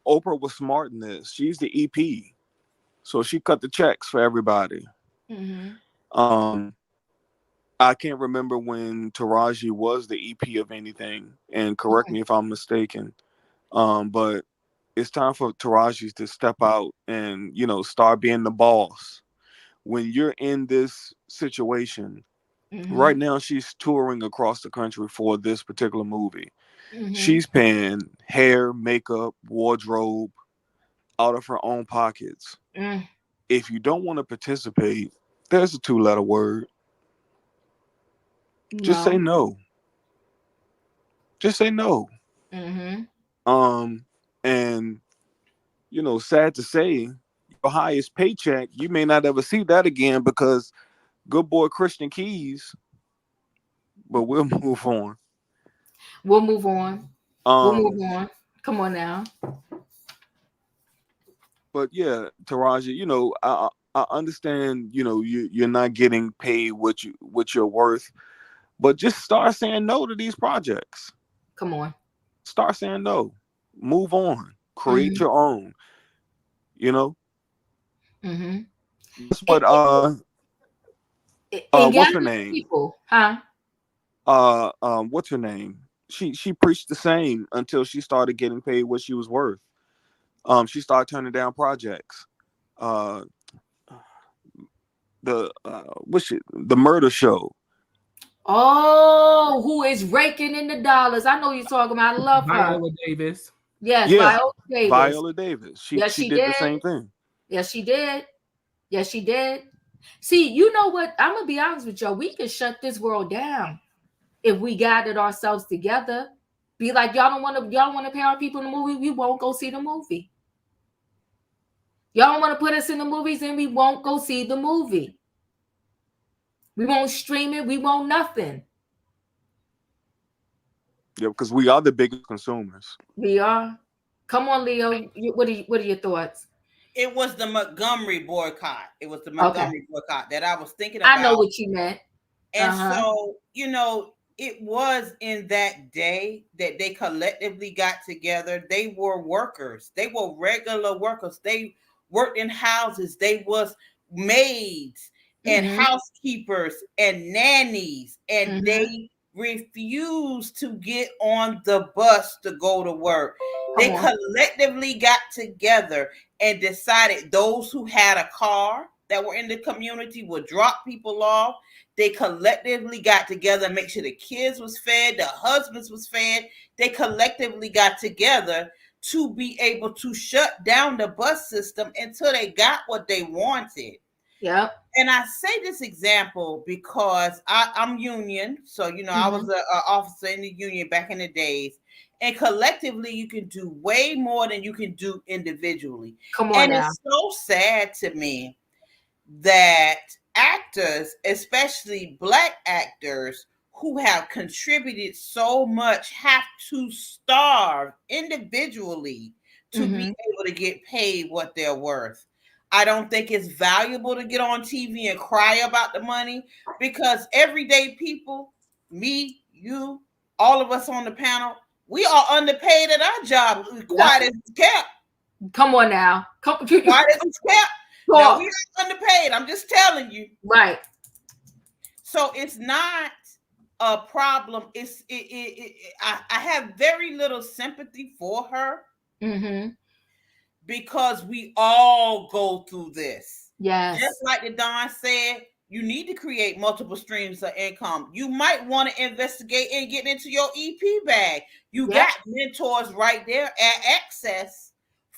was smart in this. She's the EP. So she cut the checks for everybody. Mm-hmm. I can't remember when Taraji was the EP of anything, and correct me if I'm mistaken. But it's time for Taraji to step out and, start being the boss. When you're in this situation, right now she's touring across the country for this particular movie. She's paying hair, makeup, wardrobe out of her own pockets. If you don't want to participate, there's a 2-letter word. No. Just say no. Just say no. And sad to say, your highest paycheck, you may not ever see that again because good boy Christian Keys. But we'll move on. We'll move on. We'll move on. Come on now. But yeah, Taraji, I understand, you're not getting paid what you're worth, but just start saying no to these projects. Come on. Start saying no. Move on. Create your own. That's what what's her name? People, huh? What's her name? She preached the same until she started getting paid what she was worth. She started turning down projects. The Murder Show. Oh, who is raking in the dollars? I know you're talking about. I love her. Viola Davis. Yes, yeah, Viola Davis. Viola Davis. She did the same thing. Yes, she did. Yes, she did. See, you know what? I'm gonna be honest with y'all. We can shut this world down if we gathered ourselves together. Be like, y'all don't want to pay our people in the movie. We won't go see the movie. Y'all don't want to put us in the movies, and we won't go see the movie. We won't stream it. We won't nothing. Yeah, because we are the biggest consumers. We are. Come on, Leo. What are your thoughts? It was the Montgomery boycott. It was the Montgomery boycott that I was thinking about. I know what you meant. And so, it was in that day that they collectively got together. They were workers. They were regular workers. They worked in houses. They was maids and housekeepers and nannies. And they refused to get on the bus to go to work. They collectively got together and decided those who had a car that were in the community would drop people off. They collectively got together and make sure the kids was fed, the husbands was fed. They collectively got together to be able to shut down the bus system until they got what they wanted. Yep. And I say this example because I'm union. So, I was an officer in the union back in the days. And collectively, you can do way more than you can do individually. Come on now. It's so sad to me that actors, especially Black actors who have contributed so much, have to starve individually to be able to get paid what they're worth. I don't think it's valuable to get on TV and cry about the money because everyday people, me, you, all of us on the panel, we are underpaid at our job. Quiet as it's kept. Come on now. Quiet as it's kept. Now, we are underpaid. I'm just telling you. Right. So it's not a problem. I have very little sympathy for her because we all go through this. Yes. Just like the Don said, you need to create multiple streams of income. You might want to investigate and get into your EP bag. You got mentors right there at Access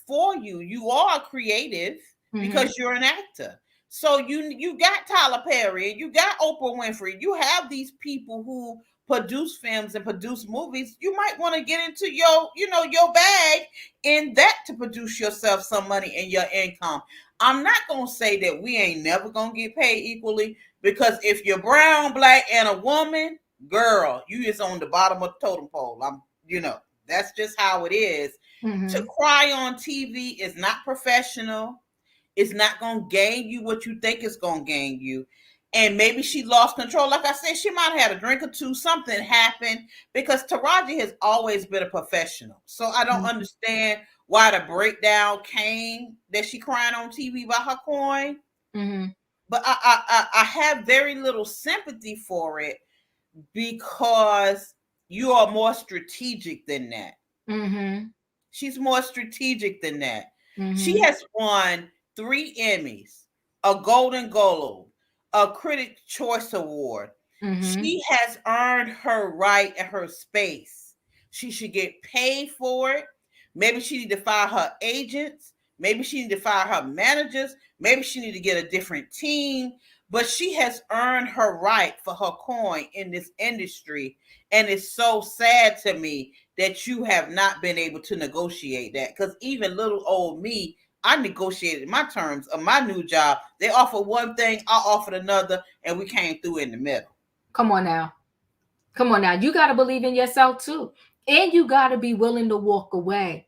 for you. You are creative because you're an actor. So you got Tyler Perry and you got Oprah Winfrey. You have these people who produce films and produce movies. You might want to get into your bag in that to produce yourself some money and your income. I'm not going to say that we ain't never going to get paid equally because if you're brown, Black, and a woman, girl, you is on the bottom of the totem pole. That's just how it is. To cry on TV is not professional. It's not going to gain you what you think it's going to gain you. And maybe she lost control. Like I said, she might have had a drink or two. Something happened, because Taraji has always been a professional. So I don't understand why the breakdown came that she crying on TV about her coin. But I have very little sympathy for it, because you are more strategic than that. She's more strategic than that. She has won 3 Emmys, a Golden Globe, a Critics' Choice Award. She has earned her right and her space. She should get paid for it. Maybe she need to fire her agents. Maybe she need to fire her managers. Maybe she need to get a different team. But she has earned her right for her coin in this industry. And it's so sad to me that you have not been able to negotiate that. Because even little old me, I negotiated my terms of my new job. They offered one thing, I offered another, and we came through in the middle. Come on now. You got to believe in yourself too. And you got to be willing to walk away,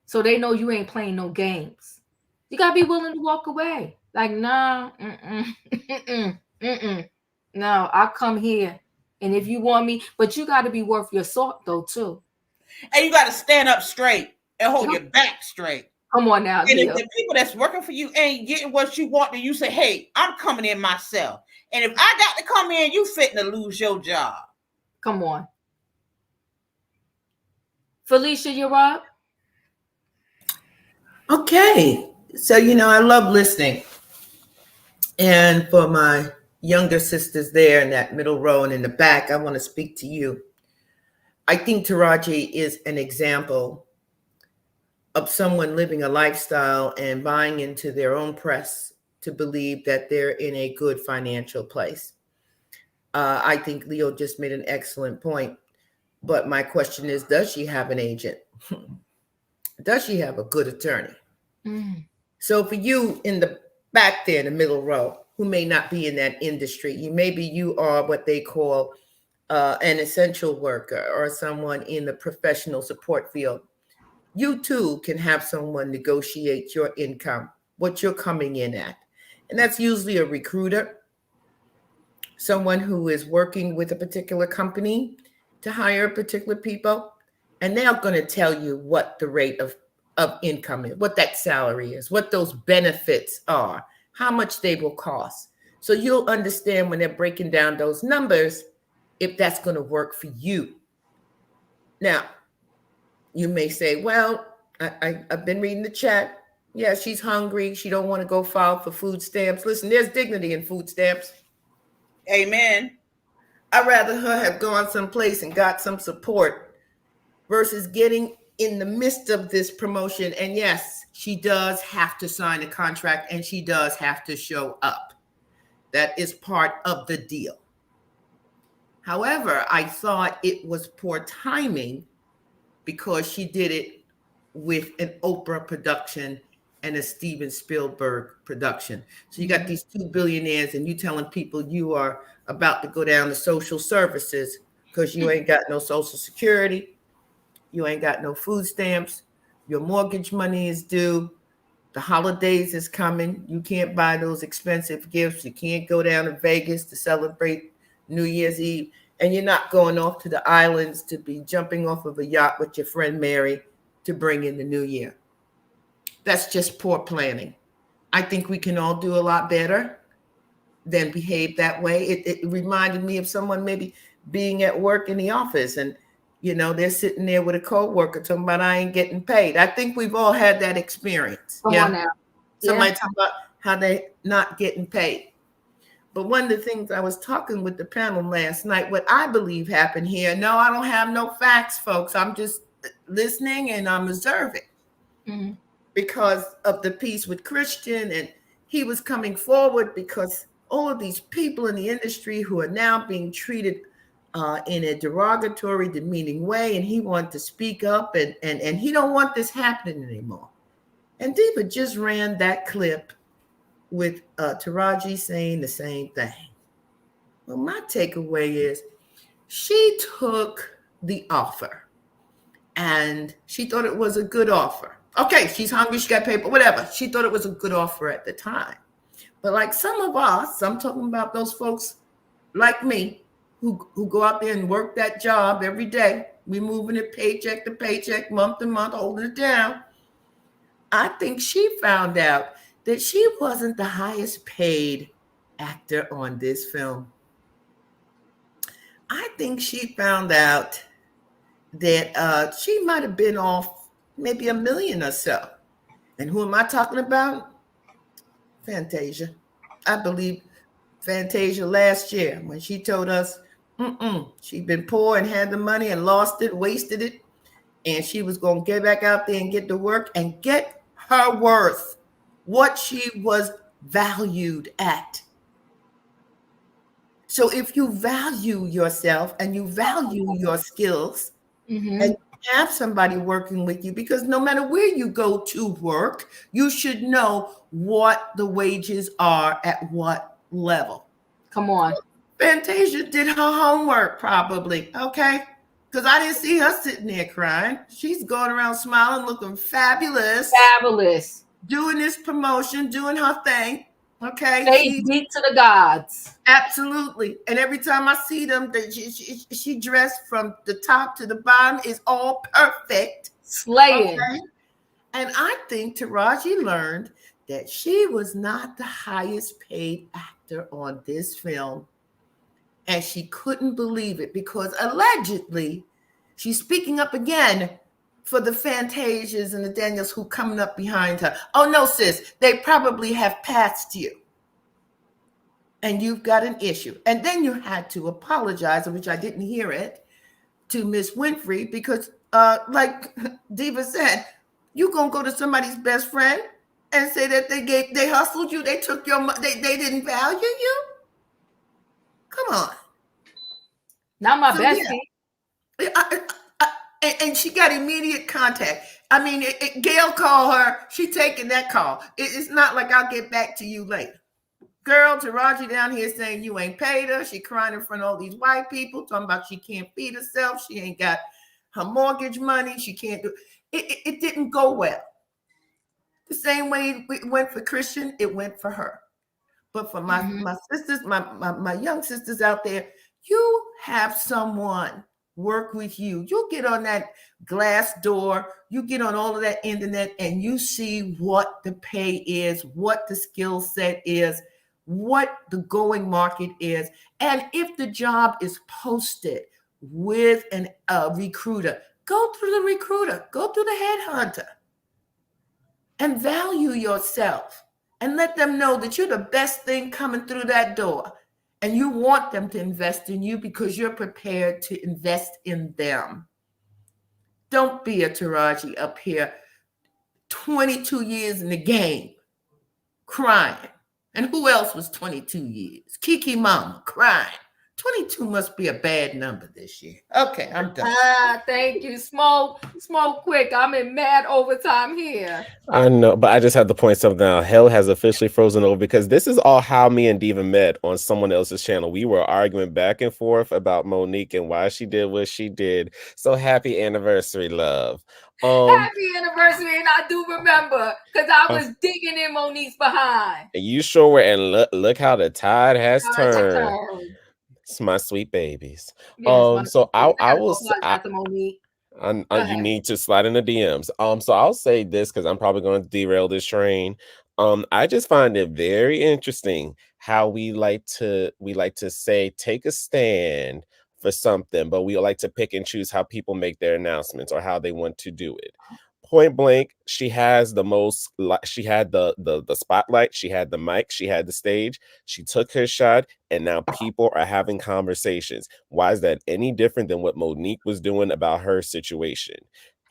so they know you ain't playing no games. You got to be willing to walk away. Like, nah, no, I'll come here. And if you want me, but you got to be worth your salt though too. And you got to stand up straight and hold your back straight. Come on now. And if the people that's working for you ain't getting what you want, then you say, hey, I'm coming in myself. And if I got to come in, you fitting to lose your job. Come on. Felicia, you're up. Okay. So, I love listening. And for my younger sisters there in that middle row and in the back, I want to speak to you. I think Taraji is an example of someone living a lifestyle and buying into their own press to believe that they're in a good financial place. I think Leo just made an excellent point. But my question is, does she have an agent? Does she have a good attorney? So for you in the back there in the middle row, who may not be in that industry, maybe you are what they call an essential worker or someone in the professional support field. You too can have someone negotiate your income, what you're coming in at. And that's usually a recruiter, someone who is working with a particular company to hire particular people. And they're going to tell you what the rate of income is, what that salary is, what those benefits are, how much they will cost. So you'll understand when they're breaking down those numbers, if that's going to work for you. Now, you may say, well, I've been reading the chat. Yeah, she's hungry. She don't want to go file for food stamps. Listen, there's dignity in food stamps. Amen. I'd rather her have gone someplace and got some support versus getting in the midst of this promotion. And yes, she does have to sign a contract and she does have to show up. That is part of the deal. However, I thought it was poor timing because she did it with an Oprah production and a Steven Spielberg production. So you got these 2 billionaires and you telling people you are about to go down to social services because you ain't got no social security. You ain't got no food stamps. Your mortgage money is due. The holidays is coming. You can't buy those expensive gifts. You can't go down to Vegas to celebrate New Year's Eve. And you're not going off to the islands to be jumping off of a yacht with your friend Mary to bring in the new year. That's just poor planning. I think we can all do a lot better than behave that way. It reminded me of someone maybe being at work in the office and, they're sitting there with a coworker talking about, I ain't getting paid. I think we've all had that experience. Come on now. Somebody talking about how they not getting paid. But one of the things I was talking with the panel last night, what I believe happened here, no, I don't have no facts, folks. I'm just listening and I'm observing because of the piece with Christian. And he was coming forward because all of these people in the industry who are now being treated in a derogatory, demeaning way. And he wanted to speak up and he don't want this happening anymore. And Diva just ran that clip with Taraji saying the same thing. Well, my takeaway is She took the offer and she thought it was a good offer. Okay, she's hungry, she got paid, but whatever. She thought it was a good offer at the time. But like some of us, I'm talking about those folks like me who go out there and work that job every day. We moving it paycheck to paycheck, month to month, holding it down. I think she found out that she wasn't the highest paid actor on this film. I think she found out that she might have been off maybe $1 million or so. And who am I talking about? Fantasia. I believe Fantasia last year when she told us she'd been poor and had the money and lost it, wasted it, and she was going to get back out there and get to work and get her worth, what she was valued at. So if you value yourself and you value your skills, and you have somebody working with you, because no matter where you go to work, you should know what the wages are at what level. Come on. Fantasia did her homework probably, okay? Because I didn't see her sitting there crying. She's going around smiling, looking fabulous. Fabulous. Doing this promotion, doing her thing. Okay. Faith beat to the gods. Absolutely. And every time I see them, she dressed from the top to the bottom is all perfect. Slaying. Okay? And I think Taraji learned that she was not the highest paid actor on this film. And she couldn't believe it because allegedly she's speaking up again for the Fantasias and the Daniels who coming up behind her. Oh no, sis, they probably have passed you. And you've got an issue. And then you had to apologize, which I didn't hear it, to Miss Winfrey because like Diva said, you gonna go to somebody's best friend and say that they hustled you, they took your money, they didn't value you? Come on. Not my bestie. Yeah. And she got immediate contact. I mean, Gail called her. She taking that call. It's not like I'll get back to you later. Girl, Taraji down here saying you ain't paid her. She crying in front of all these white people, talking about she can't feed herself. She ain't got her mortgage money. She can't do it. It didn't go well. The same way it went for Christian, it went for her. But for my sisters, my young sisters out there, you have someone work with you. You get on that glass door, you get on all of that internet, and you see what the pay is, what the skill set is, what the going market is. And if the job is posted with a recruiter, go through the recruiter, go through the headhunter, and value yourself. And let them know that you're the best thing coming through that door. And you want them to invest in you because you're prepared to invest in them. Don't be a Taraji up here, 22 years in the game, crying. And who else was 22 years? Kiki Mama, crying. 22 must be a bad number this year. Okay, I'm done. Thank you. Smoke quick. I'm in mad overtime here. I know, but I just have to point something out. Hell has officially frozen over because this is all how me and Diva met on someone else's channel. We were arguing back and forth about Monique and why she did what she did. So happy anniversary, love. Happy anniversary, and I do remember because I was digging in Monique's behind. And you sure were, and look how the tide has turned. It's my sweet babies. Yes, so I will. Monique. You need to slide in the DMs. So I'll say this because I'm probably going to derail this train. I just find it very interesting how we like to say take a stand for something, but we like to pick and choose how people make their announcements or how they want to do it. Point blank, she has the most. She had the spotlight. She had the mic. She had the stage. She took her shot, and now people are having conversations. Why is that any different than what Monique was doing about her situation?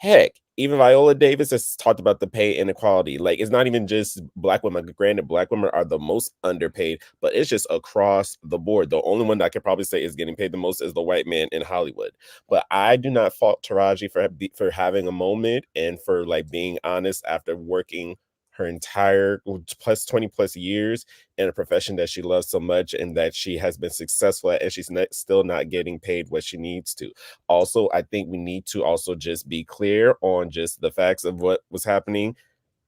Heck, even Viola Davis has talked about the pay inequality. Like, it's not even just Black women. Granted, Black women are the most underpaid, but it's just across the board. The only one that I could probably say is getting paid the most is the white man in Hollywood. But I do not fault Taraji for having a moment and for like being honest after working her entire plus 20 plus years in a profession that she loves so much and that she has been successful at, and she's still not getting paid what she needs to. Also, I think we need to also just be clear on just the facts of what was happening.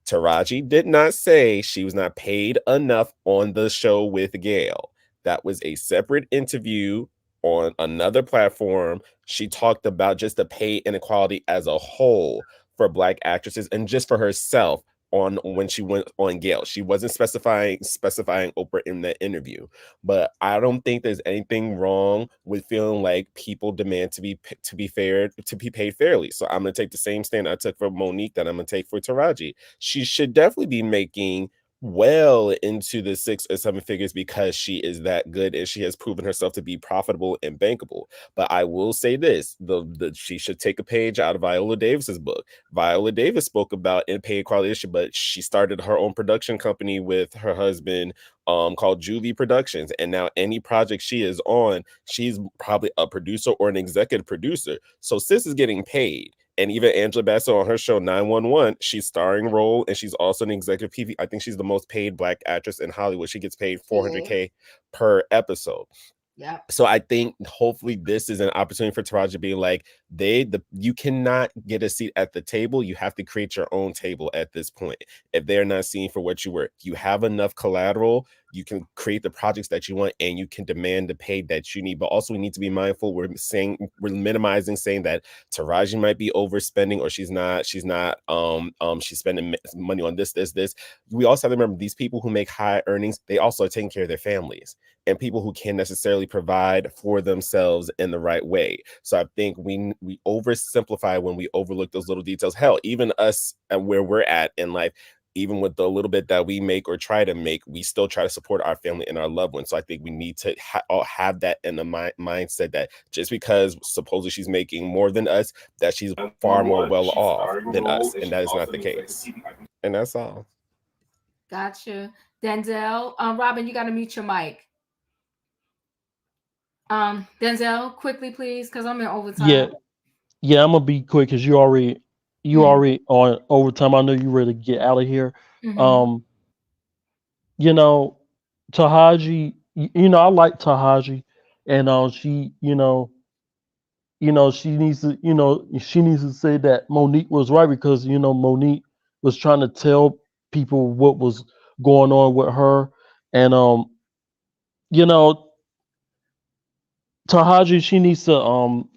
Taraji did not say she was not paid enough on the show with Gayle. That was a separate interview on another platform. She talked about just the pay inequality as a whole for Black actresses and just for herself on when she went on Gayle. She wasn't specifying Oprah in that interview. But I don't think there's anything wrong with feeling like people demand to be paid fairly. So I'm going to take the same stand I took for Monique that I'm going to take for Taraji. She should definitely be making well into the 6 or 7 figures because she is that good and she has proven herself to be profitable and bankable. But I will say this, she should take a page out of Viola Davis's book. Viola Davis spoke about in pay equality issue, but she started her own production company with her husband called Juvie Productions. And now any project she is on, she's probably a producer or an executive producer. So sis is getting paid. And even Angela Bassett on her show 911, she's starring role and she's also an executive PV. I think she's the most paid Black actress in Hollywood. She gets paid $400K per episode. Yeah. So I think hopefully this is an opportunity for Taraji to be like, you cannot get a seat at the table. You have to create your own table at this point. If they're not seeing for what you were, you have enough collateral, you can create the projects that you want and you can demand the pay that you need. But also we need to be mindful. We're minimizing saying that Taraji might be overspending or she's spending money on this. We also have to remember these people who make high earnings, they also are taking care of their families and people who can't necessarily provide for themselves in the right way. So I think we oversimplify when we overlook those little details. Hell, even us and where we're at in life, even with the little bit that we make or try to make, we still try to support our family and our loved ones. So I think we need to have that in the mindset that just because supposedly she's making more than us, that she's far more well off than us. And that is not the case. And that's all. Gotcha. Denzel, Robin, you got to mute your mic. Denzel, quickly, please, because I'm in overtime. Yeah, I'm gonna be quick because you already on overtime. I know you ready to get out of here. Mhm. Tahaji, I like Tahaji, and she, she needs to say that Monique was right because Monique was trying to tell people what was going on with her, and Tahaji, she needs to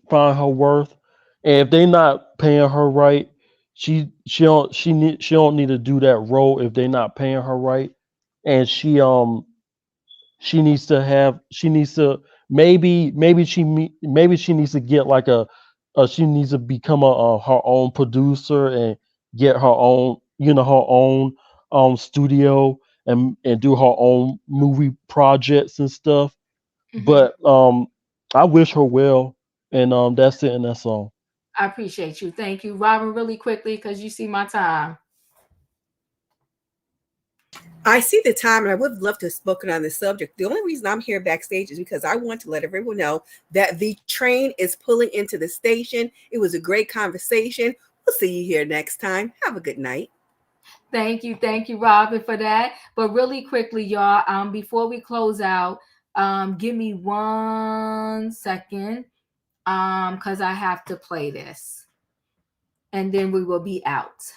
find her worth, and if they not paying her right, she don't need to do that role if they not paying her right, and she needs to maybe she needs to get like she needs to become her own producer and get her own studio and do her own movie projects and stuff. Mhm. But I wish her well, and that's it, and that's all. I appreciate you. Thank you. Robin, really quickly, because you see my time. I see the time, and I would love to have spoken on this subject. The only reason I'm here backstage is because I want to let everyone know that the train is pulling into the station. It was a great conversation. We'll see you here next time. Have a good night. Thank you, Robin, for that. But really quickly, y'all, before we close out, give me 1 second, because I have to play this, and then we will be out.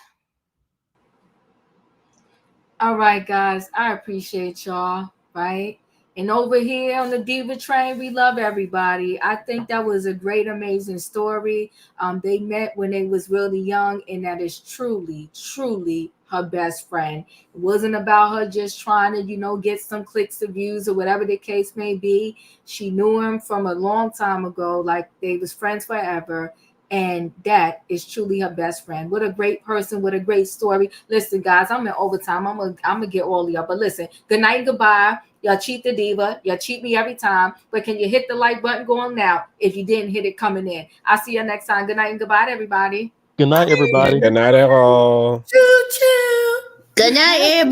All right, guys, I appreciate y'all, right? And over here on the Diva Train, we love everybody. I think that was a great, amazing story. They met when they was really young, and that is truly, truly her best friend. It wasn't about her just trying to, get some clicks or views or whatever the case may be. She knew him from a long time ago, like they was friends forever. And that is truly her best friend. What a great person. What a great story. Listen, guys, I'm in overtime. I'm gonna get all of y'all. But listen, good night and goodbye. Y'all cheat the diva. Y'all cheat me every time. But can you hit the like button going now if you didn't hit it coming in? I'll see you next time. Good night and goodbye to everybody. Good night, everybody. Good night, all. Choo choo. Good night, everybody.